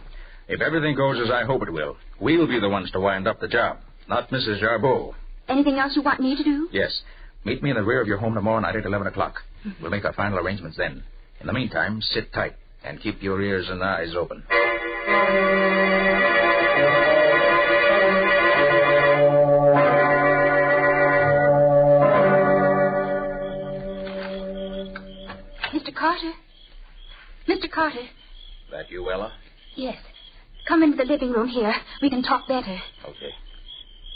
if everything goes as I hope it will, we'll be the ones to wind up the job, not Mrs. Jarbeau. Anything else you want me to do? Yes. Meet me in the rear of your home tomorrow night at 11 o'clock. We'll make our final arrangements then. In the meantime, sit tight and keep your ears and eyes open. Mr. Carter? Mr. Carter? That you, Ella? Yes. Come into the living room here. We can talk better. Okay.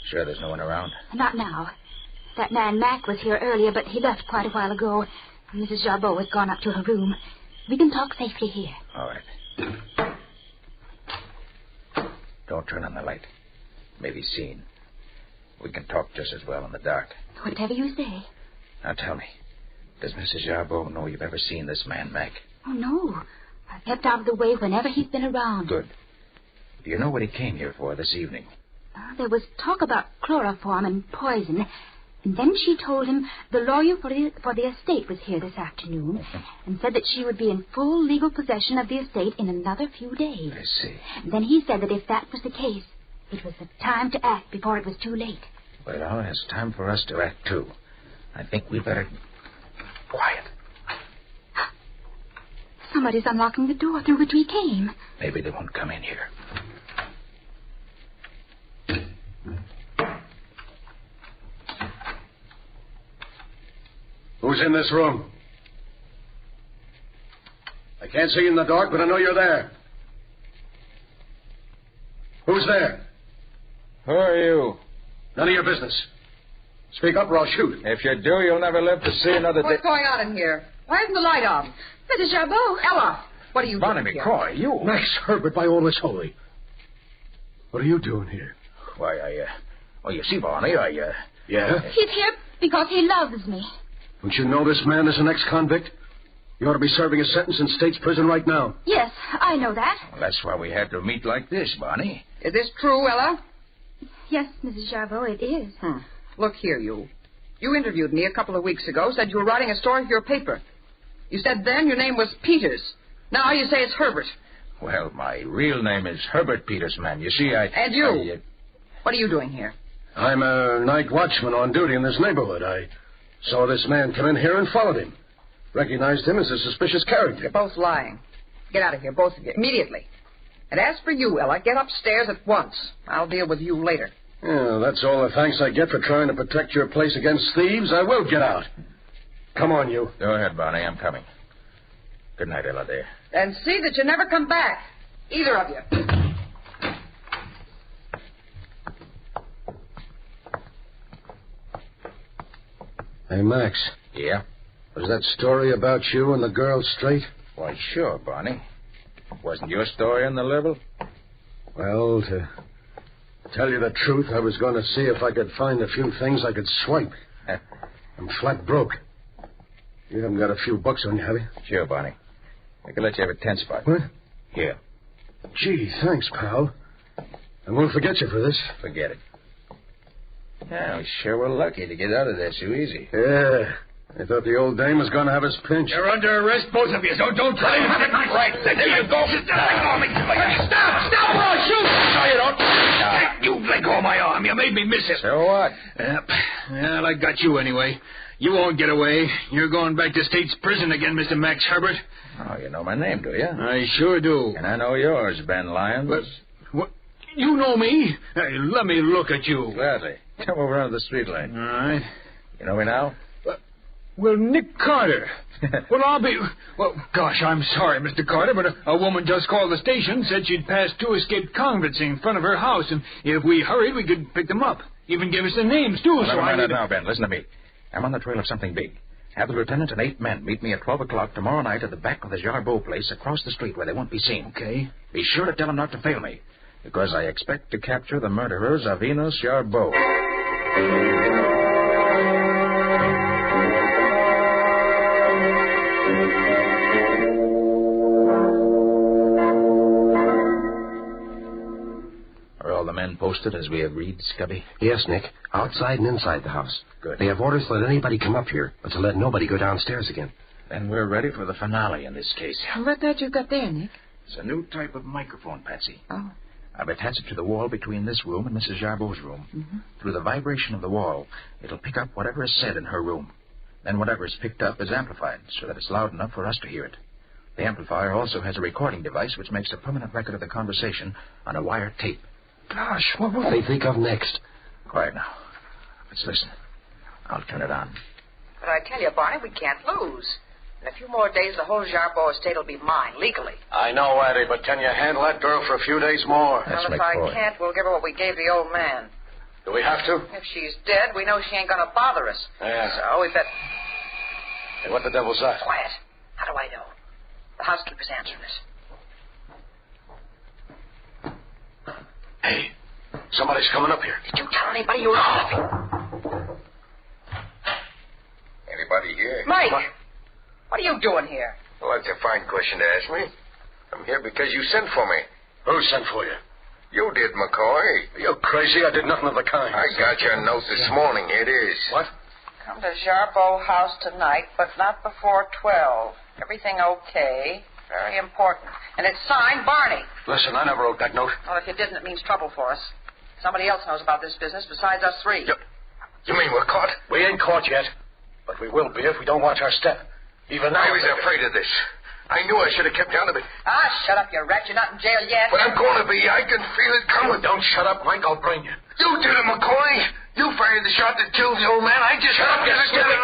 Sure there's no one around? Not now. That man Mac was here earlier, but he left quite a while ago. Mrs. Jarbeau has gone up to her room. We can talk safely here. All right. Don't turn on the light. Maybe seen. We can talk just as well in the dark. Whatever you say. Now tell me, does Mrs. Jarbeau know you've ever seen this man, Mac? Oh, no. I've kept out of the way whenever he's been around. Good. Do you know what he came here for this evening? There was talk about chloroform and poison. And then she told him the lawyer for the estate was here this afternoon and said that she would be in full legal possession of the estate in another few days. I see. And then he said that if that was the case, it was the time to act before it was too late. Well, it's time for us to act, too. I think we'd better... Quiet. Somebody's unlocking the door through which we came. Maybe they won't come in here. Who's in this room? I can't see you in the dark, but I know you're there. Who's there? Who are you? None of your business. Speak up or I'll shoot. If you do, you'll never live to see another day. What's going on in here? Why isn't the light off? Mrs. Jarbeau. Ella, what are you Barney doing McCoy, here? you... Max Herbert, by all that's holy. What are you doing here? Why, Oh, you see, Barney, Yeah? He's here because he loves me. Don't you know this man is an ex-convict? You ought to be serving a sentence in state's prison right now. Yes, I know that. Well, that's why we had to meet like this, Bonnie. Is this true, Ella? Yes, Mrs. Jarbo, it is. Look here, you. You interviewed me a couple of weeks ago, said you were writing a story for your paper. You said then your name was Peters. Now you say it's Herbert. Well, my real name is Herbert Peters, ma'am. You see, And you? What are you doing here? I'm a night watchman on duty in this neighborhood. I saw this man come in here and followed him. Recognized him as a suspicious character. You're both lying. Get out of here, both of you, immediately. And as for you, Ella, get upstairs at once. I'll deal with you later. Yeah, that's all the thanks I get for trying to protect your place against thieves. I will get out. Come on, you. Go ahead, Bonnie. I'm coming. Good night, Ella, dear. And see that you never come back. Either of you. Hey, Max. Yeah? Was that story about you and the girl straight? Why, sure, Bonnie. Wasn't your story on the level? Well, to tell you the truth, I was going to see if I could find a few things I could swipe. I'm flat broke. You haven't got a few bucks on you, have you? Sure, Bonnie. I can let you have a 10 spot. What? Here. Gee, thanks, pal. I won't forget you for this. Forget it. Yeah, we sure were lucky to get out of there so easy. Yeah. I thought the old dame was going to have us pinched. You're under arrest, both of you. Don't try to have it right. There you go. Stop, or I'll shoot. No, you don't. You let go of my arm. You made me miss it. So what? Well, I got you anyway. You won't get away. You're going back to state's prison again, Mr. Max Herbert. Oh, you know my name, do you? I sure do. And I know yours, Ben Lyons. But, what? You know me? Hey, let me look at you. Gladly. Come over onto the street light. All right. You know me now? Well, Nick Carter. Well, I'll be... Well, gosh, I'm sorry, Mr. Carter, but a woman just called the station, said she'd passed 2 escaped convicts in front of her house, and if we hurried, we could pick them up. Even give us their names, too, Well, so never mind I... that now, Ben. Listen to me. I'm on the trail of something big. Have the lieutenant and 8 men meet me at 12 o'clock tomorrow night at the back of the Jarbeau place across the street where they won't be seen. Okay. Be sure to tell them not to fail me, because I expect to capture the murderers of Enos Jarbeau. Are all the men posted as we agreed, Scubby? Yes, Nick. Outside and inside the house. Good. They have orders to let anybody come up here, but to let nobody go downstairs again. Then we're ready for the finale in this case. What's that you've got there, Nick? It's a new type of microphone, Patsy. Oh. I've attached it to the wall between this room and Mrs. Jarbeau's room. Mm-hmm. Through the vibration of the wall, it'll pick up whatever is said in her room. Then whatever is picked up is amplified so that it's loud enough for us to hear it. The amplifier also has a recording device which makes a permanent record of the conversation on a wire tape. Gosh, what will they think of next? Quiet now. Let's listen. I'll turn it on. But I tell you, Barney, we can't lose. In a few more days, the whole Jarbeau estate will be mine, legally. I know, Addie, but can you handle that girl for a few days more? That's well, if McCoy. I can't, we'll give her what we gave the old man. Do we have to? If she's dead, we know she ain't going to bother us. Yeah. So we bet... Hey, what the devil's that? Quiet. How do I know? The housekeeper's answering us. Hey, somebody's coming up here. Did you tell anybody you were laughing? Anybody here? Mike! What are you doing here? Well, that's a fine question to ask me. I'm here because you sent for me. Who sent for you? You did, McCoy. Are you crazy? I did nothing of the kind. I got your note this morning. Here it is. What? Come to Jarbeau House tonight, but not before 12. Everything okay. Very important. And it's signed Barney. Listen, I never wrote that note. Well, if you didn't, it means trouble for us. Somebody else knows about this business besides us 3. You mean we're caught? We ain't caught yet, but we will be if we don't watch our step. Even now... I was afraid of this. I knew I should have kept out of it. Ah, shut up, you rat. You're not in jail yet. But I'm going to be. I can feel it coming. Don't shut up, Mike. I'll brain you. You did it, McCoy. You fired the shot that killed the old man. I just... Shut up, you stupid...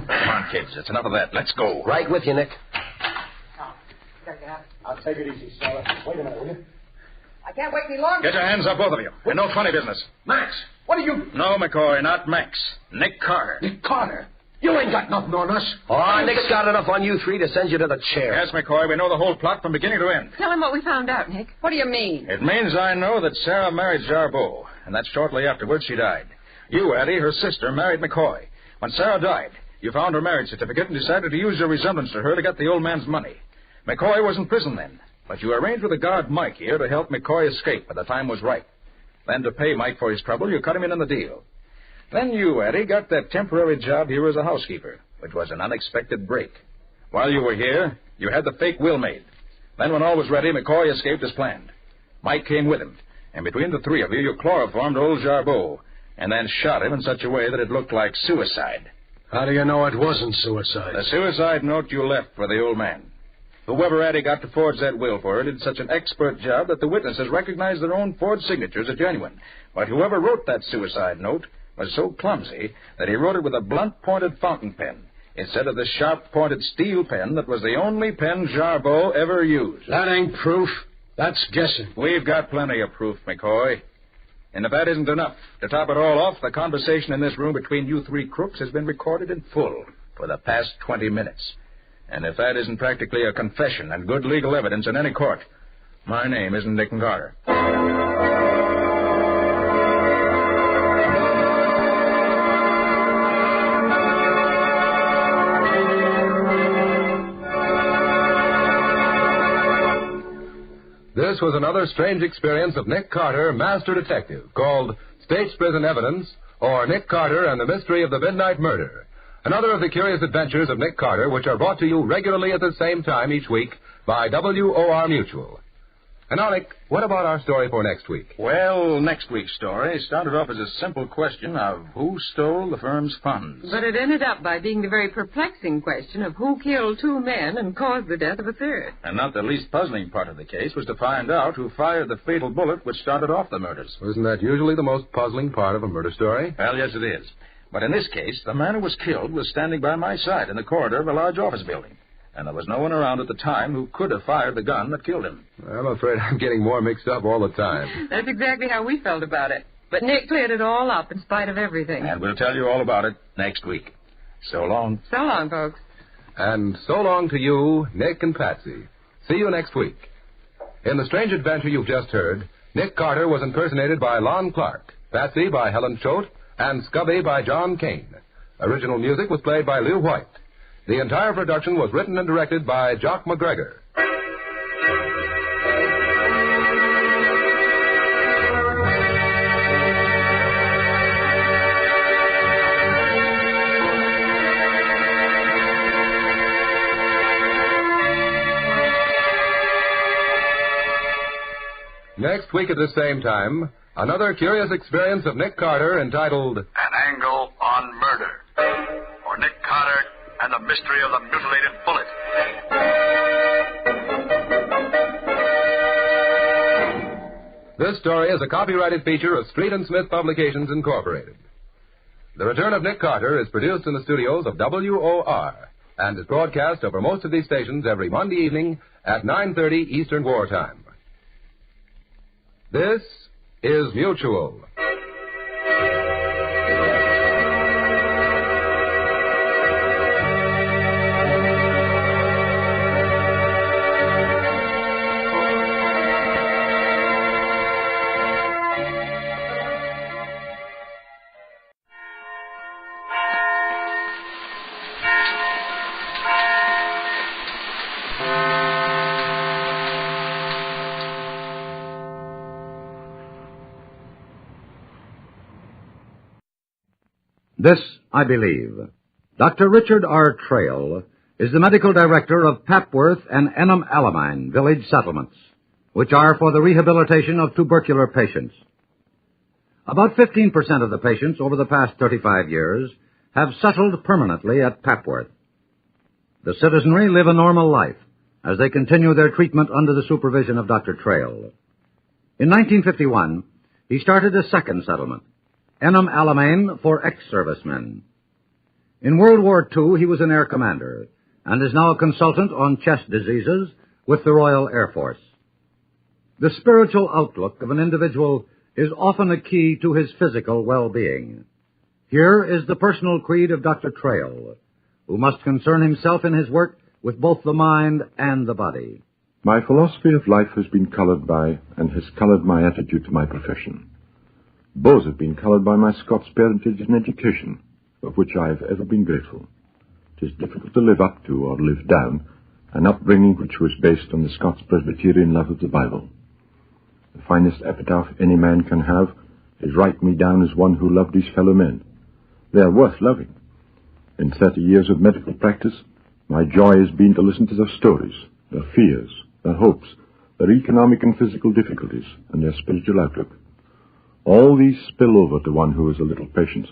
Come on, kids. It's enough of that. Let's go. Right with you, Nick. I'll take it easy, Sarah. Wait a minute, will you? I can't wait any longer. Get your hands up, both of you. And no funny business. Max, what are you... No, McCoy, not Max. Nick Carter. Nick Carter? You ain't got nothing on us. Oh, Nick's got enough on you 3 to send you to the chair. Yes, McCoy, we know the whole plot from beginning to end. Tell him what we found out, Nick. What do you mean? It means I know that Sarah married Jarbeau, and that shortly afterwards she died. You, Addie, her sister, married McCoy. When Sarah died, You found her marriage certificate and decided to use your resemblance to her to get the old man's money. McCoy was in prison then, but you arranged with the guard Mike here to help McCoy escape when the time was right. Then to pay Mike for his trouble, you cut him in the deal. Then you, Eddie, got that temporary job here as a housekeeper, which was an unexpected break. While you were here, you had the fake will made. Then when all was ready, McCoy escaped as planned. Mike came with him, and between the three of you, you chloroformed old Jarbeau, and then shot him in such a way that it looked like suicide. How do you know it wasn't suicide? The suicide note you left for the old man. Whoever Eddie got to forge that will for her did such an expert job that the witnesses recognized their own forged signatures as genuine. But whoever wrote that suicide note was so clumsy that he wrote it with a blunt-pointed fountain pen instead of the sharp-pointed steel pen that was the only pen Jarbeau ever used. That ain't proof. That's guessing. We've got plenty of proof, McCoy. And if that isn't enough, to top it all off, the conversation in this room between you three crooks has been recorded in full for the past 20 minutes. And if that isn't practically a confession and good legal evidence in any court, my name isn't Nick Carter. This was another strange experience of Nick Carter, Master Detective, called State's Prison Evidence, or Nick Carter and the Mystery of the Midnight Murder. Another of the curious adventures of Nick Carter, which are brought to you regularly at the same time each week by WOR Mutual. And now, Nick, what about our story for next week? Well, next week's story started off as a simple question of who stole the firm's funds. But it ended up by being the very perplexing question of who killed two men and caused the death of a third. And not the least puzzling part of the case was to find out who fired the fatal bullet which started off the murders. Isn't that usually the most puzzling part of a murder story? Well, yes, it is. But in this case, the man who was killed was standing by my side in the corridor of a large office building. And there was no one around at the time who could have fired the gun that killed him. I'm afraid I'm getting more mixed up all the time. That's exactly how we felt about it. But Nick cleared it all up in spite of everything. And we'll tell you all about it next week. So long. So long, folks. And so long to you, Nick and Patsy. See you next week. In the strange adventure you've just heard, Nick Carter was impersonated by Lon Clark, Patsy by Helen Choate, and Scubby by John Kane. Original music was played by Lew White. The entire production was written and directed by Jock McGregor. Next week at the same time, another curious experience of Nick Carter entitled An Angle on Murder, or Nick Carter and the Mystery of the Mutilated Bullet. This story is a copyrighted feature of Street and Smith Publications, Incorporated. The Return of Nick Carter is produced in the studios of WOR and is broadcast over most of these stations every Monday evening at 9:30 Eastern Wartime. This is Mutual. This, I believe. Dr. Richard R. Trail is the medical director of Papworth and Enham Alamine village settlements, which are for the rehabilitation of tubercular patients. About 15% of the patients over the past 35 years have settled permanently at Papworth. The citizenry live a normal life as they continue their treatment under the supervision of Dr. Trail. In 1951, he started a second settlement, Enham Alamine for ex-servicemen. In World War II, he was an air commander and is now a consultant on chest diseases with the Royal Air Force. The spiritual outlook of an individual is often a key to his physical well-being. Here is the personal creed of Dr. Trail, who must concern himself in his work with both the mind and the body. My philosophy of life has been colored by and has colored my attitude to my profession. Both have been colored by my Scots parentage and education, of which I have ever been grateful. It is difficult to live up to or live down an upbringing which was based on the Scots Presbyterian love of the Bible. The finest epitaph any man can have is write me down as one who loved his fellow men. They are worth loving. In 30 years of medical practice, my joy has been to listen to their stories, their fears, their hopes, their economic and physical difficulties, and their spiritual outlook. All these spill over to one who has a little patience.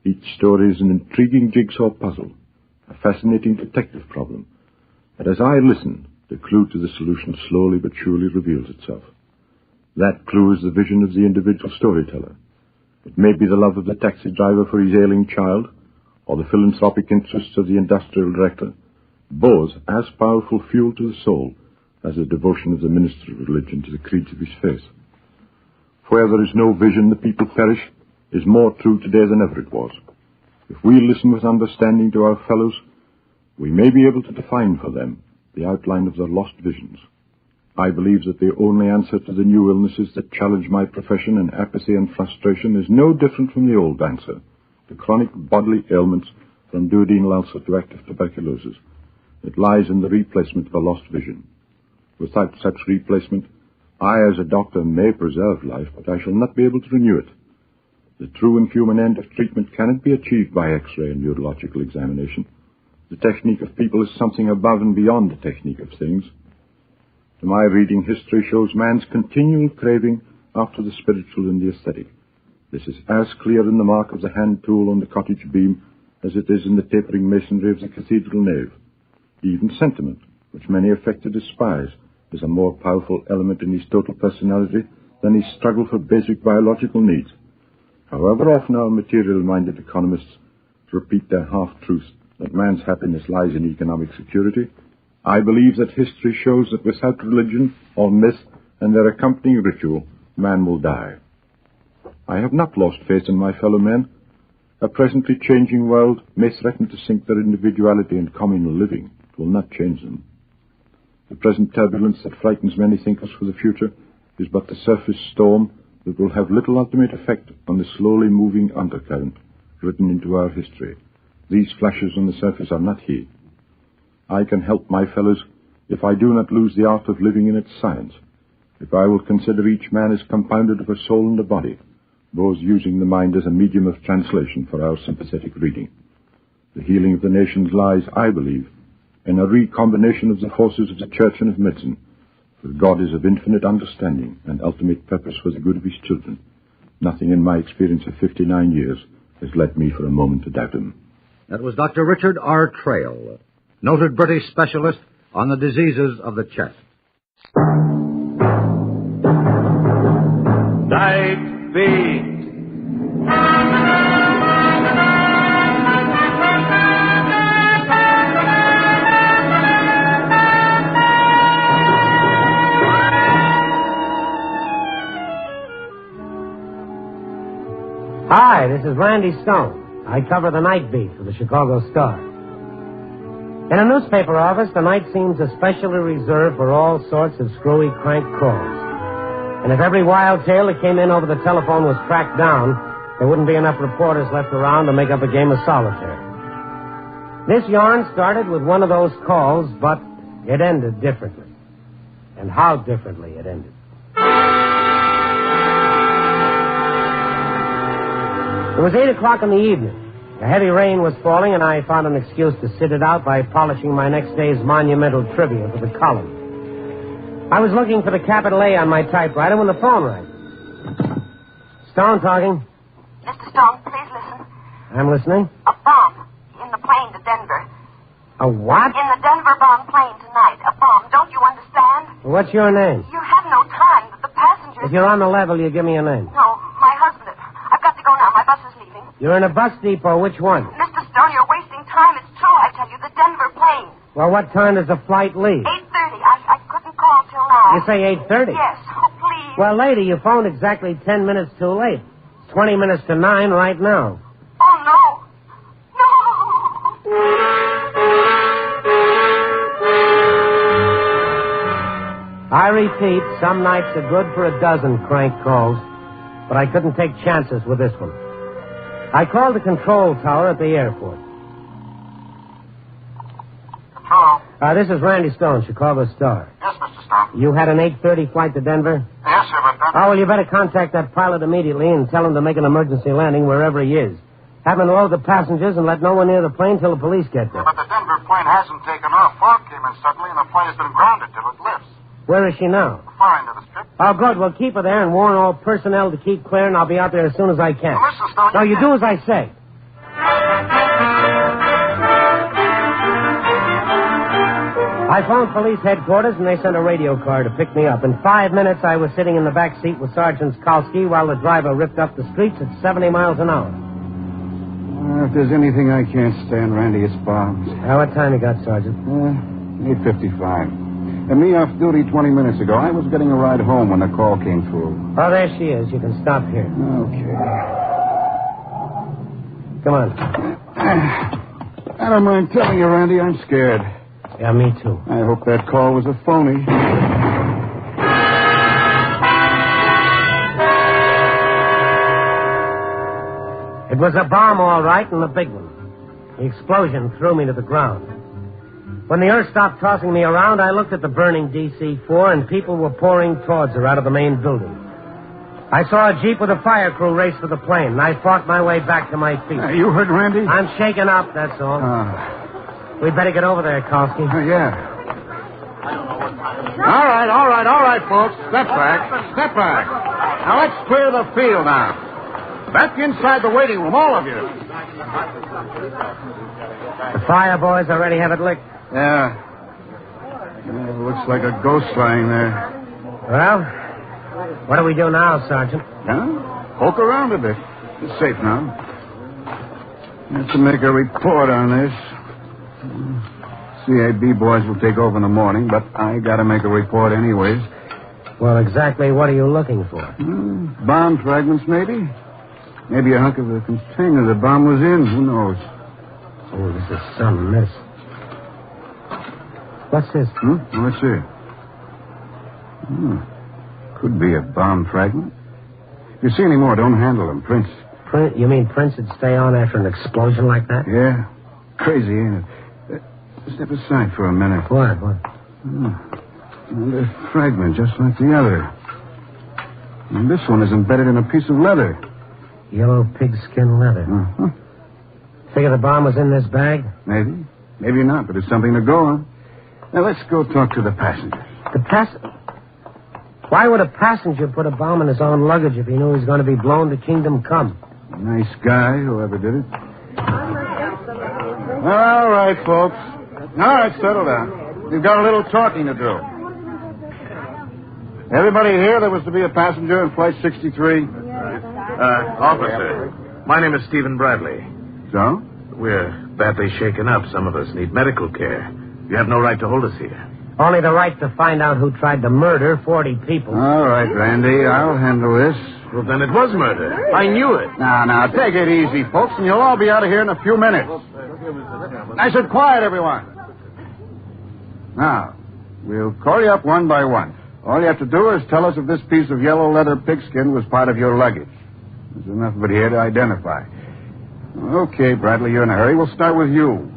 Each story is an intriguing jigsaw puzzle, a fascinating detective problem. But as I listen, the clue to the solution slowly but surely reveals itself. That clue is the vision of the individual storyteller. It may be the love of the taxi driver for his ailing child, or the philanthropic interests of the industrial director, both as powerful fuel to the soul as the devotion of the minister of religion to the creeds of his faith. Where there is no vision, the people perish, is more true today than ever it was. If we listen with understanding to our fellows, we may be able to define for them the outline of their lost visions. I believe that the only answer to the new illnesses that challenge my profession in apathy and frustration is no different from the old answer, to chronic bodily ailments from duodenal ulcer to active tuberculosis. It lies in the replacement of a lost vision. Without such replacement, I as a doctor may preserve life, but I shall not be able to renew it. The true and human end of treatment cannot be achieved by X-ray and neurological examination. The technique of people is something above and beyond the technique of things. To my reading, history shows man's continual craving after the spiritual and the aesthetic. This is as clear in the mark of the hand tool on the cottage beam as it is in the tapering masonry of the cathedral nave. Even sentiment, which many affect to despise, is a more powerful element in his total personality than his struggle for basic biological needs. However often our material-minded economists repeat their half-truths that man's happiness lies in economic security, I believe that history shows that without religion or myth and their accompanying ritual, man will die. I have not lost faith in my fellow men. A presently changing world may threaten to sink their individuality and communal living. It will not change them. The present turbulence that frightens many thinkers for the future is but the surface storm that will have little ultimate effect on the slowly moving undercurrent written into our history. These flashes on the surface are not he. I can help my fellows if I do not lose the art of living in its science, if I will consider each man as compounded of a soul and a body, both using the mind as a medium of translation for our sympathetic reading. The healing of the nations lies, I believe, in a recombination of the forces of the church and of medicine, for God is of infinite understanding and ultimate purpose for the good of his children. Nothing in my experience of 59 years has led me for a moment to doubt him. That was Dr. Richard R. Trail, noted British specialist on the diseases of the chest. Type B. Hi, this is Randy Stone. I cover the night beat for the Chicago Star. In a newspaper office, the night seems especially reserved for all sorts of screwy crank calls. And if every wild tale that came in over the telephone was tracked down, there wouldn't be enough reporters left around to make up a game of solitaire. This yarn started with one of those calls, but it ended differently. And how differently it ended. It was 8 o'clock in the evening. A heavy rain was falling, and I found an excuse to sit it out by polishing my next day's monumental trivia for the column. I was looking for the capital A on my typewriter when the phone rang. Stone talking. Mr. Stone, please listen. I'm listening. A bomb in the plane to Denver. A what? In the Denver-bound plane tonight. A bomb. Don't you understand? What's your name? You have no time. The passengers... If you're on the level, you give me a name. No, my husband. I've got to go now. My bus is leaving. You're in a bus depot. Which one? Mr. Stone, you're wasting time. It's true, I tell you. The Denver plane. Well, what time does the flight leave? 8:30. I couldn't call till now. You say 8:30? Yes. Oh, please. Well, lady, you phoned exactly 10 minutes too late. 20 minutes to 9 right now. Oh, no. I repeat, some nights are good for a dozen crank calls, but I couldn't take chances with this one. I called the control tower at the airport. This is Randy Stone, Chicago Star. Yes, Mr. Stone. You had an 8:30 flight to Denver? Yes, sir, but... Oh, well, you better contact that pilot immediately and tell him to make an emergency landing wherever he is. Have him load the passengers and let no one near the plane till the police get there. Yeah, but the Denver plane hasn't taken off. Fog came in suddenly, and the plane has been grounded till it lifts. Where is she now? Far end of the strip. Oh, good. We'll keep her there and warn all personnel to keep clear, and I'll be out there as soon as I can. Well, listen, Stone... No, you do as I say. I phoned police headquarters, and they sent a radio car to pick me up. In 5 minutes, I was sitting in the back seat with Sergeant Skalski while the driver ripped up the streets at 70 miles an hour. If there's anything I can't stand, Randy, it's bombs. What time you got, Sergeant? 8:55. And me off duty 20 minutes ago. I was getting a ride home when the call came through. Oh, there she is. You can stop here. Okay. Come on. I don't mind telling you, Randy, I'm scared. Yeah, me too. I hope that call was a phony. It was a bomb, all right, and a big one. The explosion threw me to the ground. When the earth stopped tossing me around, I looked at the burning DC-4, and people were pouring towards her out of the main building. I saw a jeep with a fire crew race for the plane, and I fought my way back to my feet. You heard Randy? I'm shaken up, that's all. We'd better get over there, Kalski. Yeah. All right, folks. Step back. Now, let's clear the field now. Back inside the waiting room, all of you. The fire boys already have it licked. Yeah. It looks like a ghost lying there. Well, what do we do now, Sergeant? Poke around a bit. It's safe now. I have to make a report on this. CAB boys will take over in the morning, but I got to make a report anyways. Well, exactly what are you looking for? Bomb fragments, maybe? Maybe a hunk of the container the bomb was in. Who knows? Oh, this is some mess. What's this? Let's see. Could be a bomb fragment. If you see any more, don't handle them. Prints. You mean prints that stay on after an explosion like that? Yeah. Crazy, ain't it? Step aside for a minute. What? A fragment just like the other. And this one is embedded in a piece of leather. Yellow pigskin leather. Figure the bomb was in this bag? Maybe. Maybe not, but it's something to go on. Now, let's go talk to the passengers. Why would a passenger put a bomb in his own luggage if he knew he was going to be blown to kingdom come? Nice guy, whoever did it. All right, folks. All right, settle down. We've got a little talking to do. Everybody here, there was to be a passenger in Flight 63? Officer, my name is Stephen Bradley. So? We're badly shaken up. Some of us need medical care. You have no right to hold us here. Only the right to find out who tried to murder 40 people. All right, Randy, I'll handle this. Well, then it was murder. I knew it. Now, take it easy, folks, and you'll all be out of here in a few minutes. I said quiet, everyone. Now, we'll call you up one by one. All you have to do is tell us if this piece of yellow leather pigskin was part of your luggage. There's enough of it here to identify. Okay, Bradley, you're in a hurry. We'll start with you.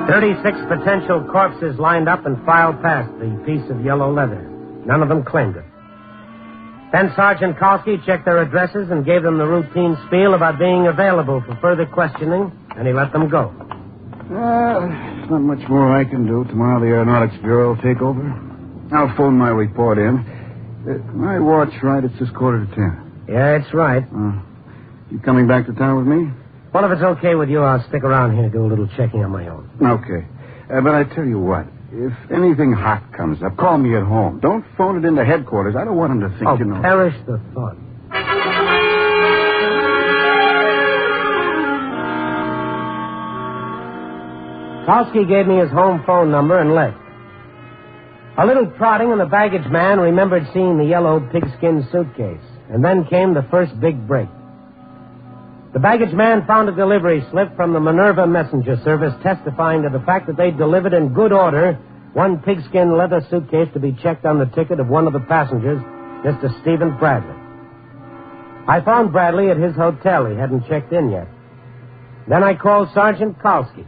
36 potential corpses lined up and filed past the piece of yellow leather. None of them claimed it. Then Sergeant Kalski checked their addresses and gave them the routine spiel about being available for further questioning, and he let them go. There's not much more I can do. Tomorrow the Aeronautics Bureau will take over. I'll phone my report in. My watch, right? It's just 9:45. Yeah, it's right. You coming back to town with me? Well, if it's okay with you, I'll stick around here and do a little checking on my own. Okay. But I tell you what. If anything hot comes up, call me at home. Don't phone it into headquarters. I don't want them to think, you know. Perish the thought. Kalski gave me his home phone number and left. A little prodding, and the baggage man remembered seeing the yellow pigskin suitcase. And then came the first big break. The baggage man found a delivery slip from the Minerva Messenger Service testifying to the fact that they delivered in good order one pigskin leather suitcase to be checked on the ticket of one of the passengers, Mr. Stephen Bradley. I found Bradley at his hotel. He hadn't checked in yet. Then I called Sergeant Kalski.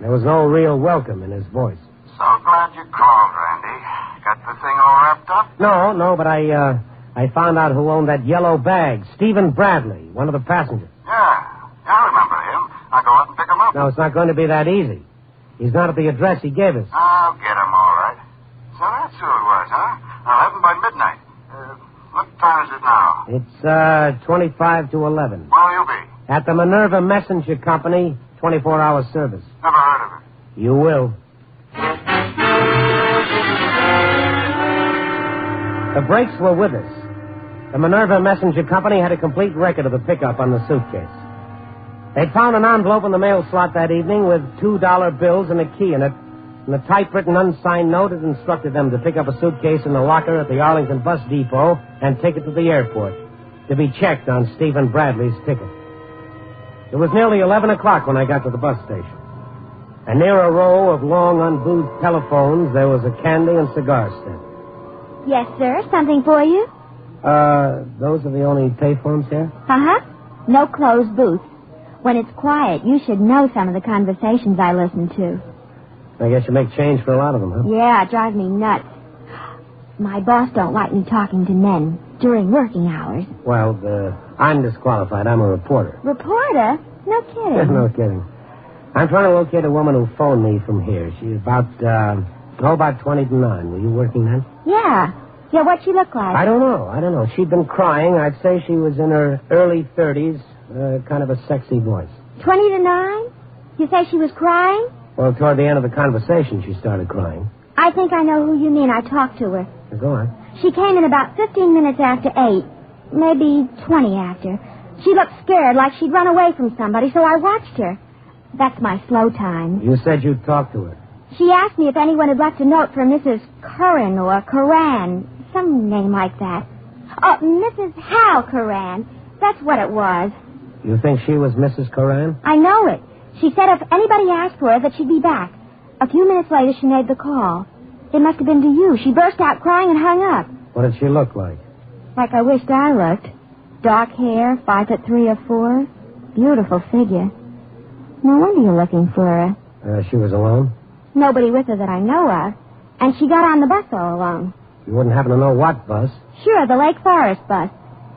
There was no real welcome in his voice. So glad you called, Randy. Got the thing all wrapped up? No, but I found out who owned that yellow bag. Stephen Bradley, one of the passengers. Yeah, I remember him. I'll go out and pick him up. No, it's not going to be that easy. He's not at the address he gave us. I'll get him, all right. So that's who it was, huh? I'll have him by midnight. What time is it now? It's 25 to 11. Where'll you be? At the Minerva Messenger Company, 24-hour service. Never heard of it. You will. The brakes were with us. The Minerva Messenger Company had a complete record of the pickup on the suitcase. They'd found an envelope in the mail slot that evening with $2 bills and a key in it, and a typewritten unsigned note had instructed them to pick up a suitcase in the locker at the Arlington bus depot and take it to the airport to be checked on Stephen Bradley's ticket. It was nearly 11 o'clock when I got to the bus station. And near a row of long, unbooed telephones, there was a candy and cigar stand. Yes, sir. Something for you? Those are the only payphones here? Uh-huh. No closed booth. When it's quiet, you should know some of the conversations I listen to. I guess you make change for a lot of them, huh? Yeah, it drives me nuts. My boss don't like me talking to men during working hours. Well, I'm disqualified. I'm a reporter. Reporter? No kidding. No kidding. I'm trying to locate a woman who phoned me from here. She's about 20 to 9. Were you working then? Yeah. Yeah, what'd she look like? I don't know. She'd been crying. I'd say she was in her early 30s, kind of a sexy voice. 20 to 9? You say she was crying? Well, toward the end of the conversation, she started crying. I think I know who you mean. I talked to her. Go on. She came in about 15 minutes after 8. Maybe 20 after. She looked scared, like she'd run away from somebody, so I watched her. That's my slow time. You said you'd talk to her. She asked me if anyone had left a note for Mrs. Curran or Curran. Some name like that. Oh, Mrs. Hal Curran. That's what it was. You think she was Mrs. Curran? I know it. She said if anybody asked for her that she'd be back. A few minutes later, she made the call. It must have been to you. She burst out crying and hung up. What did she look like? Like I wished I looked. Dark hair, 5'3" or 4. Beautiful figure. No wonder you're looking for her. She was alone? Nobody with her that I know of. And she got on the bus all alone. You wouldn't happen to know what bus? Sure, the Lake Forest bus.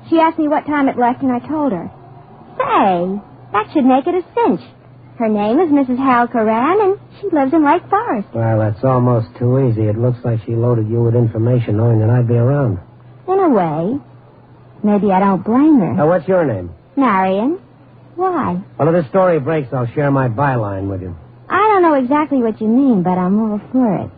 She asked me what time it left, and I told her. Say, that should make it a cinch. Her name is Mrs. Hal Curran, and she lives in Lake Forest. Well, that's almost too easy. It looks like she loaded you with information knowing that I'd be around. In a way. Maybe I don't blame her. Now, what's your name? Marion. Why? Well, if this story breaks, I'll share my byline with you. I don't know exactly what you mean, but I'm all for it.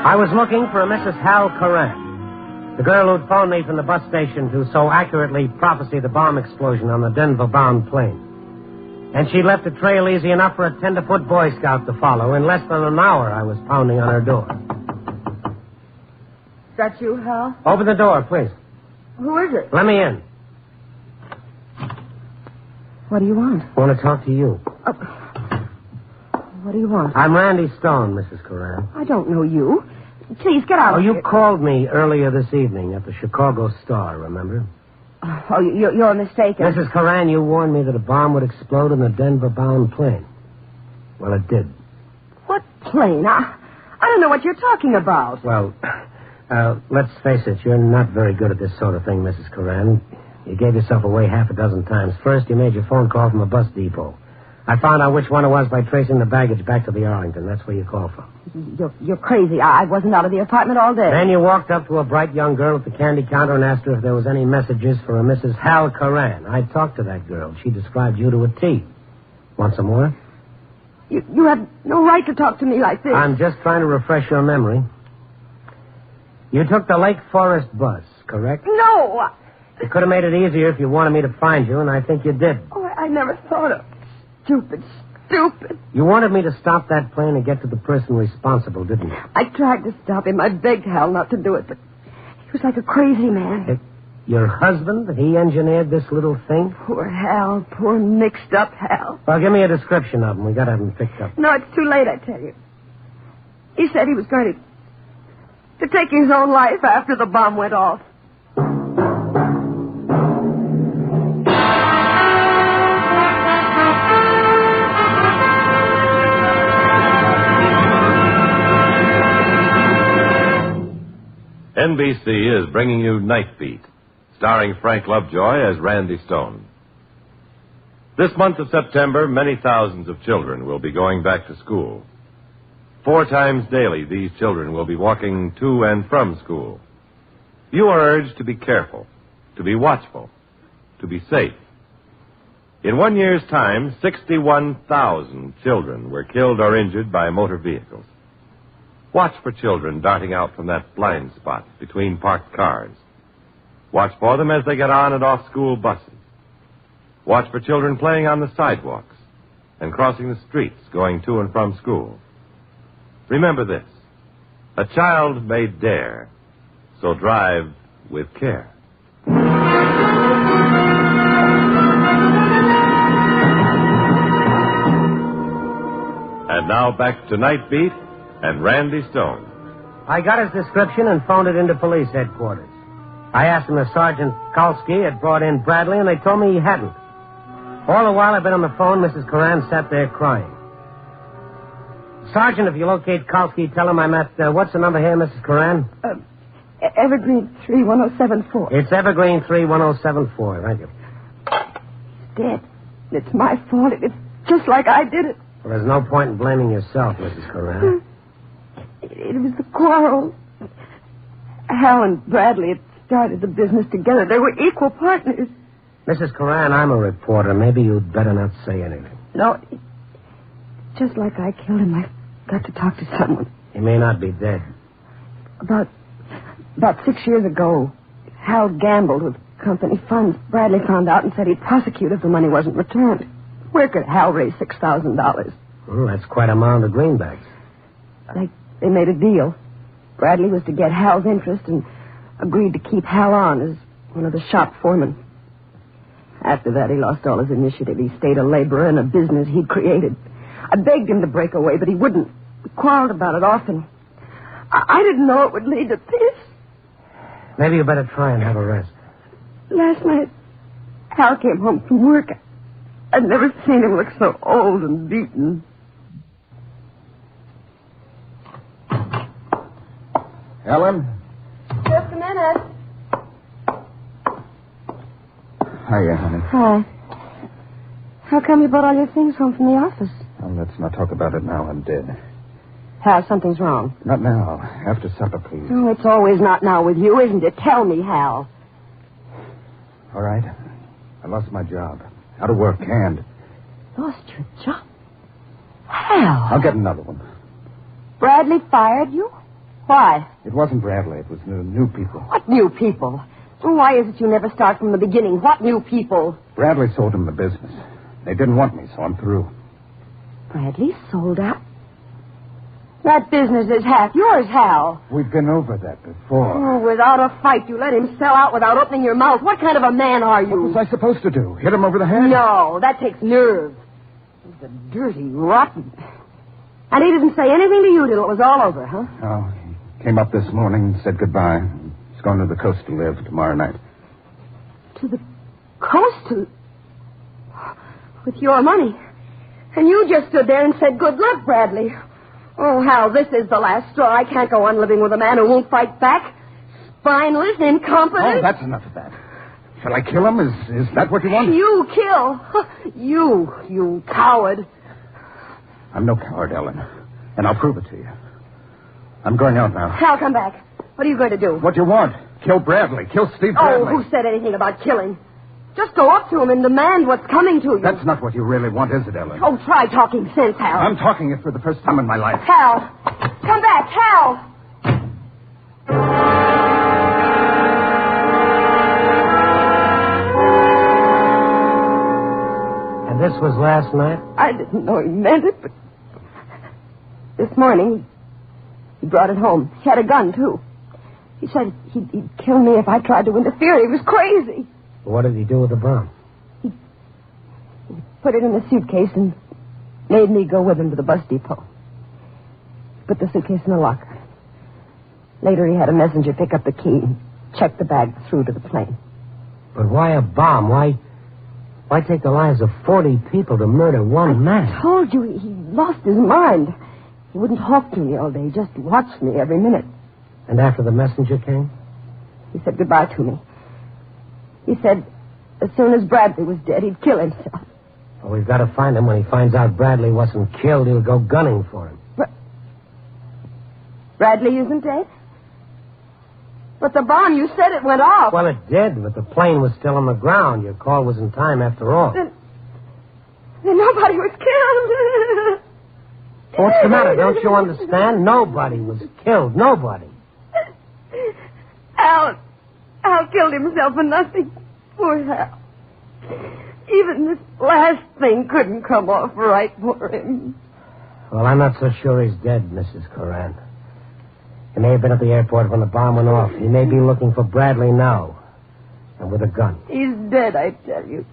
I was looking for a Mrs. Hal Curran, the girl who'd phoned me from the bus station to so accurately prophesy the bomb explosion on the Denver-bound plane. And she left a trail easy enough for a tenderfoot Boy Scout to follow. In less than an hour, I was pounding on her door. Is that you, Hal? Open the door, please. Who is it? Let me in. What do you want? I want to talk to you. What do you want? I'm Randy Stone, Mrs. Curran. I don't know you. Please, get out of here. You called me earlier this evening at the Chicago Star, remember? Oh, you're mistaken. Mrs. Curran, you warned me that a bomb would explode in the Denver-bound plane. Well, it did. What plane? I don't know what you're talking about. Well, let's face it, you're not very good at this sort of thing, Mrs. Curran. You gave yourself away half a dozen times. First, you made your phone call from a bus depot. I found out which one it was by tracing the baggage back to the Arlington. That's where you called from. You're crazy. I wasn't out of the apartment all day. Then you walked up to a bright young girl at the candy counter and asked her if there was any messages for a Mrs. Hal Curran. I talked to that girl. She described you to a T. Want some more? You have no right to talk to me like this. I'm just trying to refresh your memory. You took the Lake Forest bus, correct? No. You could have made it easier if you wanted me to find you, and I think you did. Oh, I never thought of Stupid. You wanted me to stop that plane and get to the person responsible, didn't you? I tried to stop him. I begged Hal not to do it, but he was like a crazy man. Your husband? He engineered this little thing? Poor Hal. Poor mixed-up Hal. Well, give me a description of him. We got to have him picked up. No, it's too late, I tell you. He said he was going to take his own life after the bomb went off. NBC is bringing you Night Beat, starring Frank Lovejoy as Randy Stone. This month of September, many thousands of children will be going back to school. 4 times daily, these children will be walking to and from school. You are urged to be careful, to be watchful, to be safe. In 1 year's time, 61,000 children were killed or injured by motor vehicles. Watch for children darting out from that blind spot between parked cars. Watch for them as they get on and off school buses. Watch for children playing on the sidewalks and crossing the streets going to and from school. Remember this: a child may dare, so drive with care. And now back to Night Beat and Randy Stone. I got his description and phoned it into police headquarters. I asked him if Sergeant Kalski had brought in Bradley, and they told me he hadn't. All the while I've been on the phone, Mrs. Coran sat there crying. Sergeant, if you locate Kalski, tell him I'm at, what's the number here, Mrs. Coran? Evergreen 31074. It's Evergreen 31074. Thank you. He's dead. It's my fault. It's just like I did it. Well, there's no point in blaming yourself, Mrs. Coran. It was the quarrel. Hal and Bradley had started the business together. They were equal partners. Mrs. Coran, I'm a reporter. Maybe you'd better not say anything. No, just like I killed him, I've got to talk to someone. He may not be dead. About 6 years ago, Hal gambled with company funds. Bradley found out and said he'd prosecute if the money wasn't returned. Where could Hal raise $6,000? Well, that's quite a mound of greenbacks. They made a deal. Bradley was to get Hal's interest and agreed to keep Hal on as one of the shop foremen. After that, he lost all his initiative. He stayed a laborer in a business he'd created. I begged him to break away, but he wouldn't. We quarreled about it often. I didn't know it would lead to this. Maybe you better try and have a rest. Last night, Hal came home from work. I'd never seen him look so old and beaten. Helen? Just a minute. Hiya, honey. Hi. How come you brought all your things home from the office? Well, let's not talk about it now. I'm dead. Hal, something's wrong. Not now. After supper, please. Oh, it's always not now with you, isn't it? Tell me, Hal. All right. I lost my job. Out of work, canned. Lost your job? Hal. I'll get another one. Bradley fired you? Why? It wasn't Bradley. It was new people. What new people? Why is it you never start from the beginning? What new people? Bradley sold him the business. They didn't want me, so I'm through. Bradley sold out? That business is half yours, Hal. We've been over that before. Oh, without a fight, you let him sell out without opening your mouth. What kind of a man are you? What was I supposed to do? Hit him over the head? No, that takes nerve. He's a dirty, rotten. And he didn't say anything to you till it was all over, huh? Oh, he came up this morning and said goodbye. He's going to the coast to live tomorrow night. To the coast? With your money. And you just stood there and said, good luck, Bradley. Oh, Hal, this is the last straw. I can't go on living with a man who won't fight back. Spineless, incompetent. Oh, that's enough of that. Shall I kill him? Is that what you want? You kill. You coward. I'm no coward, Ellen. And I'll prove it to you. I'm going out now. Hal, come back. What are you going to do? What do you want? Kill Bradley. Kill Steve Bradley. Oh, who said anything about killing? Just go up to him and demand what's coming to you. That's not what you really want, is it, Ellen? Oh, try talking sense, Hal. I'm talking it for the first time in my life. Hal, come back, Hal. And this was last night? I didn't know he meant it, but this morning he brought it home. He had a gun, too. He said he'd kill me if I tried to interfere. He was crazy. What did he do with the bomb? He put it in a suitcase and made me go with him to the bus depot. Put the suitcase in a locker. Later, he had a messenger pick up the key and check the bag through to the plane. But why a bomb? Why take the lives of 40 people to murder one man? I told you, he lost his mind. He wouldn't talk to me all day. He just watched me every minute. And after the messenger came? He said goodbye to me. He said as soon as Bradley was dead, he'd kill himself. Well, we've got to find him. When he finds out Bradley wasn't killed, he'll go gunning for him. Bradley isn't dead? But the bomb, you said it went off. Well, it did, but the plane was still on the ground. Your call was in time after all. Then nobody was killed. What's the matter? Don't you understand? Nobody was killed. Nobody. Al killed himself for nothing. Poor Hal. Even this last thing couldn't come off right for him. Well, I'm not so sure he's dead, Mrs. Coran. He may have been at the airport when the bomb went off. He may be looking for Bradley now. And with a gun. He's dead, I tell you.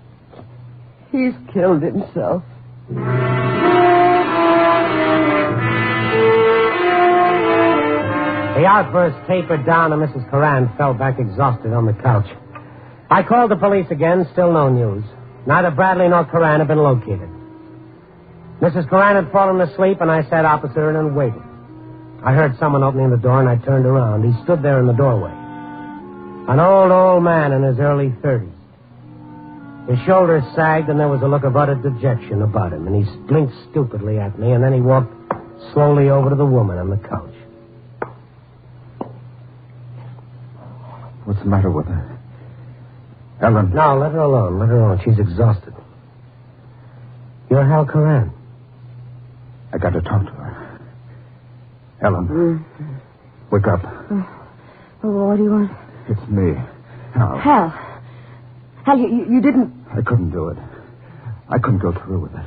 He's killed himself. The outburst tapered down and Mrs. Coran fell back exhausted on the couch. I called the police again, still no news. Neither Bradley nor Coran had been located. Mrs. Coran had fallen asleep, and I sat opposite her and waited. I heard someone opening the door, and I turned around. He stood there in the doorway. An old man in his early 30s. His shoulders sagged, and there was a look of utter dejection about him, and he blinked stupidly at me, and then he walked slowly over to the woman on the couch. What's the matter with her? Ellen. No, let her alone. Let her alone. She's exhausted. You're Hal Coran. I got to talk to her. Ellen. Wake up. What do you want? It's me. Hal. Hal, you didn't... I couldn't do it. I couldn't go through with it.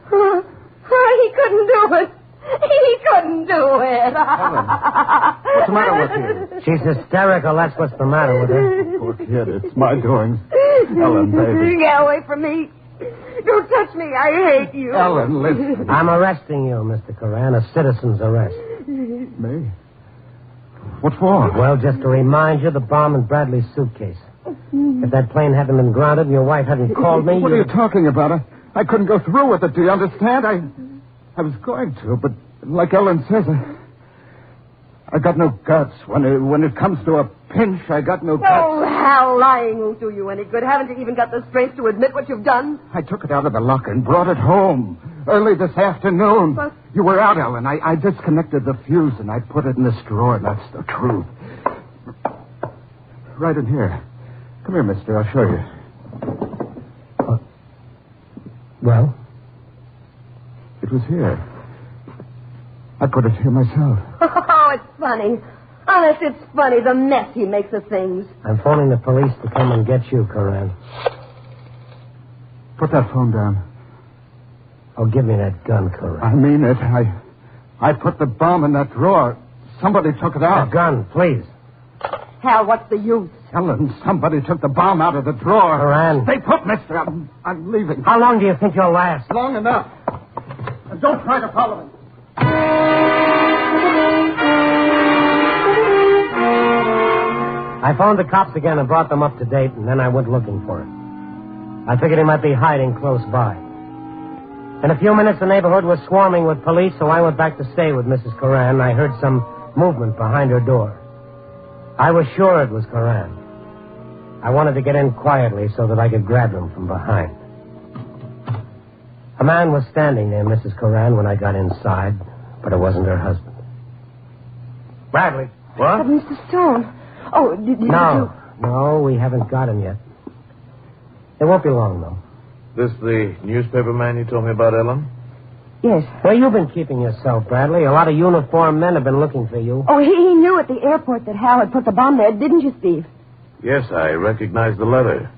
He couldn't do it. He couldn't do it. Ellen, what's the matter with you? She's hysterical. That's what's the matter with her. Poor kid. It's my doing. Ellen, baby. Get away from me. Don't touch me. I hate you. Ellen, listen. I'm arresting you, Mr. Coran. A citizen's arrest. Me? What for? Well, just to remind you, the bomb in Bradley's suitcase. If that plane hadn't been grounded and your wife hadn't called me... What are you talking about? I couldn't go through with it. Do you understand? I was going to, but like Ellen says, I got no guts. When it comes to a pinch, I got no guts. Oh, Hal, lying won't do you any good. Haven't you even got the strength to admit what you've done? I took it out of the locker and brought it home early this afternoon. But... You were out, Ellen. I disconnected the fuse and I put it in this drawer. That's the truth. Right in here. Come here, mister. I'll show you. Well? It was here. I put it here myself. Oh, it's funny. Honest, it's funny, the mess he makes of things. I'm phoning the police to come and get you, Coran. Put that phone down. Oh, give me that gun, Coran. I mean it. I put the bomb in that drawer. Somebody took it out. The gun, please. Hal, what's the use? Ellen, somebody took the bomb out of the drawer. Coran. Stay put, mister. I'm leaving. How long do you think you'll last? Long enough. And don't try to follow me. I phoned the cops again and brought them up to date, and then I went looking for it. I figured he might be hiding close by. In a few minutes, the neighborhood was swarming with police, so I went back to stay with Mrs. Coran, and I heard some movement behind her door. I was sure it was Coran. I wanted to get in quietly so that I could grab him from behind. A man was standing near Mrs. Coran when I got inside, but it wasn't her husband. Bradley. What? Mr. Stone. Oh, did you... No, we haven't got him yet. It won't be long, though. This the newspaper man you told me about, Ellen? Yes. Well, you've been keeping yourself, Bradley. A lot of uniformed men have been looking for you. Oh, he knew at the airport that Hal had put the bomb there, didn't you, Steve? Yes, I recognized the letter.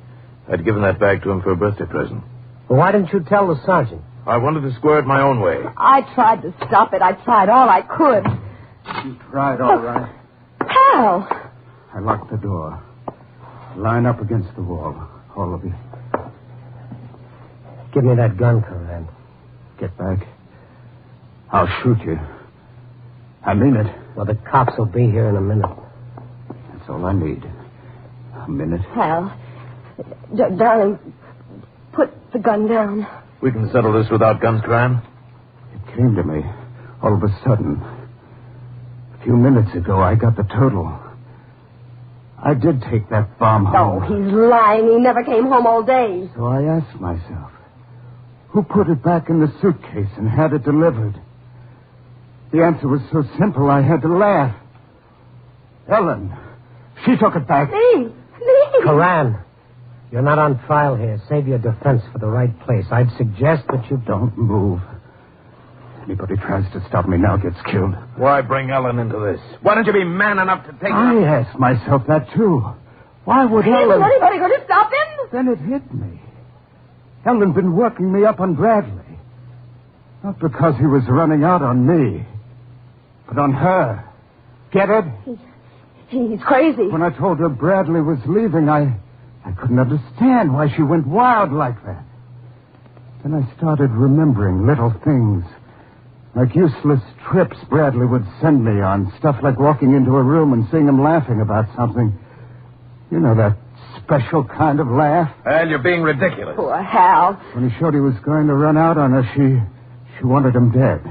I'd given that back to him for a birthday present. Well, why didn't you tell the sergeant? I wanted to square it my own way. I tried to stop it. I tried all I could. You tried all right. Hal! I locked the door. Line up against the wall, all of you. Give me that gun, Coran. Get back. I'll shoot you. I mean it. Well, the cops will be here in a minute. That's all I need. A minute. Hal, darling, put the gun down. We can settle this without guns, Coran? It came to me all of a sudden. A few minutes ago, I got the total. I did take that bomb home. Oh, he's lying. He never came home all day. So I asked myself, who put it back in the suitcase and had it delivered? The answer was so simple, I had to laugh. Ellen. She took it back. Me? Coran, you're not on trial here. Save your defense for the right place. I'd suggest that you don't move. Anybody tries to stop me now gets killed. Why bring Ellen into this? Why don't you be man enough to take I asked myself that, too. Why would Ellen... Isn't anybody going to stop him? Then it hit me. Ellen'd been working me up on Bradley. Not because he was running out on me, but on her. Get it? He's crazy. When I told her Bradley was leaving, I couldn't understand why she went wild like that. Then I started remembering little things. Like useless trips Bradley would send me on. Stuff like walking into a room and seeing him laughing about something. You know, that special kind of laugh. Hal, you're being ridiculous. Poor Hal. When he showed he was going to run out on her, she wanted him dead.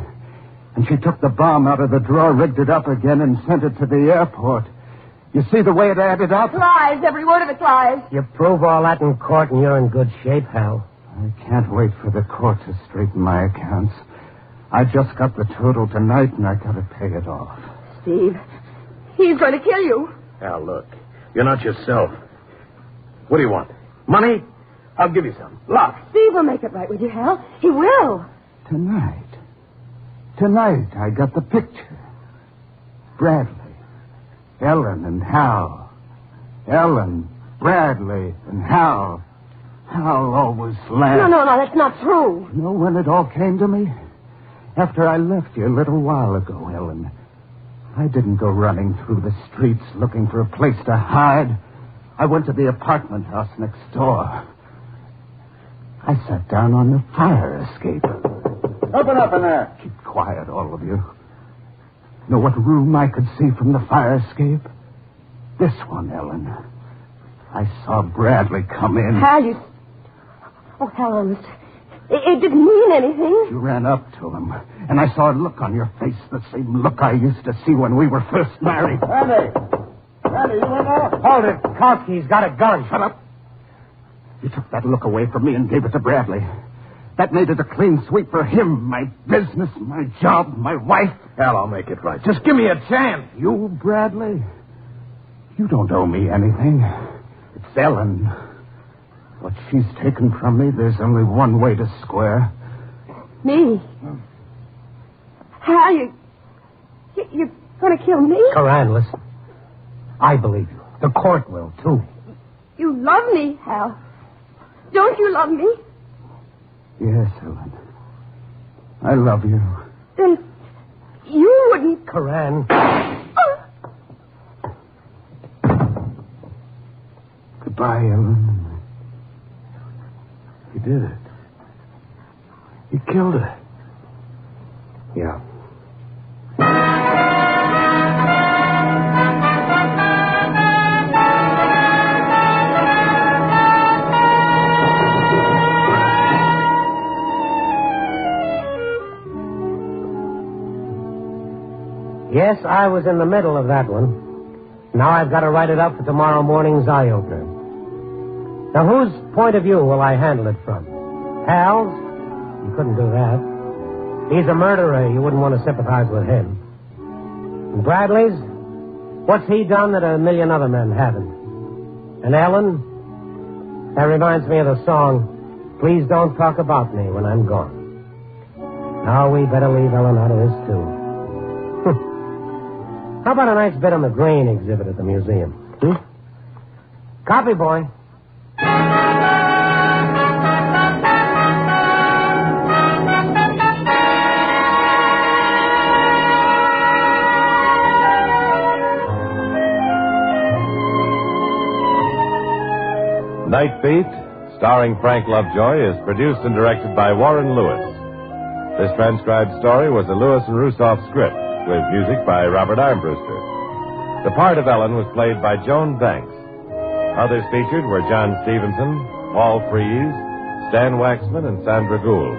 And she took the bomb out of the drawer, rigged it up again, and sent it to the airport. You see the way it added up? Lies. Every word of it's lies. You prove all that in court and you're in good shape, Hal. I can't wait for the court to straighten my accounts. I just got the total tonight, and I got to pay it off. Steve, he's going to kill you. Hal, look. You're not yourself. What do you want? Money? I'll give you some. Look. Steve will make it right with you, Hal. He will. Tonight, I got the picture. Bradley, Ellen, and Hal. Ellen, Bradley, and Hal. Hal always laughed. No, that's not true. You know when it all came to me? After I left you a little while ago, Ellen. I didn't go running through the streets looking for a place to hide. I went to the apartment house next door. I sat down on the fire escape. Open up in there. Keep quiet, all of you. Know what room I could see from the fire escape? This one, Ellen. I saw Bradley come in. Hal, you... Oh, Helen, it didn't mean anything. You ran up to him, and I saw a look on your face, the same look I used to see when we were first married. Randy, you went out. Hold it. Kowski's got a gun. Shut up. You took that look away from me and gave it to Bradley. That made it a clean sweep for him, my business, my job, my wife. Hal, I'll make it right. Just give me a chance. You, Bradley? You don't owe me anything. It's Ellen. What she's taken from me, there's only one way to square. Me? Hal, you're going to kill me? Coran, listen. I believe you. The court will, too. You love me, Hal. Don't you love me? Yes, Ellen. I love you. Then you wouldn't... Coran. Goodbye, Ellen. He did it. He killed her. Yeah. Yes, I was in the middle of that one. Now I've got to write it up for tomorrow morning's eye-opener. Now, whose point of view will I handle it from? Hal's? You couldn't do that. He's a murderer. You wouldn't want to sympathize with him. And Bradley's? What's he done that a million other men haven't? And Ellen? That reminds me of the song, Please Don't Talk About Me When I'm Gone. Now we better leave Ellen out of this, too. How about a nice bit on the grain exhibit at the museum? Copy, boy. Night Beat, starring Frank Lovejoy, is produced and directed by Warren Lewis. This transcribed story was a Lewis and Rusoff script, with music by Robert Armbruster. The part of Ellen was played by Joan Banks. Others featured were John Stevenson, Paul Frees, Stan Waxman, and Sandra Gould.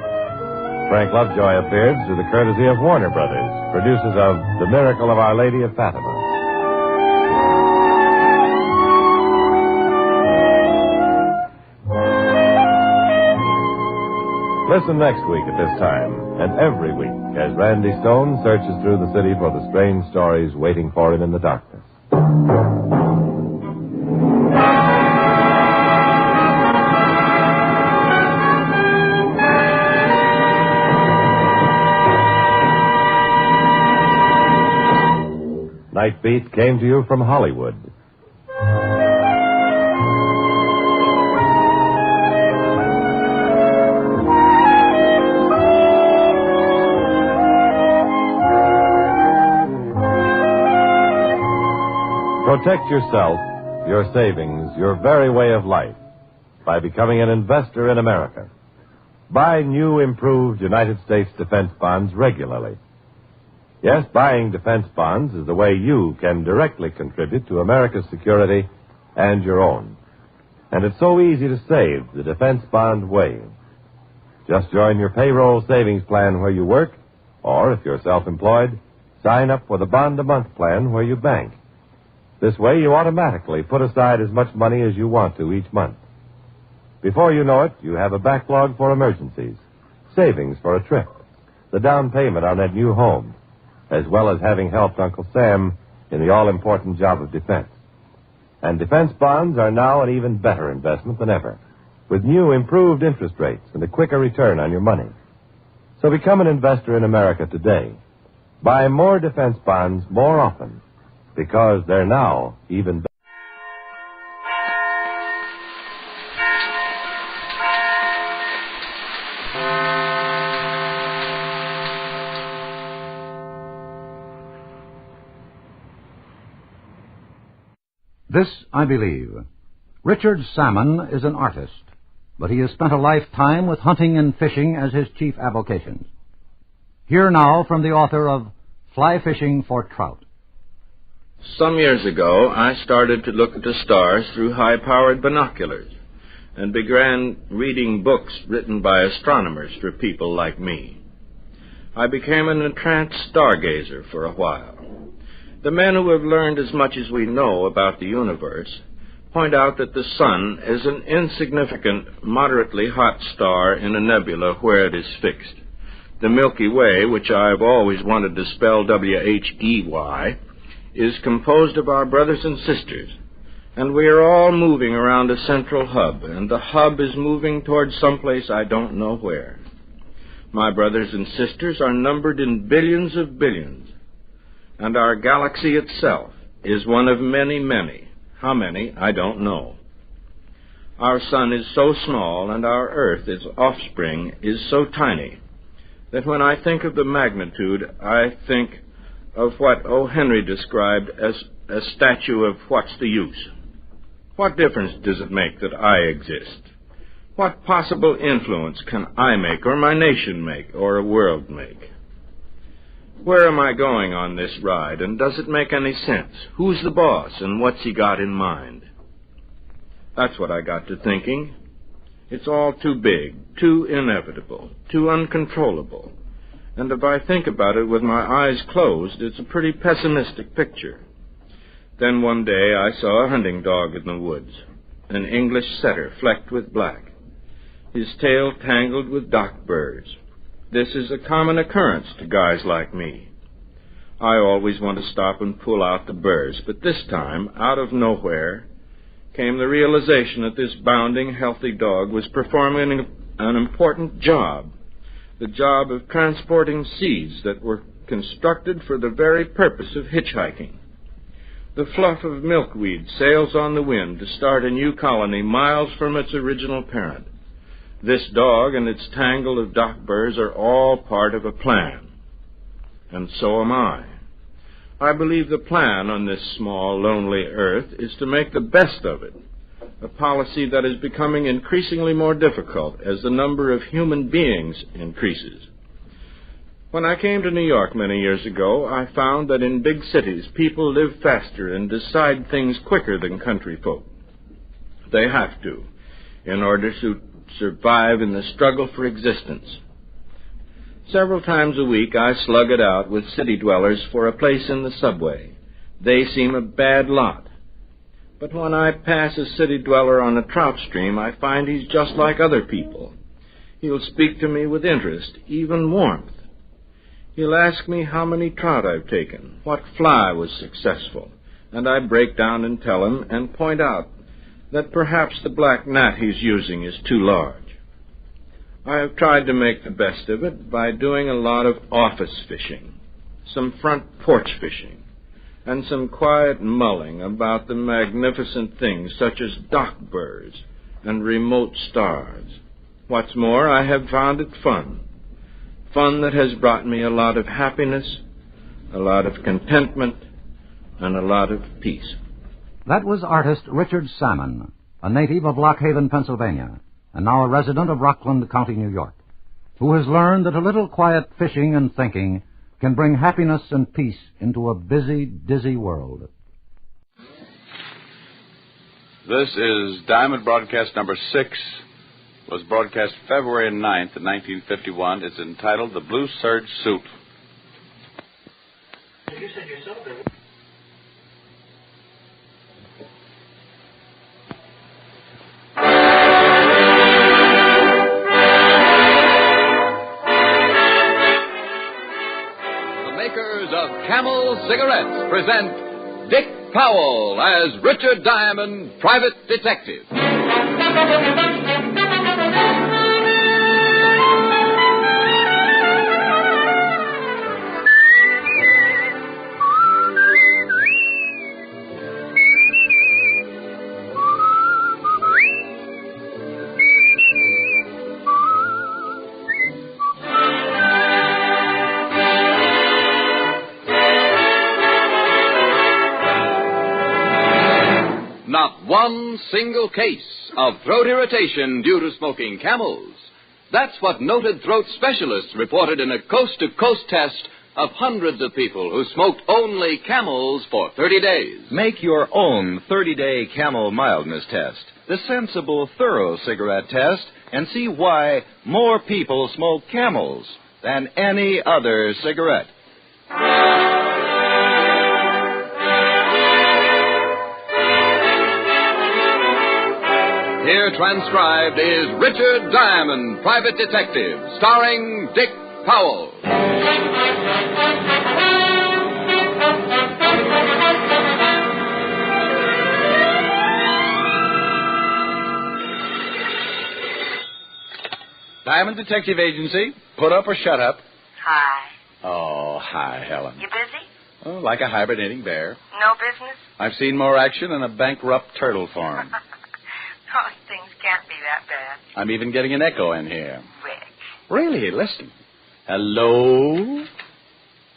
Frank Lovejoy appeared through the courtesy of Warner Brothers, producers of The Miracle of Our Lady of Fatima. Listen next week at this time, and every week, as Randy Stone searches through the city for the strange stories waiting for him in the darkness. Night Beat came to you from Hollywood. Protect yourself, your savings, your very way of life by becoming an investor in America. Buy new, improved United States defense bonds regularly. Yes, buying defense bonds is the way you can directly contribute to America's security and your own. And it's so easy to save the defense bond way. Just join your payroll savings plan where you work, or if you're self-employed, sign up for the bond-a-month plan where you bank. This way, you automatically put aside as much money as you want to each month. Before you know it, you have a backlog for emergencies, savings for a trip, the down payment on that new home, as well as having helped Uncle Sam in the all-important job of defense. And defense bonds are now an even better investment than ever, with new improved interest rates and a quicker return on your money. So become an investor in America today. Buy more defense bonds more often, because they're now even better. This I believe. Richard Salmon is an artist, but he has spent a lifetime with hunting and fishing as his chief avocations. Hear now from the author of Fly Fishing for Trout. Some years ago, I started to look at the stars through high-powered binoculars and began reading books written by astronomers for people like me. I became an entranced stargazer for a while. The men who have learned as much as we know about the universe point out that the sun is an insignificant, moderately hot star in a nebula where it is fixed. The Milky Way, which I have always wanted to spell W-H-E-Y, is composed of our brothers and sisters, and we are all moving around a central hub, and the hub is moving towards someplace I don't know where. My brothers and sisters are numbered in billions of billions, and our galaxy itself is one of many, many. How many, I don't know. Our sun is so small, and our Earth, its offspring, is so tiny, that when I think of the magnitude, I think of what O. Henry described as a statue of what's the use. What difference does it make that I exist? What possible influence can I make, or my nation make, or a world make? Where am I going on this ride, and does it make any sense? Who's the boss, and what's he got in mind? That's what I got to thinking. It's all too big, too inevitable, too uncontrollable. And if I think about it with my eyes closed, it's a pretty pessimistic picture. Then one day I saw a hunting dog in the woods, an English setter flecked with black, his tail tangled with dock burrs. This is a common occurrence to guys like me. I always want to stop and pull out the burrs, but this time, out of nowhere, came the realization that this bounding, healthy dog was performing an important job, the job of transporting seeds that were constructed for the very purpose of hitchhiking. The fluff of milkweed sails on the wind to start a new colony miles from its original parent. This dog and its tangle of dock burrs are all part of a plan. And so am I. I believe the plan on this small, lonely earth is to make the best of it, a policy that is becoming increasingly more difficult as the number of human beings increases. When I came to New York many years ago, I found that in big cities, people live faster and decide things quicker than country folk. They have to, in order to survive in the struggle for existence. Several times a week I slug it out with city dwellers for a place in the subway. They seem a bad lot. But when I pass a city dweller on a trout stream, I find he's just like other people. He'll speak to me with interest, even warmth. He'll ask me how many trout I've taken, what fly was successful, and I break down and tell him and point out that perhaps the black gnat he's using is too large. I have tried to make the best of it by doing a lot of office fishing, some front porch fishing, and some quiet mulling about the magnificent things such as dock birds and remote stars. What's more, I have found it fun. Fun that has brought me a lot of happiness, a lot of contentment, and a lot of peace. That was artist Richard Salmon, a native of Lock Haven, Pennsylvania, and now a resident of Rockland County, New York, who has learned that a little quiet fishing and thinking can bring happiness and peace into a busy, dizzy world. This is Diamond Broadcast number 6. Was broadcast February 9th, 1951. It's entitled The Blue Serge Suit. You said yourself, didn't you? Of Camel Cigarettes present Dick Powell as Richard Diamond, Private Detective. One single case of throat irritation due to smoking Camels. That's what noted throat specialists reported in a coast-to-coast test of hundreds of people who smoked only Camels for 30 days. Make your own 30-day Camel mildness test, the sensible, thorough cigarette test, and see why more people smoke Camels than any other cigarette. Here transcribed is Richard Diamond, Private Detective, starring Dick Powell. Diamond Detective Agency. Put up or shut up. Hi. Oh, hi, Helen. You busy? Oh, like a hibernating bear. No business? I've seen more action in a bankrupt turtle farm. Those things can't be that bad. I'm even getting an echo in here. Rick. Really? Listen. Hello?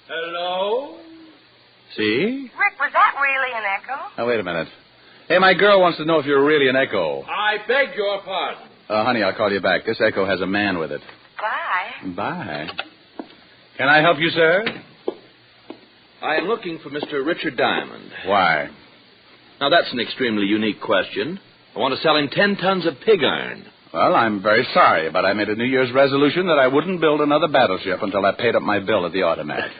Hello? See? Rick, was that really an echo? Now, wait a minute. Hey, my girl wants to know if you're really an echo. I beg your pardon. Honey, I'll call you back. This echo has a man with it. Bye. Bye. Can I help you, sir? I am looking for Mr. Richard Diamond. Why? Now, that's an extremely unique question. I want to sell him 10 tons of pig iron. Well, I'm very sorry, but I made a New Year's resolution that I wouldn't build another battleship until I paid up my bill at the automat.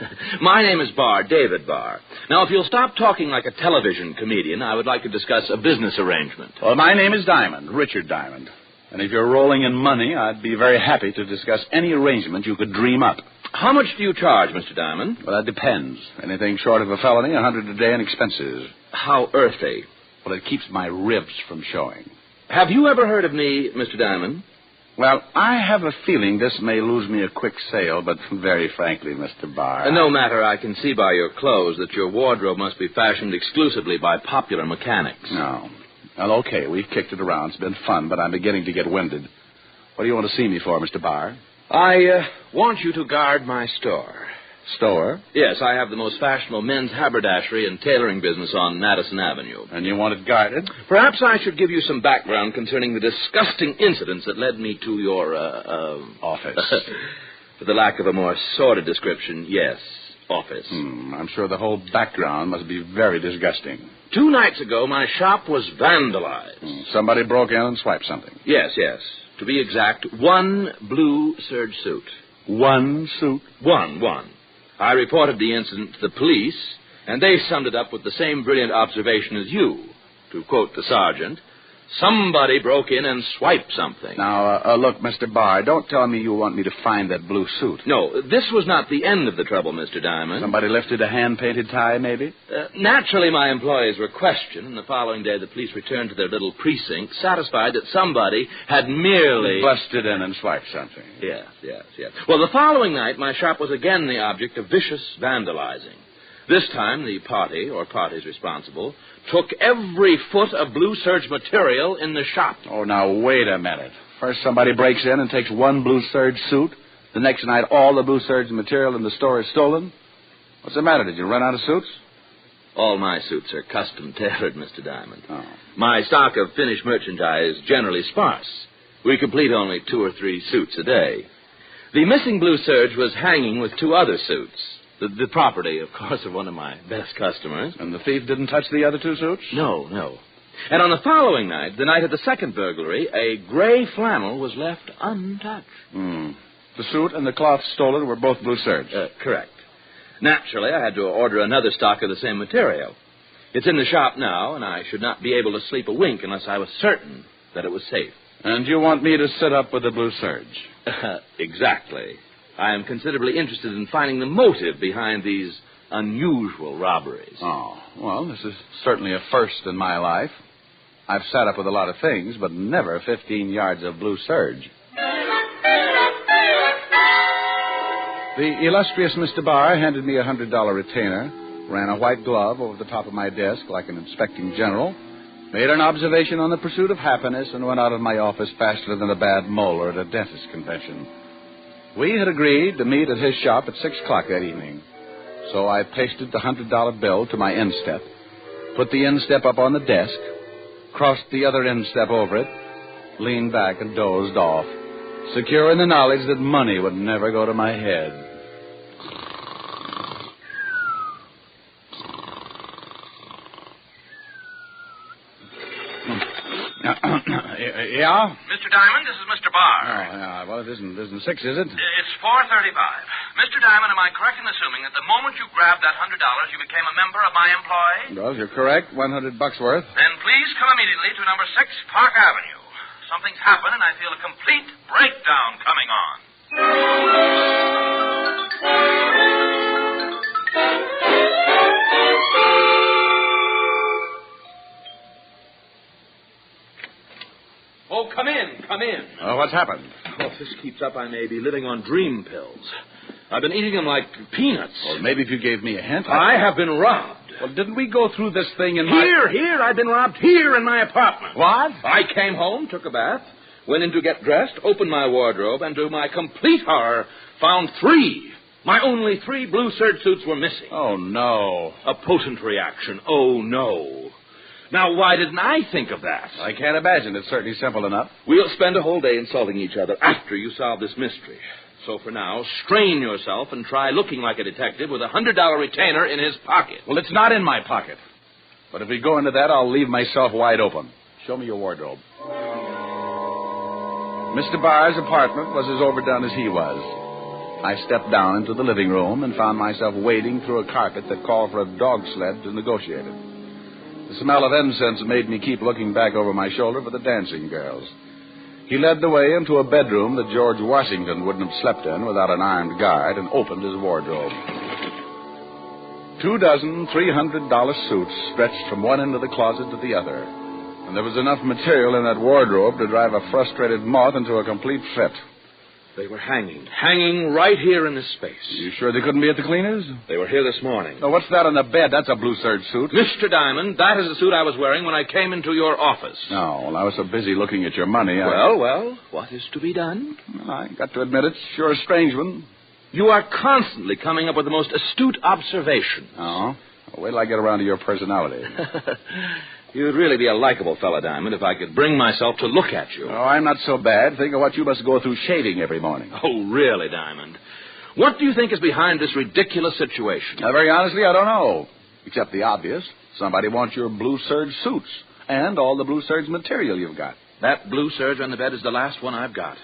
My name is Barr, David Barr. Now, if you'll stop talking like a television comedian, I would like to discuss a business arrangement. Well, my name is Diamond, Richard Diamond. And if you're rolling in money, I'd be very happy to discuss any arrangement you could dream up. How much do you charge, Mr. Diamond? Well, that depends. Anything short of a felony, $100 a day in expenses. How earthy? Well, it keeps my ribs from showing. Have you ever heard of me, Mr. Diamond? Well, I have a feeling this may lose me a quick sale, but very frankly, Mr. Barr... No matter, I can see by your clothes that your wardrobe must be fashioned exclusively by popular mechanics. No. Well, okay, we've kicked it around. It's been fun, but I'm beginning to get winded. What do you want to see me for, Mr. Barr? I want you to guard my store. Store? Yes, I have the most fashionable men's haberdashery and tailoring business on Madison Avenue. And you want it guarded? Perhaps I should give you some background concerning the disgusting incidents that led me to your, office. For the lack of a more sordid description, yes, office. I'm sure the whole background must be very disgusting. 2 nights ago, my shop was vandalized. Somebody broke in and swiped something. Yes. To be exact, 1 blue serge suit. One suit? One. I reported the incident to the police, and they summed it up with the same brilliant observation as you. To quote the sergeant, somebody broke in and swiped something. Now, look, Mr. Barr, don't tell me you want me to find that blue suit. No, this was not the end of the trouble, Mr. Diamond. Somebody lifted a hand-painted tie, maybe? Naturally, my employees were questioned, and the following day the police returned to their little precinct, satisfied that somebody had merely... busted in and swiped something. Yes. Well, the following night, my shop was again the object of vicious vandalizing. This time, the party, or parties responsible, took every foot of blue serge material in the shop. Oh, now, wait a minute. First, somebody breaks in and takes one blue serge suit. The next night, all the blue serge material in the store is stolen. What's the matter? Did you run out of suits? All my suits are custom-tailored, Mr. Diamond. Oh. My stock of finished merchandise is generally sparse. We complete only 2 or 3 suits a day. The missing blue serge was hanging with 2 other suits. The property, of course, of one of my best customers. And the thief didn't touch the other 2 suits? No. And on the following night, the night of the second burglary, a gray flannel was left untouched. The suit and the cloth stolen were both blue serge? Correct. Naturally, I had to order another stock of the same material. It's in the shop now, and I should not be able to sleep a wink unless I was certain that it was safe. And you want me to sit up with the blue serge? Exactly. I am considerably interested in finding the motive behind these unusual robberies. Oh, well, this is certainly a first in my life. I've sat up with a lot of things, but never 15 yards of blue serge. The illustrious Mr. Barr handed me a $100 retainer, ran a white glove over the top of my desk like an inspecting general, made an observation on the pursuit of happiness, and went out of my office faster than a bad molar at a dentist convention. We had agreed to meet at his shop at 6 o'clock that evening. So I pasted the $100 bill to my instep, put the instep up on the desk, crossed the other instep over it, leaned back and dozed off, secure in the knowledge that money would never go to my head. Yeah? Mr. Diamond, this is Mr. Barr. Oh, yeah. Well, it isn't 6, is it? It's 4:35. Mr. Diamond, am I correct in assuming that the moment you grabbed that $100, you became a member of my employ? Well, you're correct. $100 worth. Then please come immediately to number 6 Park Avenue. Something's happened, and I feel a complete breakdown coming on. Oh, come in. Oh, what's happened? Oh, if this keeps up, I may be living on dream pills. I've been eating them like peanuts. Well, maybe if you gave me a hint. I have been robbed. Well, didn't we go through this thing in Here, I've been robbed here in my apartment. What? I came home, took a bath, went in to get dressed, opened my wardrobe, and to my complete horror, found 3. My only 3 blue serge suits were missing. Oh, no. A potent reaction. Oh, no. Now, why didn't I think of that? I can't imagine. It's certainly simple enough. We'll spend a whole day insulting each other after you solve this mystery. So for now, strain yourself and try looking like a detective with a $100 retainer in his pocket. Well, it's not in my pocket. But if we go into that, I'll leave myself wide open. Show me your wardrobe. Mr. Barr's apartment was as overdone as he was. I stepped down into the living room and found myself wading through a carpet that called for a dog sled to negotiate it. The smell of incense made me keep looking back over my shoulder for the dancing girls. He led the way into a bedroom that George Washington wouldn't have slept in without an armed guard and opened his wardrobe. 2 dozen $300 suits stretched from one end of the closet to the other, and there was enough material in that wardrobe to drive a frustrated moth into a complete fit. They were hanging right here in this space. You sure they couldn't be at the cleaners? They were here this morning. Now, what's that on the bed? That's a blue serge suit. Mr. Diamond, that is the suit I was wearing when I came into your office. No, well, I was so busy looking at your money. Well, what is to be done? Well, I got to admit, it's sure a strange one. You are constantly coming up with the most astute observations. Oh? Well, wait till I get around to your personality. You'd really be a likable fellow, Diamond, if I could bring myself to look at you. Oh, I'm not so bad. Think of what you must go through shaving every morning. Oh, really, Diamond? What do you think is behind this ridiculous situation? Very honestly, I don't know. Except the obvious. Somebody wants your blue serge suits and all the blue serge material you've got. That blue serge on the bed is the last one I've got.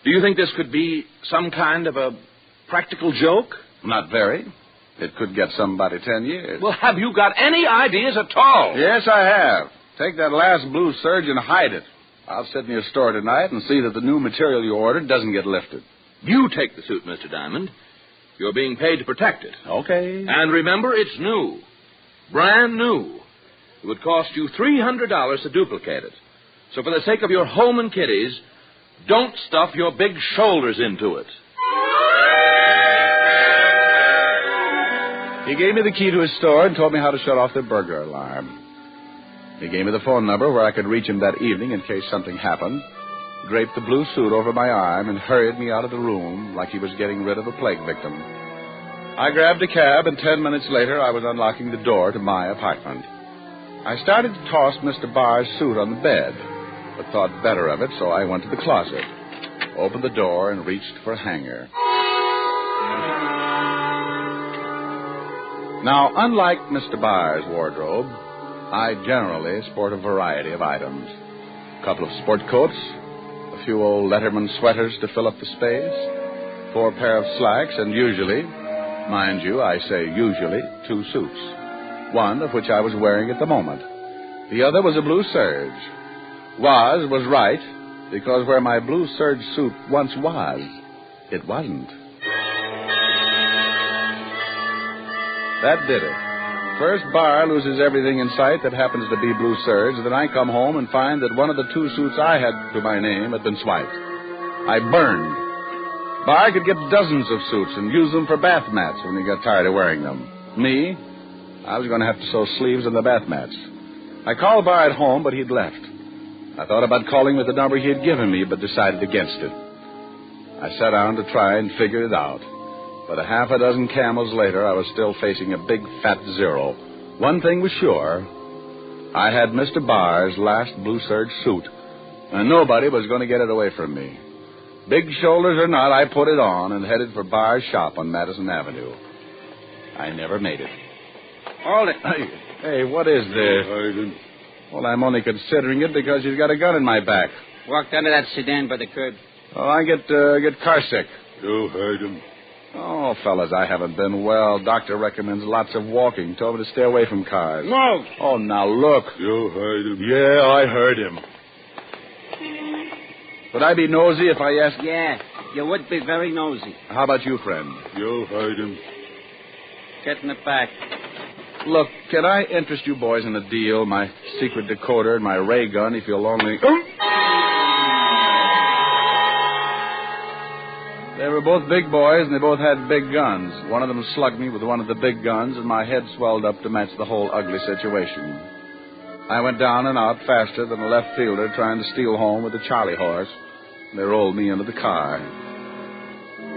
Do you think this could be some kind of a practical joke? Not very. It could get somebody 10 years. Well, have you got any ideas at all? Yes, I have. Take that last blue Serge and hide it. I'll sit in your store tonight and see that the new material you ordered doesn't get lifted. You take the suit, Mr. Diamond. You're being paid to protect it. Okay. And remember, it's new. Brand new. It would cost you $300 to duplicate it. So for the sake of your home and kiddies, don't stuff your big shoulders into it. He gave me the key to his store and told me how to shut off the burglar alarm. He gave me the phone number where I could reach him that evening in case something happened, draped the blue suit over my arm, and hurried me out of the room like he was getting rid of a plague victim. I grabbed a cab, and 10 minutes later I was unlocking the door to my apartment. I started to toss Mr. Barr's suit on the bed, but thought better of it, so I went to the closet, opened the door, and reached for a hanger. Now, unlike Mr. Barr's wardrobe, I generally sport a variety of items. A couple of sport coats, a few old Letterman sweaters to fill up the space, 4 pair of slacks, and usually, mind you, I say usually, 2 suits. One of which I was wearing at the moment. The other was a blue serge. Was right, because where my blue serge suit once was, it wasn't. That did it. First, Barr loses everything in sight that happens to be blue serge, then I come home and find that one of the 2 suits I had to my name had been swiped. I burned. Barr could get dozens of suits and use them for bath mats when he got tired of wearing them. Me, I was going to have to sew sleeves on the bath mats. I called Barr at home, but he'd left. I thought about calling with the number he had given me, but decided against it. I sat down to try and figure it out. But a half a dozen camels later, I was still facing a big fat zero. One thing was sure. I had Mr. Barr's last blue serge suit, and nobody was going to get it away from me. Big shoulders or not, I put it on and headed for Barr's shop on Madison Avenue. I never made it. Hold it. Hey, what is this? Well, I'm only considering it because you've got a gun in my back. Walked under that sedan by the curb. Oh, I get car sick. You heard him. Oh, fellas, I haven't been well. Doctor recommends lots of walking. Told me to stay away from cars. No. Oh, now look. You heard him. Yeah, I heard him. Would I be nosy if I asked? Yeah, you would be very nosy. How about you, friend? You heard him. Get in the back. Look, can I interest you boys in a deal? My secret decoder and my ray gun if you'll only... They were both big boys, and they both had big guns. One of them slugged me with one of the big guns, and my head swelled up to match the whole ugly situation. I went down and out faster than a left fielder trying to steal home with a Charlie horse. They rolled me into the car.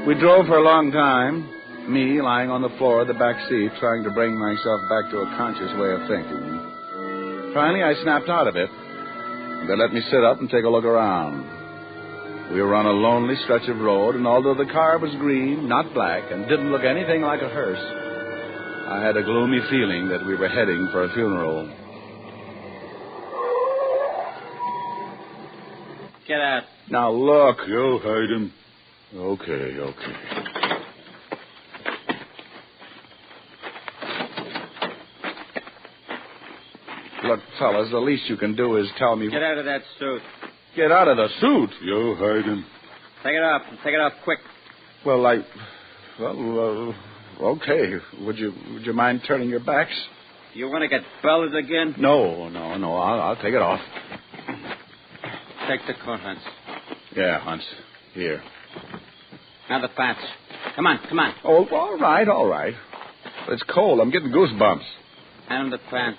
We drove for a long time, me lying on the floor of the back seat, trying to bring myself back to a conscious way of thinking. Finally, I snapped out of it. They let me sit up and take a look around. We were on a lonely stretch of road, and although the car was green, not black, and didn't look anything like a hearse, I had a gloomy feeling that we were heading for a funeral. Get out. Now, look. You heard him. Okay. Look, fellas, the least you can do is tell me... Get out of that suit. Get out of the suit? You heard him. Take it off. Take it off quick. Well, okay. Would you mind turning your backs? You want to get belted again? No. I'll take it off. Take the coat, Hans. Yeah, Hans. Here. Now the pants. Come on. Oh, all right. But it's cold. I'm getting goosebumps. Hand him the pants.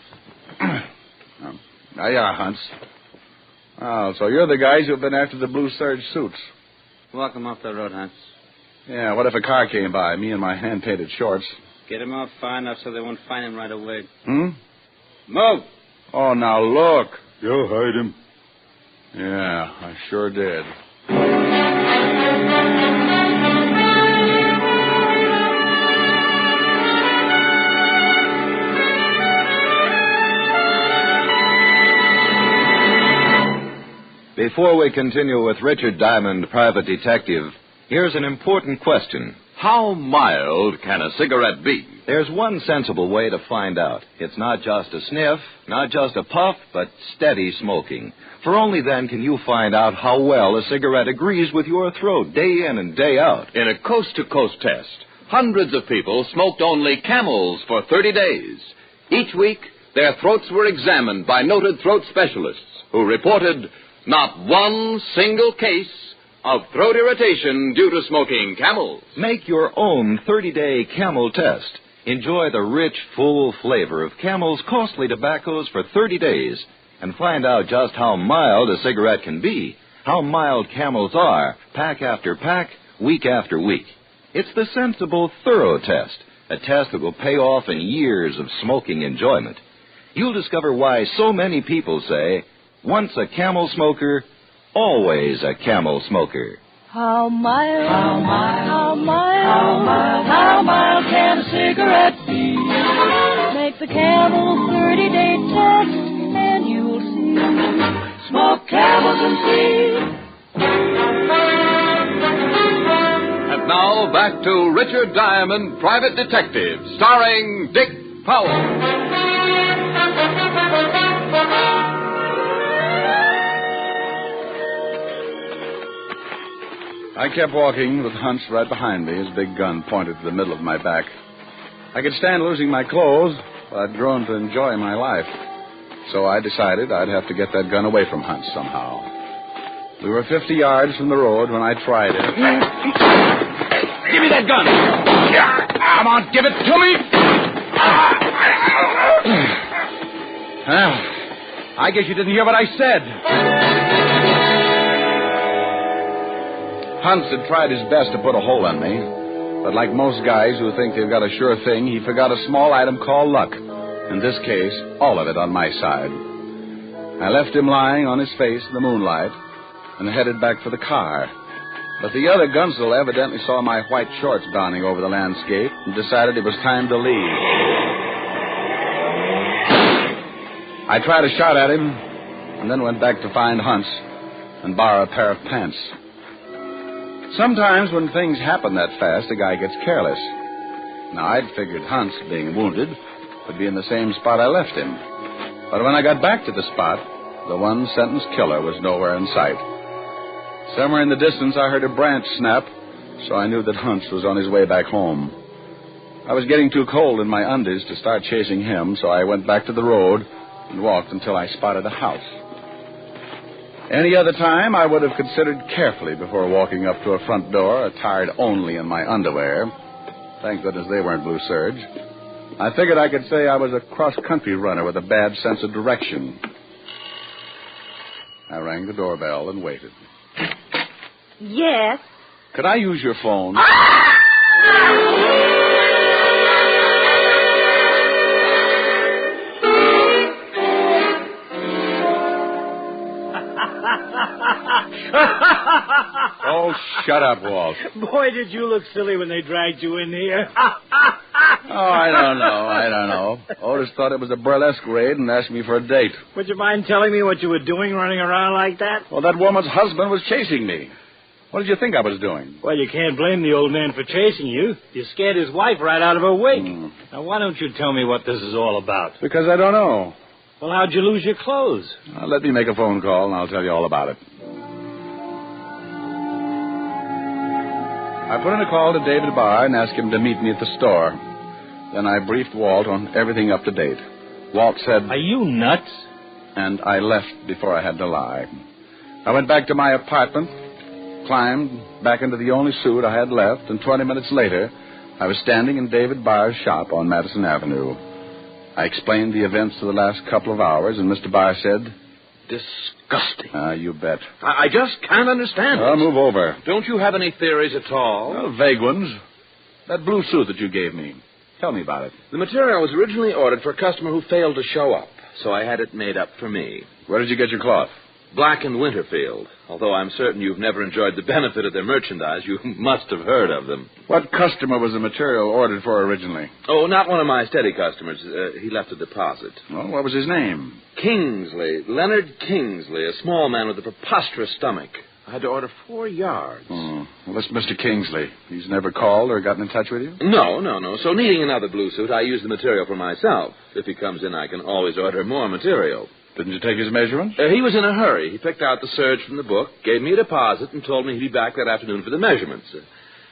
Yeah, Hans. Oh, so you're the guys who've been after the blue serge suits. Walk him off the road, Hans. Yeah, what if a car came by, me in my hand-painted shorts? Get him off far enough so they won't find him right away. Move! Oh, now look. You heard him. Yeah, I sure did. Before we continue with Richard Diamond, private detective, here's an important question. How mild can a cigarette be? There's one sensible way to find out. It's not just a sniff, not just a puff, but steady smoking. For only then can you find out how well a cigarette agrees with your throat day in and day out. In a coast-to-coast test, hundreds of people smoked only Camels for 30 days. Each week, their throats were examined by noted throat specialists who reported not one single case of throat irritation due to smoking Camels. Make your own 30-day Camel test. Enjoy the rich, full flavor of Camel's costly tobaccos for 30 days and find out just how mild a cigarette can be, how mild Camels are, pack after pack, week after week. It's the sensible, thorough test, a test that will pay off in years of smoking enjoyment. You'll discover why so many people say, once a Camel smoker, always a Camel smoker. How mild, how mild, how mild, how mild, how mild can a cigarette be? Make the Camel 30-day test, and you'll see. Smoke Camels and see. And now back to Richard Diamond, Private Detective, starring Dick Powell. I kept walking with Hunts right behind me, his big gun pointed to the middle of my back. I could stand losing my clothes, but I'd grown to enjoy my life. So I decided I'd have to get that gun away from Hunts somehow. We were 50 yards from the road when I tried it. Give me that gun! Come on, give it to me! Well, I guess you didn't hear what I said. Hunts had tried his best to put a hole in me, but like most guys who think they've got a sure thing, he forgot a small item called luck. In this case, all of it on my side. I left him lying on his face in the moonlight and headed back for the car. But the other gunsel evidently saw my white shorts dawning over the landscape and decided it was time to leave. I tried a shot at him and then went back to find Hunts and borrow a pair of pants. Sometimes when things happen that fast, a guy gets careless. Now, I'd figured Hunts, being wounded, would be in the same spot I left him. But when I got back to the spot, the one-sentence killer was nowhere in sight. Somewhere in the distance, I heard a branch snap, so I knew that Hunts was on his way back home. I was getting too cold in my undies to start chasing him, so I went back to the road and walked until I spotted a house. Any other time, I would have considered carefully before walking up to a front door, attired only in my underwear. Thank goodness they weren't blue serge. I figured I could say I was a cross-country runner with a bad sense of direction. I rang the doorbell and waited. Yes? Could I use your phone? Oh, shut up, Walt. Boy, did you look silly when they dragged you in here. Oh, I don't know. Otis thought it was a burlesque raid and asked me for a date. Would you mind telling me what you were doing running around like that? Well, that woman's husband was chasing me. What did you think I was doing? Well, you can't blame the old man for chasing you. You scared his wife right out of her wig. Now, why don't you tell me what this is all about? Because I don't know. Well, how'd you lose your clothes? Let me make a phone call, and I'll tell you all about it. I put in a call to David Barr and asked him to meet me at the store. Then I briefed Walt on everything up to date. Walt said... Are you nuts? And I left before I had to lie. I went back to my apartment, climbed back into the only suit I had left, and 20 minutes later, I was standing in David Barr's shop on Madison Avenue. I explained the events of the last couple of hours, and Mr. Barr said... Disgusting. You bet. I just can't understand it. I'll move over. Don't you have any theories at all? Well, vague ones. That blue suit that you gave me. Tell me about it. The material was originally ordered for a customer who failed to show up, so I had it made up for me. Where did you get your cloth? Black & Winterfield. Although I'm certain you've never enjoyed the benefit of their merchandise, you must have heard of them. What customer was the material ordered for originally? Oh, not one of my steady customers. He left a deposit. Well, what was his name? Kingsley. Leonard Kingsley, a small man with a preposterous stomach. I had to order 4 yards. Oh, well, this Mr. Kingsley. He's never called or gotten in touch with you? No. So needing another blue suit, I use the material for myself. If he comes in, I can always order more material. Didn't you take his measurements? He was in a hurry. He picked out the Serge from the book, gave me a deposit, and told me he'd be back that afternoon for the measurements.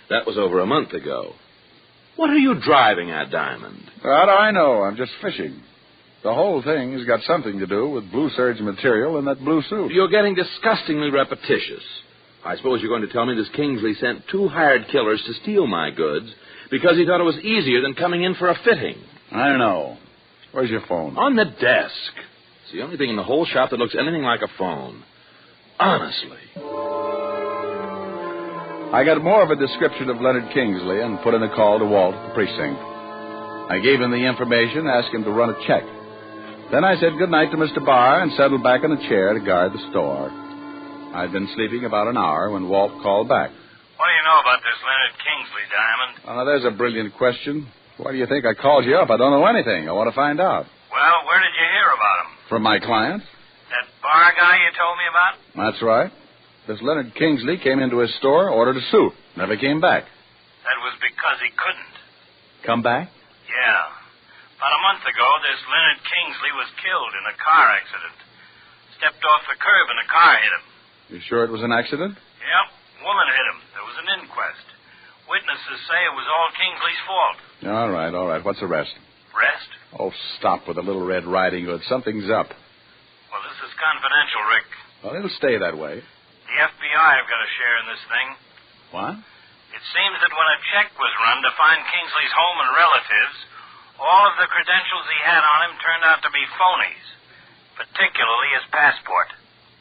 That was over a month ago. What are you driving at, Diamond? How do I know? I'm just fishing. The whole thing has got something to do with blue Serge material and that blue suit. You're getting disgustingly repetitious. I suppose you're going to tell me this Kingsley sent 2 hired killers to steal my goods because he thought it was easier than coming in for a fitting. I don't know. Where's your phone? On the desk. It's the only thing in the whole shop that looks anything like a phone. Honestly. I got more of a description of Leonard Kingsley and put in a call to Walt at the precinct. I gave him the information, asked him to run a check. Then I said goodnight to Mr. Barr and settled back in a chair to guard the store. I'd been sleeping about an hour when Walt called back. What do you know about this Leonard Kingsley, Diamond? Oh, there's a brilliant question. Why do you think I called you up? I don't know anything. I want to find out. Well, where did you hear about him? From my client. That Barr guy you told me about? That's right. This Leonard Kingsley came into his store, ordered a suit, never came back. That was because he couldn't. Come back? Yeah. About a month ago, this Leonard Kingsley was killed in a car accident. Stepped off the curb and a car hit him. You sure it was an accident? Yep. Woman hit him. There was an inquest. Witnesses say it was all Kingsley's fault. All right. What's the rest? Rest? Oh, stop with the Little Red Riding Hood. Something's up. Well, this is confidential, Rick. Well, it'll stay that way. The FBI have got a share in this thing. What? It seems that when a check was run to find Kingsley's home and relatives, all of the credentials he had on him turned out to be phonies, particularly his passport.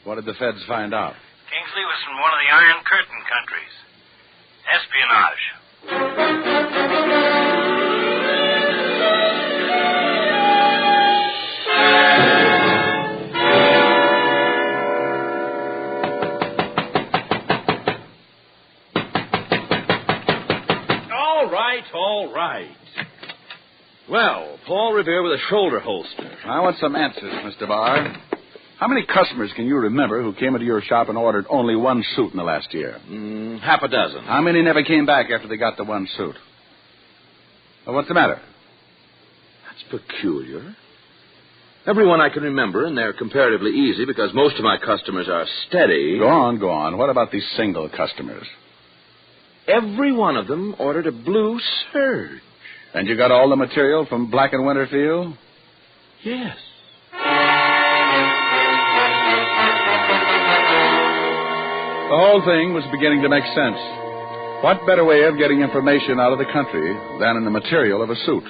What did the feds find out? Kingsley was from one of the Iron Curtain countries. Espionage. All right. Well, Paul Revere with a shoulder holster. I want some answers, Mr. Barr. How many customers can you remember who came into your shop and ordered only one suit in the last year? Half a dozen. How many never came back after they got the one suit? Well, what's the matter? That's peculiar. Everyone I can remember, and they're comparatively easy because most of my customers are steady. Go on. What about these single customers? Every one of them ordered a blue Serge. And you got all the material from Black & Winterfield? Yes. The whole thing was beginning to make sense. What better way of getting information out of the country than in the material of a suit?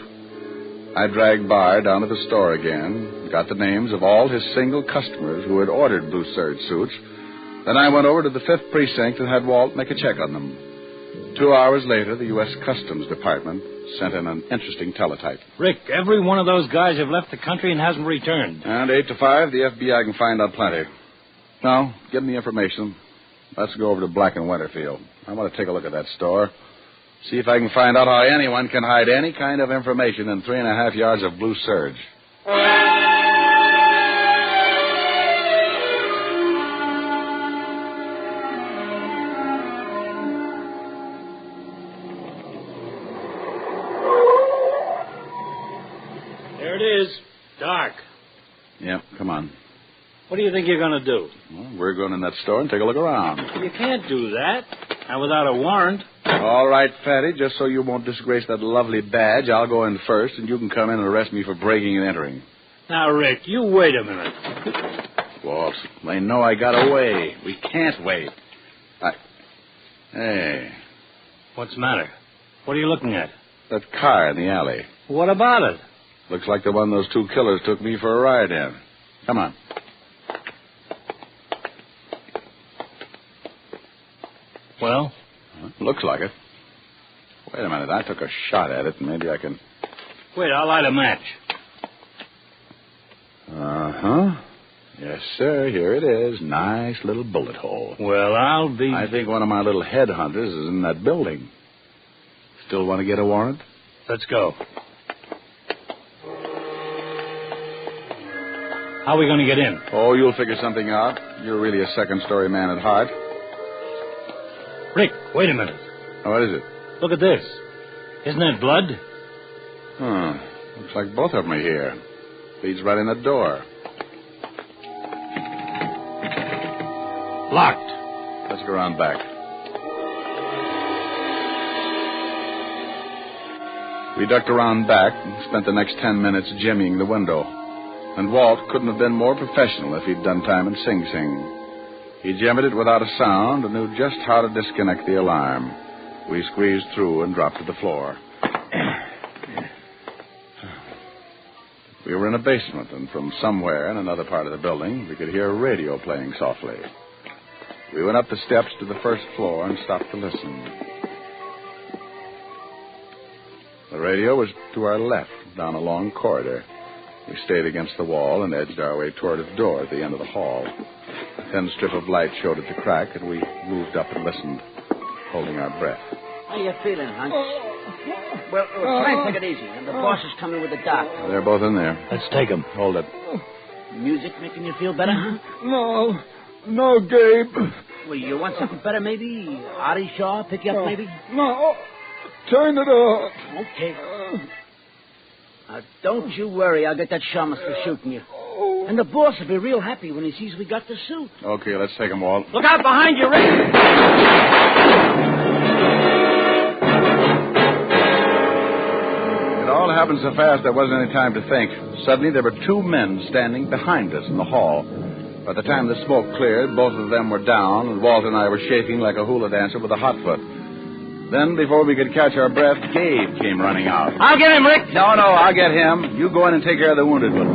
I dragged Barr down to the store again, got the names of all his single customers who had ordered blue Serge suits. Then I went over to the 5th Precinct and had Walt make a check on them. 2 hours later, the U.S. Customs Department sent in an interesting teletype. Rick, every one of those guys have left the country and hasn't returned. And 8 to 5, the FBI can find out plenty. Now, give me the information. Let's go over to Black & Winterfield. I want to take a look at that store. See if I can find out how anyone can hide any kind of information in 3.5 yards of blue Serge. There it is. Dark. Yep, come on. What do you think you're going to do? Well, we're going in that store and take a look around. You can't do that. Not without a warrant. All right, Fatty, just so you won't disgrace that lovely badge, I'll go in first, and you can come in and arrest me for breaking and entering. Now, Rick, you wait a minute. Walt, they know I got away. We can't wait. Hey. What's the matter? What are you looking at? That car in the alley. What about it? Looks like the one those 2 killers took me for a ride in. Come on. Well? Looks like it. Wait a minute. I took a shot at it, and maybe I can... Wait, I'll light a match. Uh-huh. Yes, sir. Here it is. Nice little bullet hole. Well, I'll be... I think one of my little headhunters is in that building. Still want to get a warrant? Let's go. How are we going to get in? Oh, you'll figure something out. You're really a second-story man at heart. Rick, wait a minute. Oh, what is it? Look at this. Isn't that blood? Huh. Looks like both of them are here. Leads right in the door. Locked. Let's go around back. We ducked around back and spent the next 10 minutes jimmying the window. And Walt couldn't have been more professional if he'd done time in Sing Sing. He jimmied it without a sound and knew just how to disconnect the alarm. We squeezed through and dropped to the floor. We were in a basement, and from somewhere in another part of the building, we could hear a radio playing softly. We went up the steps to the first floor and stopped to listen. The radio was to our left, down a long corridor. We stayed against the wall and edged our way toward a door at the end of the hall. A thin strip of light showed at the crack, and we moved up and listened, holding our breath. How you feeling, Hans? Well, try and take it easy. And the boss is coming with the doctor. They're both in there. Let's take them. Hold it. Music making you feel better, huh? No, Gabe. Well, you want something better, maybe? Artie Shaw pick you up, maybe? No. Turn it off. Okay. Don't you worry. I'll get that shamus for shooting you. And the boss will be real happy when he sees we got the suit. Okay, let's take them, Walt. Look out behind you, Rick. It all happened so fast there wasn't any time to think. Suddenly, there were two men standing behind us in the hall. By the time the smoke cleared, both of them were down, and Walt and I were shaking like a hula dancer with a hot foot. Then, before we could catch our breath, Gabe came running out. I'll get him, Rick. No, I'll get him. You go in and take care of the wounded one.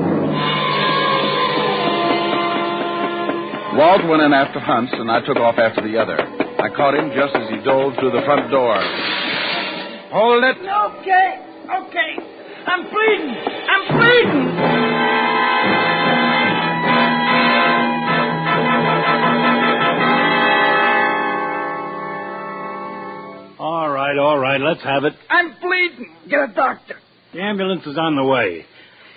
Walt went in after Hunts, and I took off after the other. I caught him just as he dove through the front door. Hold it. Okay. I'm bleeding. All right, let's have it. I'm bleeding. Get a doctor. The ambulance is on the way.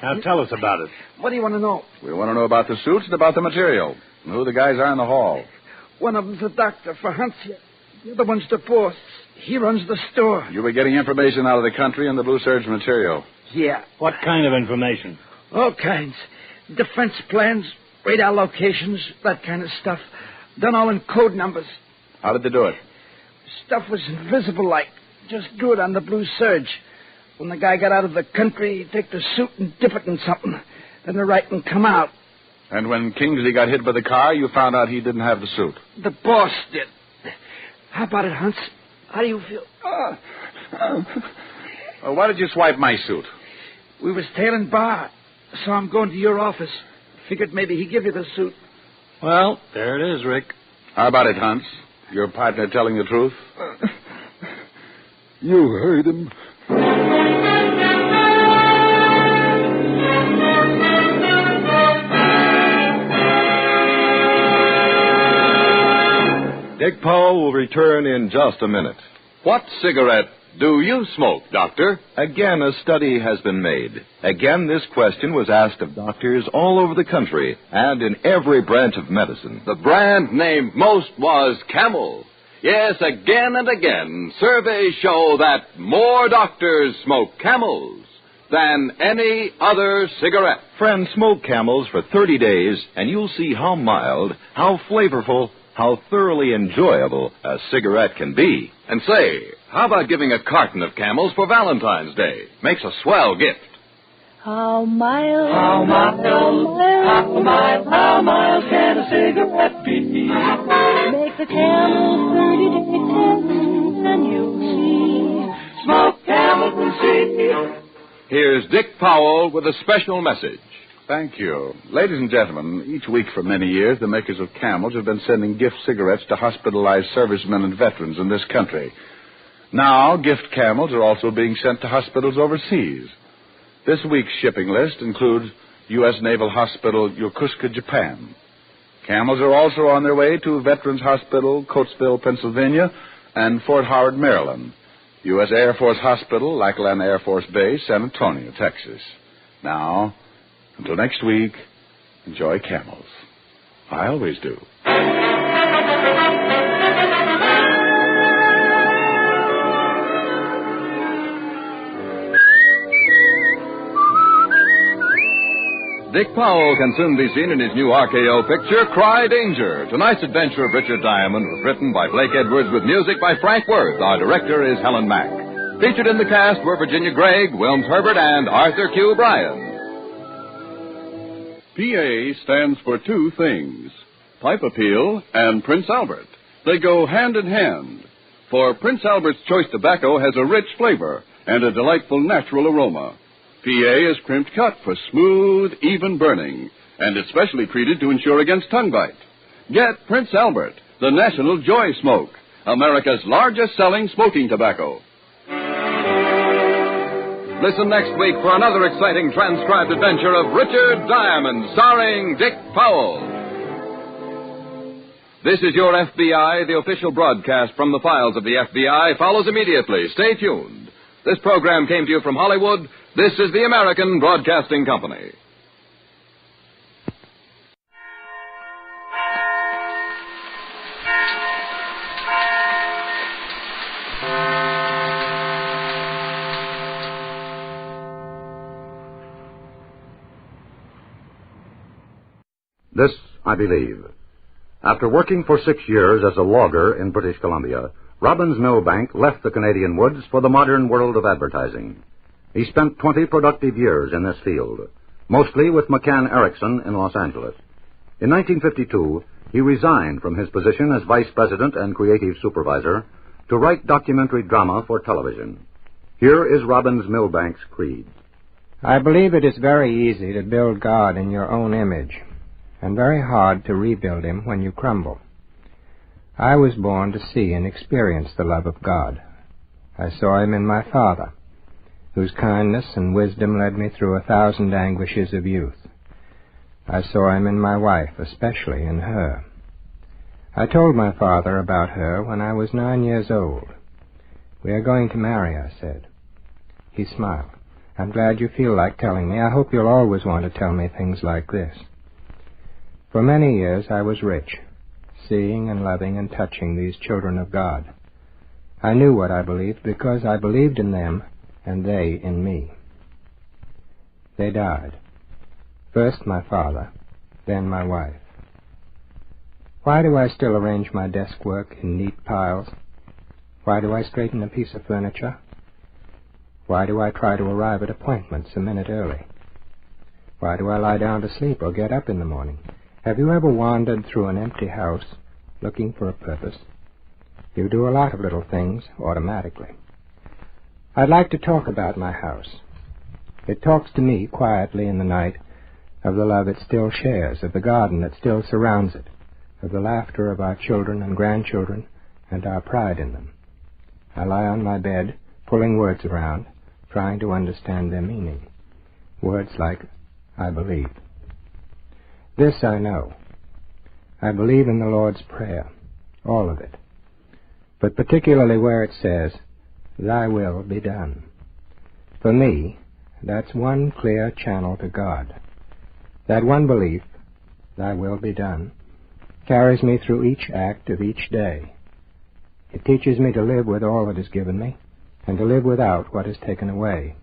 Now tell us about it. What do you want to know? We want to know about the suits and about the material, and who the guys are in the hall. One of them's a doctor for Hunts here. The other one's the boss. He runs the store. You were getting information out of the country and the Blue Serge material. Yeah. What kind of information? All kinds. Defense plans, radar locations, that kind of stuff. Done all in code numbers. How did they do it? Stuff was invisible like. Just do it on the Blue Serge. When the guy got out of the country, he'd take the suit and dip it in something. Then the writing come out. And when Kingsley got hit by the car, you found out he didn't have the suit. The boss did. How about it, Hunts? How do you feel? Why did you swipe my suit? We was tailing bar. Saw him going to your office. Figured maybe he'd give you the suit. Well, there it is, Rick. How about it, Hunts? Your partner telling the truth? You heard him. Dick Powell will return in just a minute. What cigarette do you smoke, Doctor? Again, a study has been made. Again, this question was asked of doctors all over the country and in every branch of medicine. The brand named most was Camel. Yes, again and again, surveys show that more doctors smoke Camels than any other cigarette. Friends, smoke Camels for 30 days, and you'll see how mild, how flavorful, how thoroughly enjoyable a cigarette can be. And say, how about giving a carton of Camels for Valentine's Day? Makes a swell gift. How mild, how mild, how mild can a cigarette be? Make the Camel 30-day test, and you'll see. Smoke Camel and see. Here's Dick Powell with a special message. Thank you. Ladies and gentlemen, each week for many years, the makers of Camels have been sending gift cigarettes to hospitalized servicemen and veterans in this country. Now, gift Camels are also being sent to hospitals overseas. This week's shipping list includes U.S. Naval Hospital, Yokosuka, Japan. Camels are also on their way to Veterans Hospital, Coatesville, Pennsylvania, and Fort Howard, Maryland. U.S. Air Force Hospital, Lackland Air Force Base, San Antonio, Texas. Now, until next week, enjoy camels. I always do. Dick Powell can soon be seen in his new RKO picture, Cry Danger. Tonight's adventure of Richard Diamond was written by Blake Edwards with music by Frank Worth. Our director is Helen Mack. Featured in the cast were Virginia Gregg, Wilms Herbert, and Arthur Q. Bryan. PA stands for two things, Pipe Appeal and Prince Albert. They go hand in hand. For Prince Albert's Choice Tobacco has a rich flavor and a delightful natural aroma. PA is crimped cut for smooth, even burning, and it's specially treated to ensure against tongue bite. Get Prince Albert, the National Joy Smoke, America's largest-selling smoking tobacco. Listen next week for another exciting transcribed adventure of Richard Diamond, starring Dick Powell. This is Your FBI. The official broadcast from the files of the FBI follows immediately. Stay tuned. This program came to you from Hollywood. This is the American Broadcasting Company. This I believe. After working for 6 years as a logger in British Columbia, Robbins Milbank left the Canadian woods for the modern world of advertising. He spent 20 productive years in this field, mostly with McCann Erickson in Los Angeles. In 1952, he resigned from his position as vice president and creative supervisor to write documentary drama for television. Here is Robbins Milbank's creed. I believe it is very easy to build God in your own image, and very hard to rebuild him when you crumble. I was born to see and experience the love of God. I saw him in my father, whose kindness and wisdom led me through 1,000 anguishes of youth. I saw him in my wife, especially in her. I told my father about her when I was 9 years old. We are going to marry, I said. He smiled. I'm glad you feel like telling me. I hope you'll always want to tell me things like this. For many years I was rich, seeing and loving and touching these children of God. I knew what I believed because I believed in them and they in me. They died. First my father, then my wife. Why do I still arrange my desk work in neat piles? Why do I straighten a piece of furniture? Why do I try to arrive at appointments a minute early? Why do I lie down to sleep or get up in the morning? Have you ever wandered through an empty house looking for a purpose? You do a lot of little things automatically. I'd like to talk about my house. It talks to me quietly in the night of the love it still shares, of the garden that still surrounds it, of the laughter of our children and grandchildren and our pride in them. I lie on my bed, pulling words around, trying to understand their meaning. Words like, I believe. This I know. I believe in the Lord's Prayer, all of it, but particularly where it says, Thy will be done. For me, that's one clear channel to God. That one belief, Thy will be done, carries me through each act of each day. It teaches me to live with all that is given me, and to live without what is taken away.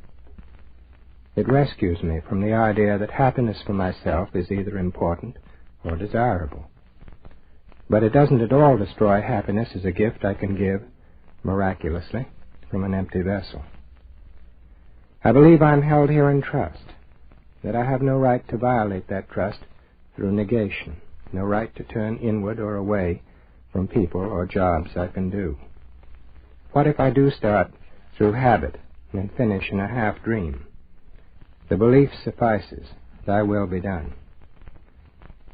It rescues me from the idea that happiness for myself is either important or desirable. But it doesn't at all destroy happiness as a gift I can give, miraculously, from an empty vessel. I believe I'm held here in trust, that I have no right to violate that trust through negation, no right to turn inward or away from people or jobs I can do. What if I do start through habit and finish in a half-dream? The belief suffices. Thy will be done.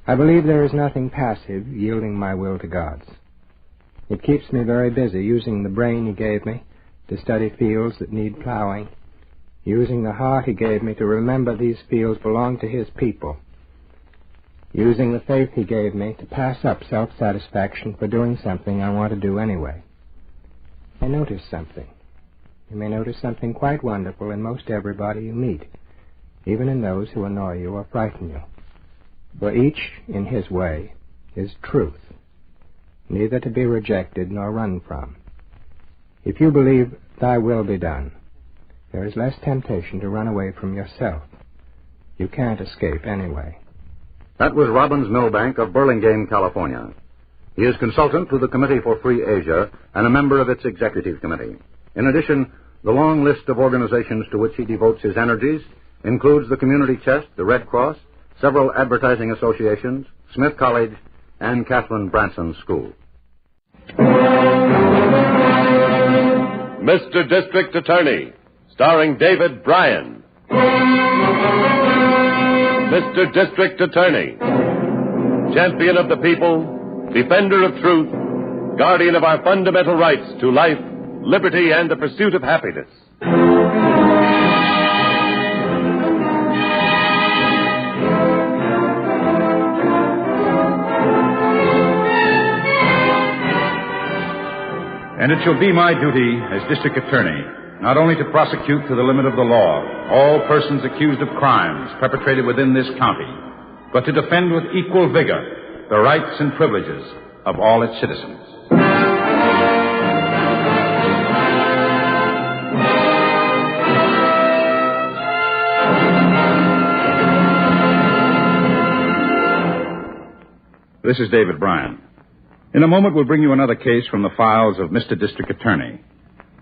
I believe there is nothing passive yielding my will to God's. It keeps me very busy using the brain He gave me to study fields that need plowing, using the heart he gave me to remember these fields belong to his people, using the faith he gave me to pass up self-satisfaction for doing something I want to do anyway. I noticed something. You may notice something quite wonderful in most everybody you meet, even in those who annoy you or frighten you. For each, in his way, is truth, neither to be rejected nor run from. If you believe thy will be done, there is less temptation to run away from yourself. You can't escape anyway. That was Robbins Milbank of Burlingame, California. He is consultant to the Committee for Free Asia and a member of its executive committee. In addition, the long list of organizations to which he devotes his energies includes the Community Chest, the Red Cross, several advertising associations, Smith College, and Catherine Branson School. Mr. District Attorney, starring David Bryan. Mr. District Attorney, champion of the people, defender of truth, guardian of our fundamental rights to life, liberty, and the pursuit of happiness. And it shall be my duty as district attorney not only to prosecute to the limit of the law all persons accused of crimes perpetrated within this county, but to defend with equal vigor the rights and privileges of all its citizens. This is David Bryan. In a moment, we'll bring you another case from the files of Mr. District Attorney.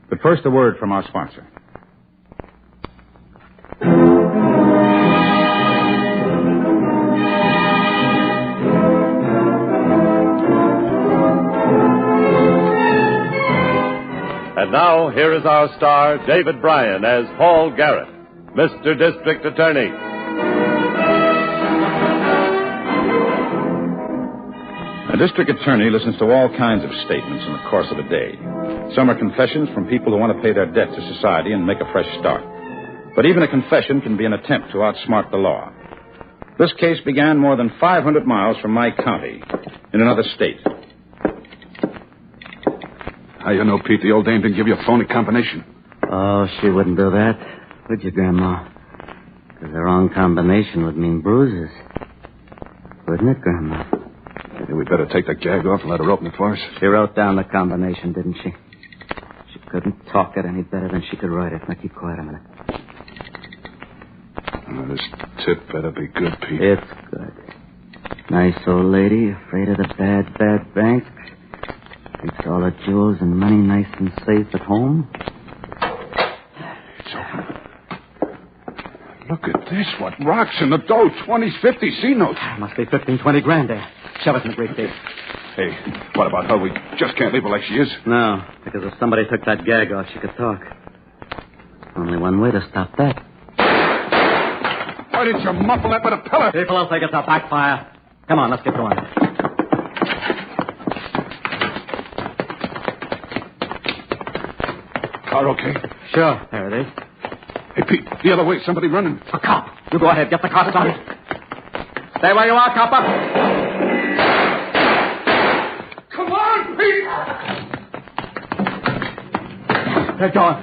But first, a word from our sponsor. And now, here is our star, David Bryan, as Paul Garrett, Mr. District Attorney. A district attorney listens to all kinds of statements in the course of a day. Some are confessions from people who want to pay their debt to society and make a fresh start. But even a confession can be an attempt to outsmart the law. This case began more than 500 miles from my county, in another state. How you know, Pete, the old dame didn't give you a phony combination? Oh, she wouldn't do that, would you, Grandma? Because the wrong combination would mean bruises. Wouldn't it, Grandma? Maybe we'd better take the gag off and let her open it for us. She wrote down the combination, didn't she? She couldn't talk it any better than she could write it. Now, keep quiet a minute. Oh, this tip better be good, Pete. It's good. Nice old lady, afraid of the bad bank. Keeps all her jewels and money nice and safe at home. It's open. Look at this. What rocks in the dough? 20s, 50s, C-notes. Must be 15, 20 grand there. Shove it in the briefcase. Hey, what about her? We just can't leave her like she is. No, because if somebody took that gag off, she could talk. Only one way to stop that. Why didn't you muffle that with a pellet? People will think it's a backfire. Come on, let's get going. Car okay? Sure. There it is. Hey, Pete, the other way. Somebody running. A cop. You go ahead. Get the car started. Stay where you are, copper. Come on, Pete! They're going.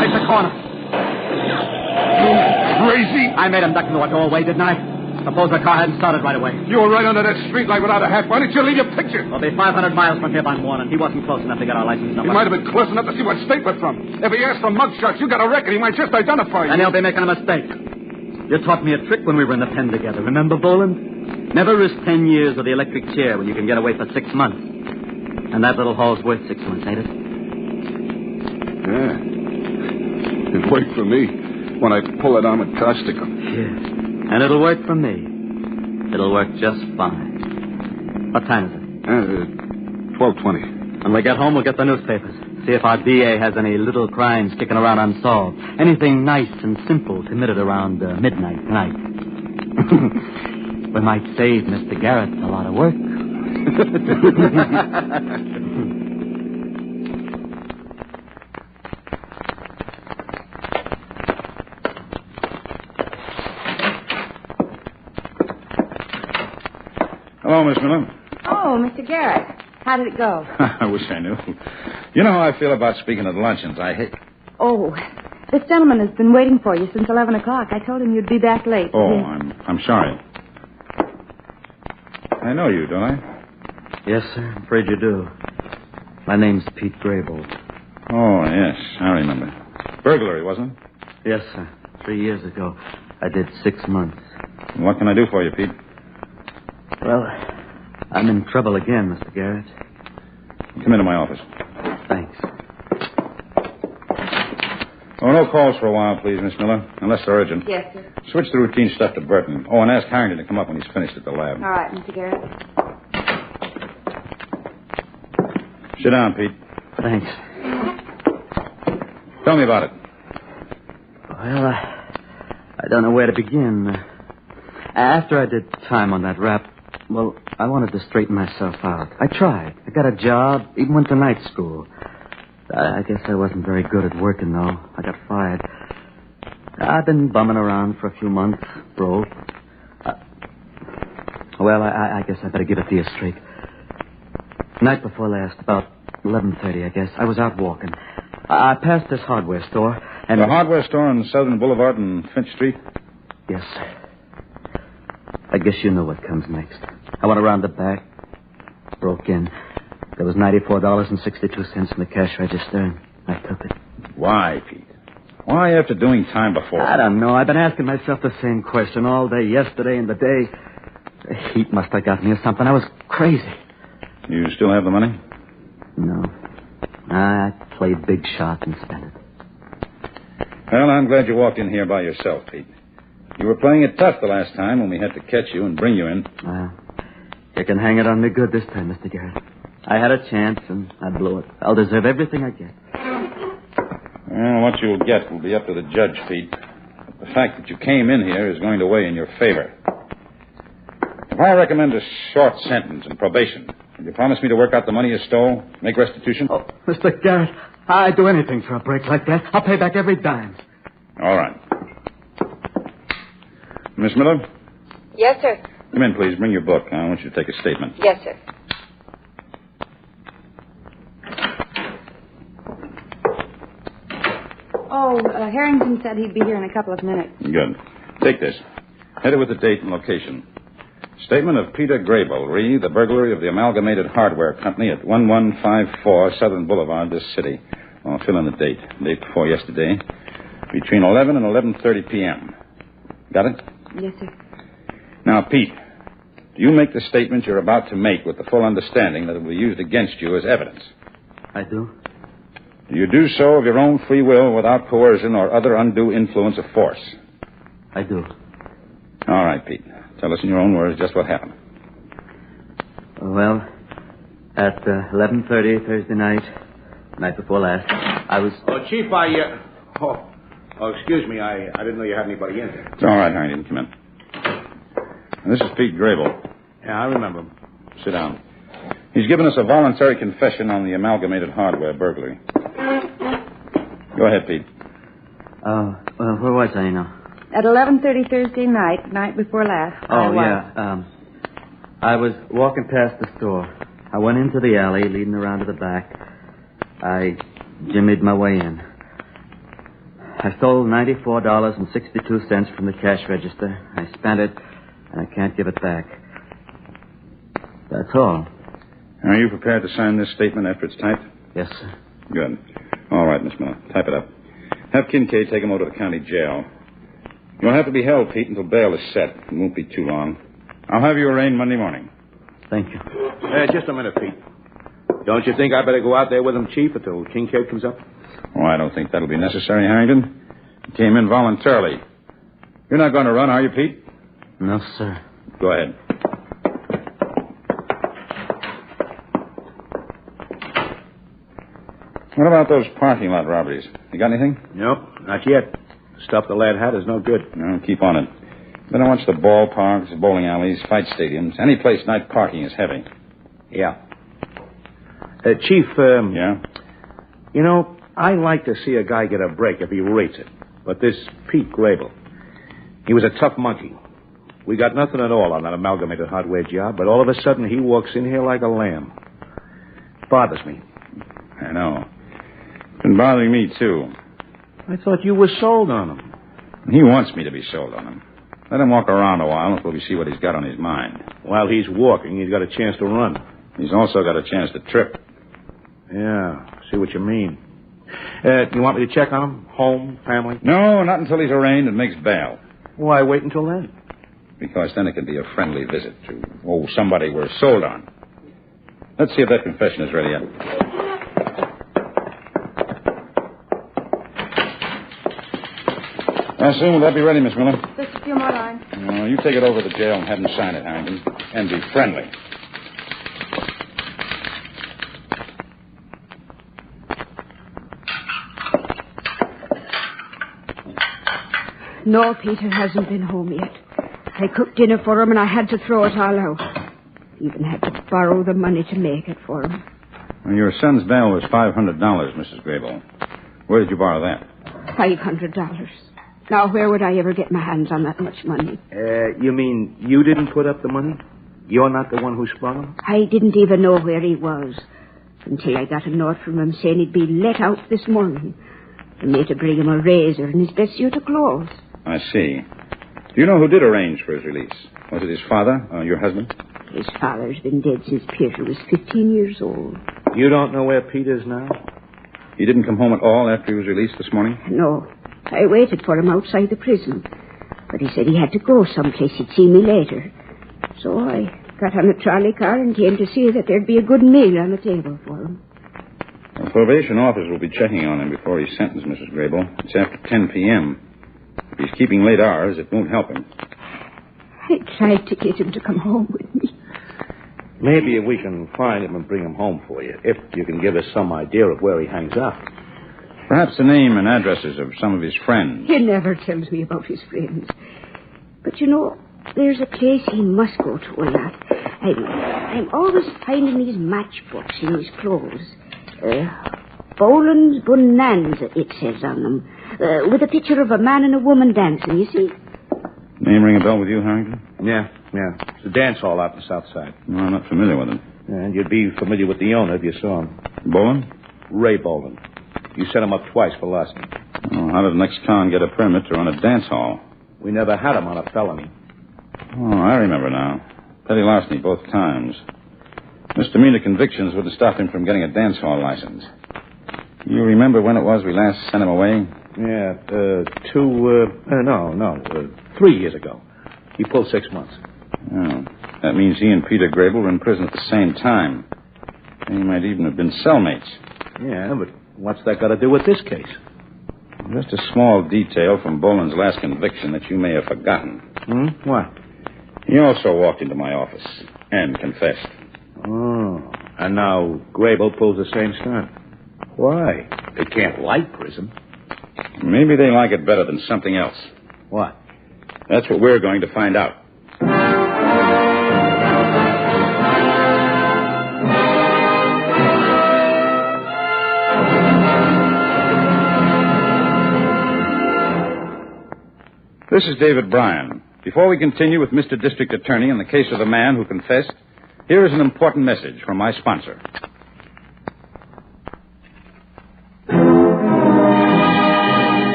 Take the corner. Crazy? I made him duck into a doorway, didn't I? Suppose the car hadn't started right away. You were right under that street light without a hat. Why didn't you leave your picture? We'll be 500 miles from here by morning. He wasn't close enough to get our license number. He might have been close enough to see what state we're from. If he asked for mugshots, you got a record. He might just identify you. And he'll be making a mistake. You taught me a trick when we were in the pen together. Remember, Boland? Never risk 10 years with the electric chair when you can get away for 6 months. And that little haul's worth 6 months, ain't it? Yeah. It worked for me when I pull it armored car sticker. Yeah. And it'll work for me. It'll work just fine. What time is it? 12:20. When we get home, we'll get the newspapers. See if our DA has any little crimes kicking around unsolved. Anything nice and simple committed around midnight tonight. We might save Mr. Garrett a lot of work. Hello, Miss Miller. Oh, Mr. Garrett. How did it go? I wish I knew. You know how I feel about speaking at luncheons. I hate... Oh, this gentleman has been waiting for you since 11 o'clock. I told him you'd be back late. Oh, I'm sorry. I know you, don't I? Yes, sir. I'm afraid you do. My name's Pete Grable. Oh, yes. I remember. Burglary, wasn't it? Yes, sir. 3 years ago. I did 6 months. And what can I do for you, Pete? Well, I'm in trouble again, Mr. Garrett. Come into my office. Thanks. Oh, no calls for a while, please, Miss Miller, unless they're urgent. Yes, sir. Switch the routine stuff to Burton. Oh, and ask Harrington to come up when he's finished at the lab. All right, Mr. Garrett. Sit down, Pete. Thanks. Tell me about it. Well, I don't know where to begin. After I did time on that rap, well, I wanted to straighten myself out. I tried. I got a job, even went to night school. I guess I wasn't very good at working, though. I got fired. I've been bumming around for a few months, broke. Well, I guess I better give it to you straight. Night before last, about 11:30, I guess, I was out walking. I passed this hardware store, and... The hardware store on Southern Boulevard and Finch Street? Yes, sir. I guess you know what comes next. I went around the back, broke in. There was $94.62 in the cash register, and I took it. Why, Pete? Why after doing time before? I don't know. I've been asking myself the same question all day, yesterday and the day. The heat must have got me or something. I was crazy. You still have the money? No. I played big shot and spent it. Well, I'm glad you walked in here by yourself, Pete. You were playing it tough the last time when we had to catch you and bring you in. Well, you can hang it on me good this time, Mr. Garrett. I had a chance, and I blew it. I'll deserve everything I get. Well, what you'll get will be up to the judge, Pete. But the fact that you came in here is going to weigh in your favor. If I recommend a short sentence and probation, will you promise me to work out the money you stole, make restitution? Oh, Mr. Garrett, I'd do anything for a break like that. I'll pay back every dime. All right. Miss Miller? Yes, sir. Come in, please. Bring your book. I want you to take a statement. Yes, sir. Oh, Harrington said he'd be here in a couple of minutes. Good. Take this. Head it with the date and location. Statement of Peter Grable, re the burglary of the Amalgamated Hardware Company at 1154 Southern Boulevard, this city. I'll fill in the date. Date before yesterday. Between 11 and 11:30 p.m. Got it? Yes, sir. Now, Pete, do you make the statement you're about to make with the full understanding that it will be used against you as evidence? I do. Do you do so of your own free will without coercion or other undue influence of force? I do. All right, Pete. Tell us in your own words just what happened. Well, at 11:30 Thursday night before last, I was... Oh, Chief, excuse me. I didn't know you had anybody in there. It's all right, Harrington. Come in. And this is Pete Grable. Yeah, I remember him. Sit down. He's given us a voluntary confession on the Amalgamated Hardware burglary. Go ahead, Pete. Well, where was I now? At 11:30 Thursday night before last. I was walking past the store. I went into the alley, leading around to the back. I jimmied my way in. I stole $94.62 from the cash register. I spent it, and I can't give it back. That's all. Are you prepared to sign this statement after it's typed? Yes, sir. Good. All right, Miss Miller. Type it up. Have Kincaid take him over to the county jail. You'll have to be held, Pete, until bail is set. It won't be too long. I'll have you arraigned Monday morning. Thank you. Just a minute, Pete. Don't you think I better go out there with him, Chief, until Kincaid comes up? Oh, I don't think that'll be necessary, Harrington. He came in voluntarily. You're not going to run, are you, Pete? No, sir. Go ahead. What about those parking lot robberies? You got anything? Nope, not yet. The stuff the lad had is no good. No, keep on it. Then I watch the ballparks, bowling alleys, fight stadiums. Any place night parking is heavy. Yeah. Chief, Yeah? You know, I like to see a guy get a break if he rates it. But this Pete Grable, he was a tough monkey. We got nothing at all on that amalgamated hardware job, but all of a sudden he walks in here like a lamb. Bothers me. I know. It's been bothering me, too. I thought you were sold on him. He wants me to be sold on him. Let him walk around a while until we see what he's got on his mind. While he's walking, he's got a chance to run. He's also got a chance to trip. Yeah, see what you mean. You want me to check on him? Home, family? No, not until he's arraigned and makes bail. Why wait until then? Because then it can be a friendly visit to, somebody we're sold on. Let's see if that confession is ready yet. How soon will that be ready, Miss Miller? Just a few more lines. You take it over to the jail and have them sign it, Harrington. And be friendly. No, Peter hasn't been home yet. I cooked dinner for him and I had to throw it all out. Even had to borrow the money to make it for him. Well, your son's bail was $500, Mrs. Grable. Where did you borrow that? $500. Now, where would I ever get my hands on that much money? You mean you didn't put up the money? You're not the one who sprung him? I didn't even know where he was until I got a note from him saying he'd be let out this morning. For me to bring him a razor and his best suit of clothes. I see. Do you know who did arrange for his release? Was it his father, your husband? His father's been dead since Peter was 15 years old. You don't know where Peter's now? He didn't come home at all after he was released this morning? No. I waited for him outside the prison. But he said he had to go someplace. He'd see me later. So I got on a trolley car and came to see that there'd be a good meal on the table for him. The probation office will be checking on him before he's sentenced, Mrs. Grable. It's after 10 p.m. If he's keeping late hours, it won't help him. I tried to get him to come home with me. Maybe we can find him and bring him home for you, if you can give us some idea of where he hangs out. Perhaps the name and addresses of some of his friends. He never tells me about his friends. But, there's a place he must go to a lot. I'm always finding these matchbooks in his clothes. Boland's Bonanza, it says on them. With a picture of a man and a woman dancing, you see? Name ring a bell with you, Harrington? Yeah. It's a dance hall out in the South Side. No, I'm not familiar with it. And you'd be familiar with the owner if you saw him. Boland? Ray Boland. You set him up twice for larceny. Oh, how did an ex-con get a permit to run a dance hall? We never had him on a felony. Oh, I remember now. Petty larceny both times. Misdemeanor convictions wouldn't stop him from getting a dance hall license. You remember when it was we last sent him away? Yeah, 3 years ago. He pulled 6 months. Oh, that means he and Peter Grable were in prison at the same time. They might even have been cellmates. Yeah, but what's that got to do with this case? Just a small detail from Boland's last conviction that you may have forgotten. What? He also walked into my office and confessed. Oh, and now Grable pulls the same stunt. Why? They can't like prison. Maybe they like it better than something else. What? That's what we're going to find out. This is David Bryan. Before we continue with Mr. District Attorney in the case of the man who confessed, here is an important message from my sponsor.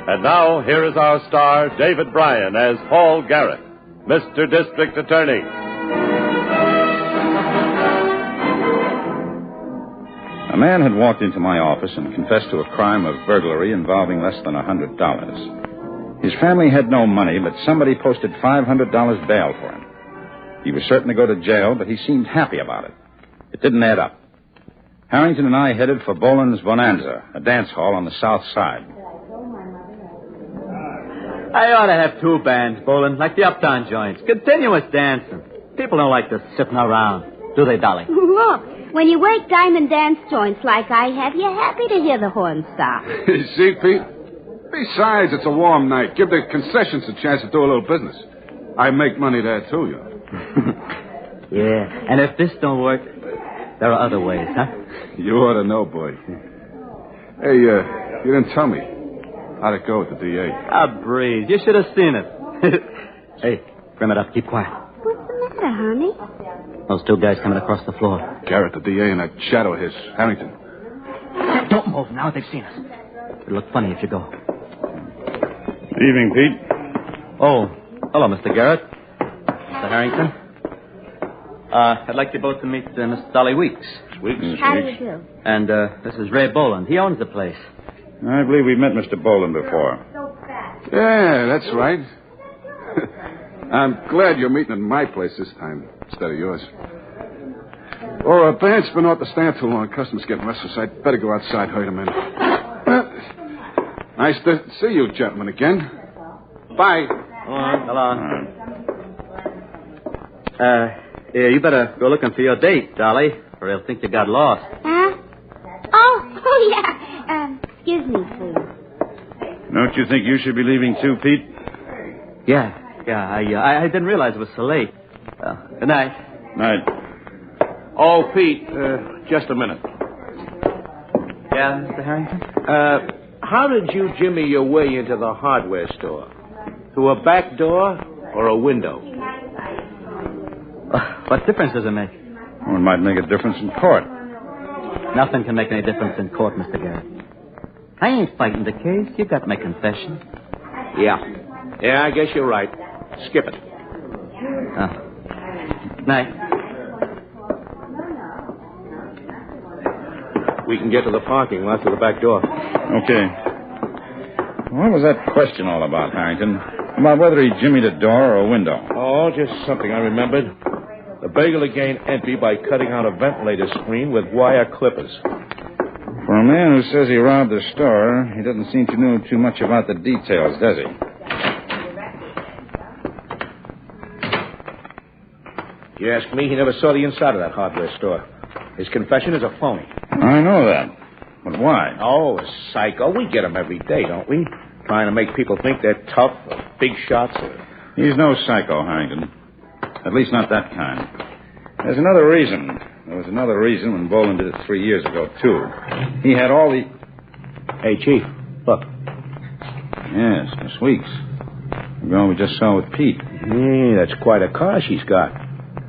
And now, here is our star, David Bryan, as Paul Garrett, Mr. District Attorney. A man had walked into my office and confessed to a crime of burglary involving less than $100. His family had no money, but somebody posted $500 bail for him. He was certain to go to jail, but he seemed happy about it. It didn't add up. Harrington and I headed for Boland's Bonanza, a dance hall on the South Side. I ought to have 2 bands, Boland, like the uptown joints. Continuous dancing. People don't like just sitting around, do they, Dolly? Look, when you work diamond dance joints like I have, you're happy to hear the horn stop. See, Pete? Besides, it's a warm night. Give the concessions a chance to do a little business. I make money there, too, Yeah, and if this don't work, There are other ways, huh? You ought to know, boy. Hey, you didn't tell me. How'd it go with the DA? A breeze. You should have seen it. Hey, trim it up. Keep quiet. What's the matter, honey? Those two guys coming across the floor. Garrett, the DA, and that shadow of his, Harrington. Don't move now. They've seen us. It'll look funny if you go. Evening, Pete. Oh, hello, Mr. Garrett. Mr. Harrington. I'd like you both to meet Miss Dolly Weeks. How do you do? And this is Ray Boland. He owns the place. I believe we've met Mr. Boland before. Yeah, that's right. I'm glad you're meeting at my place this time instead of yours. Oh, a band's been off the stand too long. Customers getting restless. I'd better go outside, herd them in. Nice to see you, gentlemen, again. Bye. Come on. You better go looking for your date, Dolly, or he'll think you got lost. Huh? Oh, yeah. Excuse me, please. Don't you think you should be leaving too, Pete? Yeah. I didn't realize it was so late. Good night. Night. Oh, Pete, just a minute. Yeah, Mr. Harrington? How did you jimmy your way into the hardware store? Through a back door or a window? What difference does it make? Well, it might make a difference in court. Nothing can make any difference in court, Mr. Garrett. I ain't fighting the case. You got my confession. Yeah, I guess you're right. Skip it. Night. We can get to the parking lot through the back door. Okay. What was that question all about, Harrington? About whether he jimmied a door or a window? Oh, just something I remembered. The bagel gained entry by cutting out a ventilator screen with wire clippers. For a man who says he robbed a store, he doesn't seem to know too much about the details, does he? If you ask me, he never saw the inside of that hardware store. His confession is a phony. I know that. But why? Oh, a psycho. We get him every day, don't we? Trying to make people think they're tough or big shots. He's no psycho, Harrington. At least not that kind. There's another reason. There was another reason when Boland did it 3 years ago, too. He had all the... Hey, Chief, look. Yes, Miss Weeks. The girl we just saw with Pete. Yeah, that's quite a car she's got.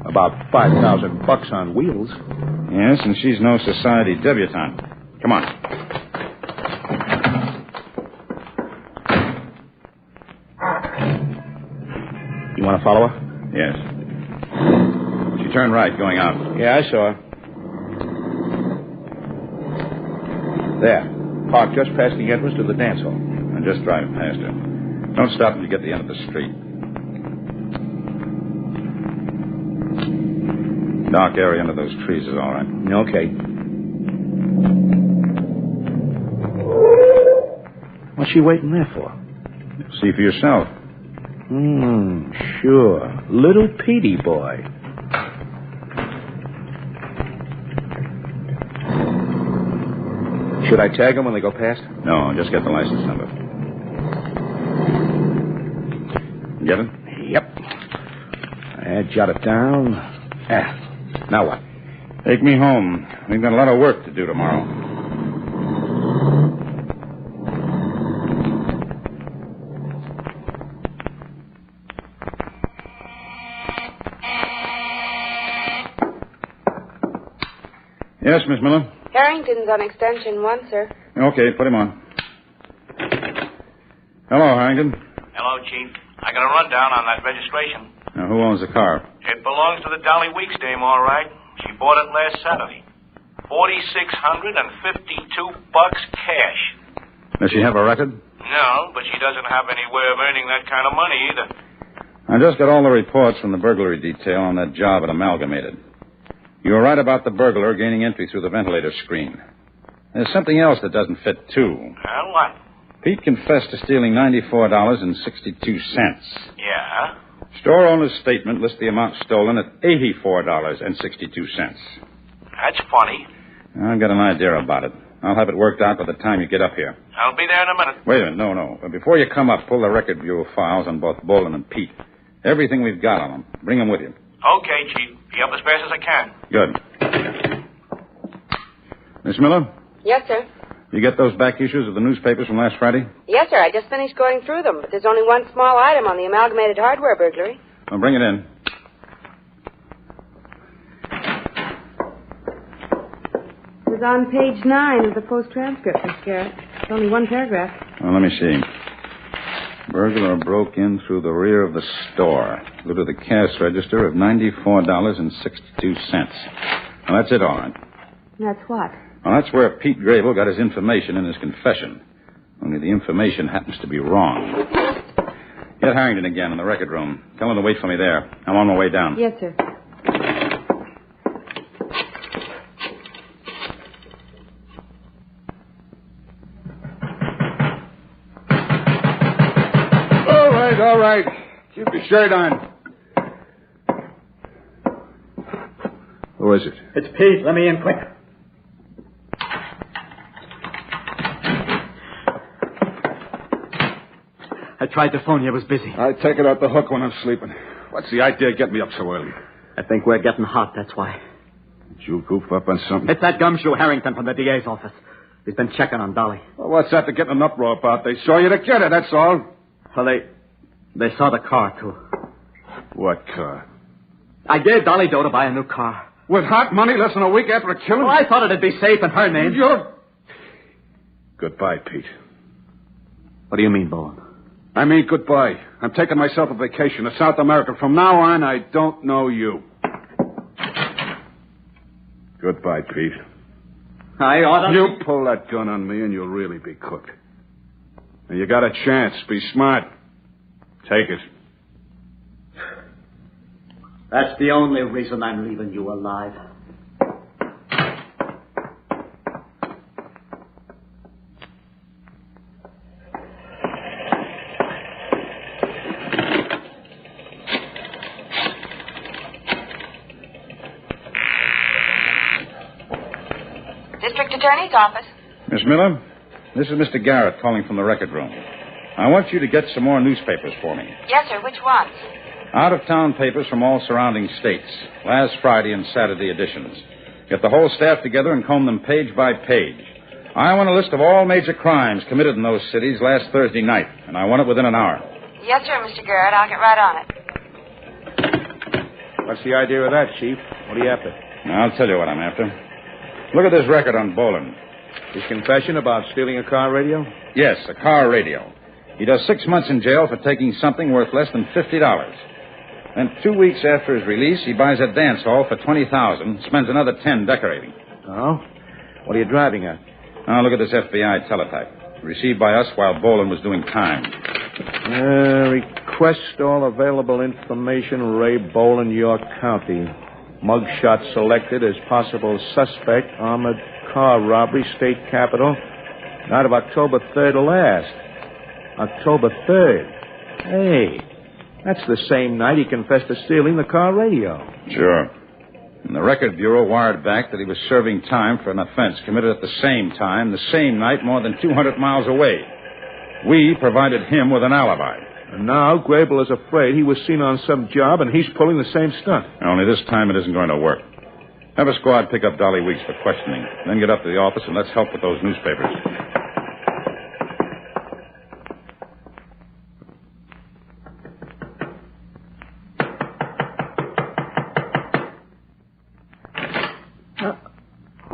About $5,000 on wheels. Yes, and she's no society debutante. Come on. You want to follow her? Yes. She turned right going out. Yeah, I saw her. There. Parked just past the entrance to the dance hall. I'm just driving past her. Don't stop until you get to the end of the street. Dark area under those trees is all right. Okay. What's she waiting there for? See for yourself. Sure. Little Petey boy. Should I tag him when they go past? No, just get the license number. Get it? Yep. I jot it down. Now what? Take me home. We've got a lot of work to do tomorrow. Yes, Miss Miller? Harrington's on extension 1, sir. Okay, put him on. Hello, Harrington. Hello, Chief. I got a rundown on that registration. Now, who owns the car? It belongs to the Dolly Weeks dame, all right. She bought it last Saturday. $4,652 cash. Does she have a record? No, but she doesn't have any way of earning that kind of money either. I just got all the reports from the burglary detail on that job at Amalgamated. You were right about the burglar gaining entry through the ventilator screen. There's something else that doesn't fit, too. What? Pete confessed to stealing $94.62. Yeah? Store owner's statement lists the amount stolen at $84.62. That's funny. I've got an idea about it. I'll have it worked out by the time you get up here. I'll be there in a minute. Wait a minute. No. But before you come up, pull the record bureau files on both Boland and Pete. Everything we've got on them. Bring them with you. Okay, Chief. Be up as fast as I can. Good. Miss Miller, Yes, sir. you get those back issues of the newspapers from last Friday? Yes, sir. I just finished going through them, but there's only one small item on the amalgamated hardware burglary. Well, bring it in. It was on page 9 of the Post transcript, Miss Garrett. It's only one paragraph. Well, let me see. Burglar broke in through the rear of the store. Looted the cash register of $94.62. Now, that's it, all right. That's what? Well, that's where Pete Grable got his information in his confession. Only the information happens to be wrong. Get Harrington again in the record room. Tell him to wait for me there. I'm on my way down. Yes, sir. All right. Keep your shirt on. Who is it? It's Pete. Let me in quick. I tried to phone you. I was busy. I take it out the hook when I'm sleeping. What's the idea of getting me up so early? I think we're getting hot, that's why. Did you goof up on something? It's that gumshoe Harrington from the DA's office. He's been checking on Dolly. Well, what's that to get an uproar about? They saw you to get her, that's all. Well, they saw the car, too. What car? I gave Dolly dough to buy a new car. With hot money less than a week after a killing? Well, I thought it'd be safe in her name. Goodbye, Pete. What do you mean, Bowen? I mean goodbye. I'm taking myself a vacation to South America. From now on, I don't know you. Goodbye, Pete. I ought to... You pull that gun on me and you'll really be cooked. And you got a chance. Be smart. Take it. That's the only reason I'm leaving you alive. District Attorney's office. Miss Miller, this is Mr. Garrett calling from the record room. I want you to get some more newspapers for me. Yes, sir. Which ones? Out-of-town papers from all surrounding states. Last Friday and Saturday editions. Get the whole staff together and comb them page by page. I want a list of all major crimes committed in those cities last Thursday night, and I want it within an hour. Yes, sir, Mr. Garrett. I'll get right on it. What's the idea of that, Chief? What are you after? I'll tell you what I'm after. Look at this record on Boland. His confession about stealing a car radio? Yes, a car radio. He does 6 months in jail for taking something worth less than $50. Then 2 weeks after his release, he buys a dance hall for $20,000, spends another $10 decorating. Oh? What are you driving at? Now, look at this FBI teletype. Received by us while Boland was doing time. Request all available information, Ray Boland, York County. Mugshot selected as possible suspect, armored car robbery, state capital. Night of October 3rd last. October 3rd. Hey, that's the same night he confessed to stealing the car radio. Sure. And the Record Bureau wired back that he was serving time for an offense committed at the same time, the same night, more than 200 miles away. We provided him with an alibi. And now Grable is afraid he was seen on some job and he's pulling the same stunt. Only this time it isn't going to work. Have a squad pick up Dolly Weeks for questioning. Then get up to the office and let's help with those newspapers.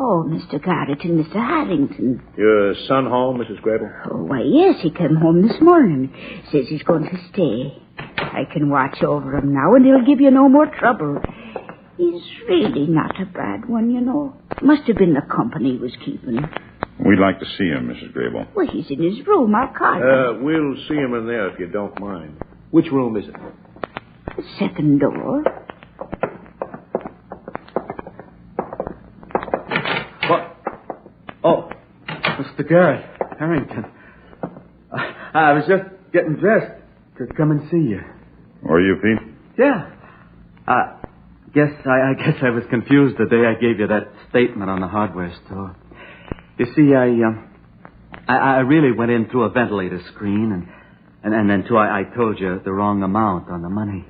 Oh, Mr. Garrett and Mr. Harrington. Your son home, Mrs. Grable? Oh, why, yes, he came home this morning. Says he's going to stay. I can watch over him now, and he'll give you no more trouble. He's really not a bad one, you know. Must have been the company he was keeping. We'd like to see him, Mrs. Grable. Well, he's in his room. I'll call him. We'll see him in there if you don't mind. Which room is it? The second door. Oh, Mr. Garrett, Harrington. I was just getting dressed to come and see you. Were you, Pete? Yeah. I guess I was confused the day I gave you that statement on the hardware store. You see, I really went in through a ventilator screen, and then too I told you the wrong amount on the money.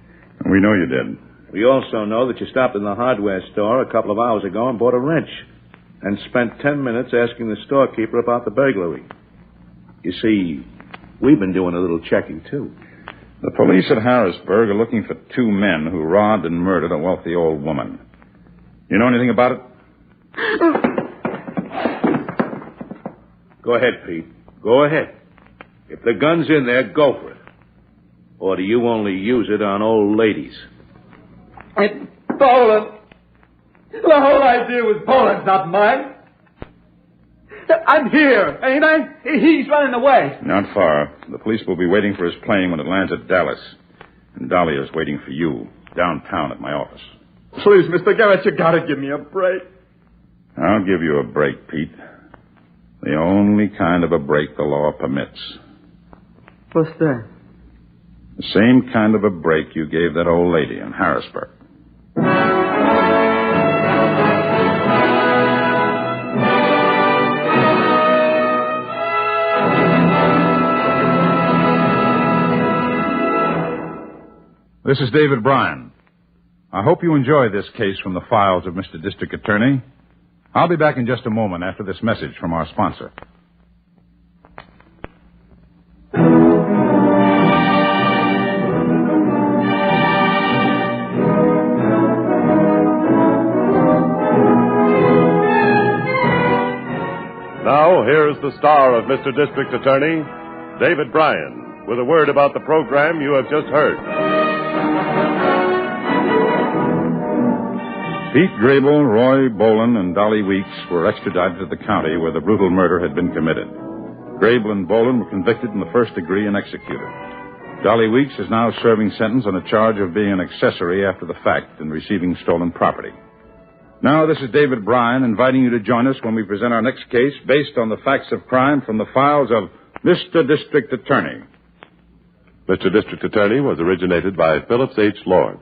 We know you did. We also know that you stopped in the hardware store a couple of hours ago and bought a wrench. and spent 10 minutes asking the storekeeper about the burglary. You see, we've been doing a little checking, too. The police at Harrisburg are looking for 2 men who robbed and murdered a wealthy old woman. You know anything about it? Go ahead, Pete. Go ahead. If the gun's in there, go for it. Or do you only use it on old ladies? It's Boland. The whole idea was Boland's, not mine. I'm here, ain't I? He's running away. Not far. The police will be waiting for his plane when it lands at Dallas. And Dahlia's waiting for you downtown at my office. Please, Mr. Garrett, you gotta give me a break. I'll give you a break, Pete. The only kind of a break the law permits. What's that? The same kind of a break you gave that old lady in Harrisburg. This is David Bryan. I hope you enjoy this case from the files of Mr. District Attorney. I'll be back in just a moment after this message from our sponsor. Now, here's the star of Mr. District Attorney, David Bryan, with a word about the program you have just heard. Pete Grable, Roy Boland, and Dolly Weeks were extradited to the county where the brutal murder had been committed. Grable and Boland were convicted in the first degree and executed. Dolly Weeks is now serving sentence on a charge of being an accessory after the fact and receiving stolen property. Now, this is David Bryan inviting you to join us when we present our next case based on the facts of crime from the files of Mr. District Attorney. Mr. District Attorney was originated by Phillips H. Lord.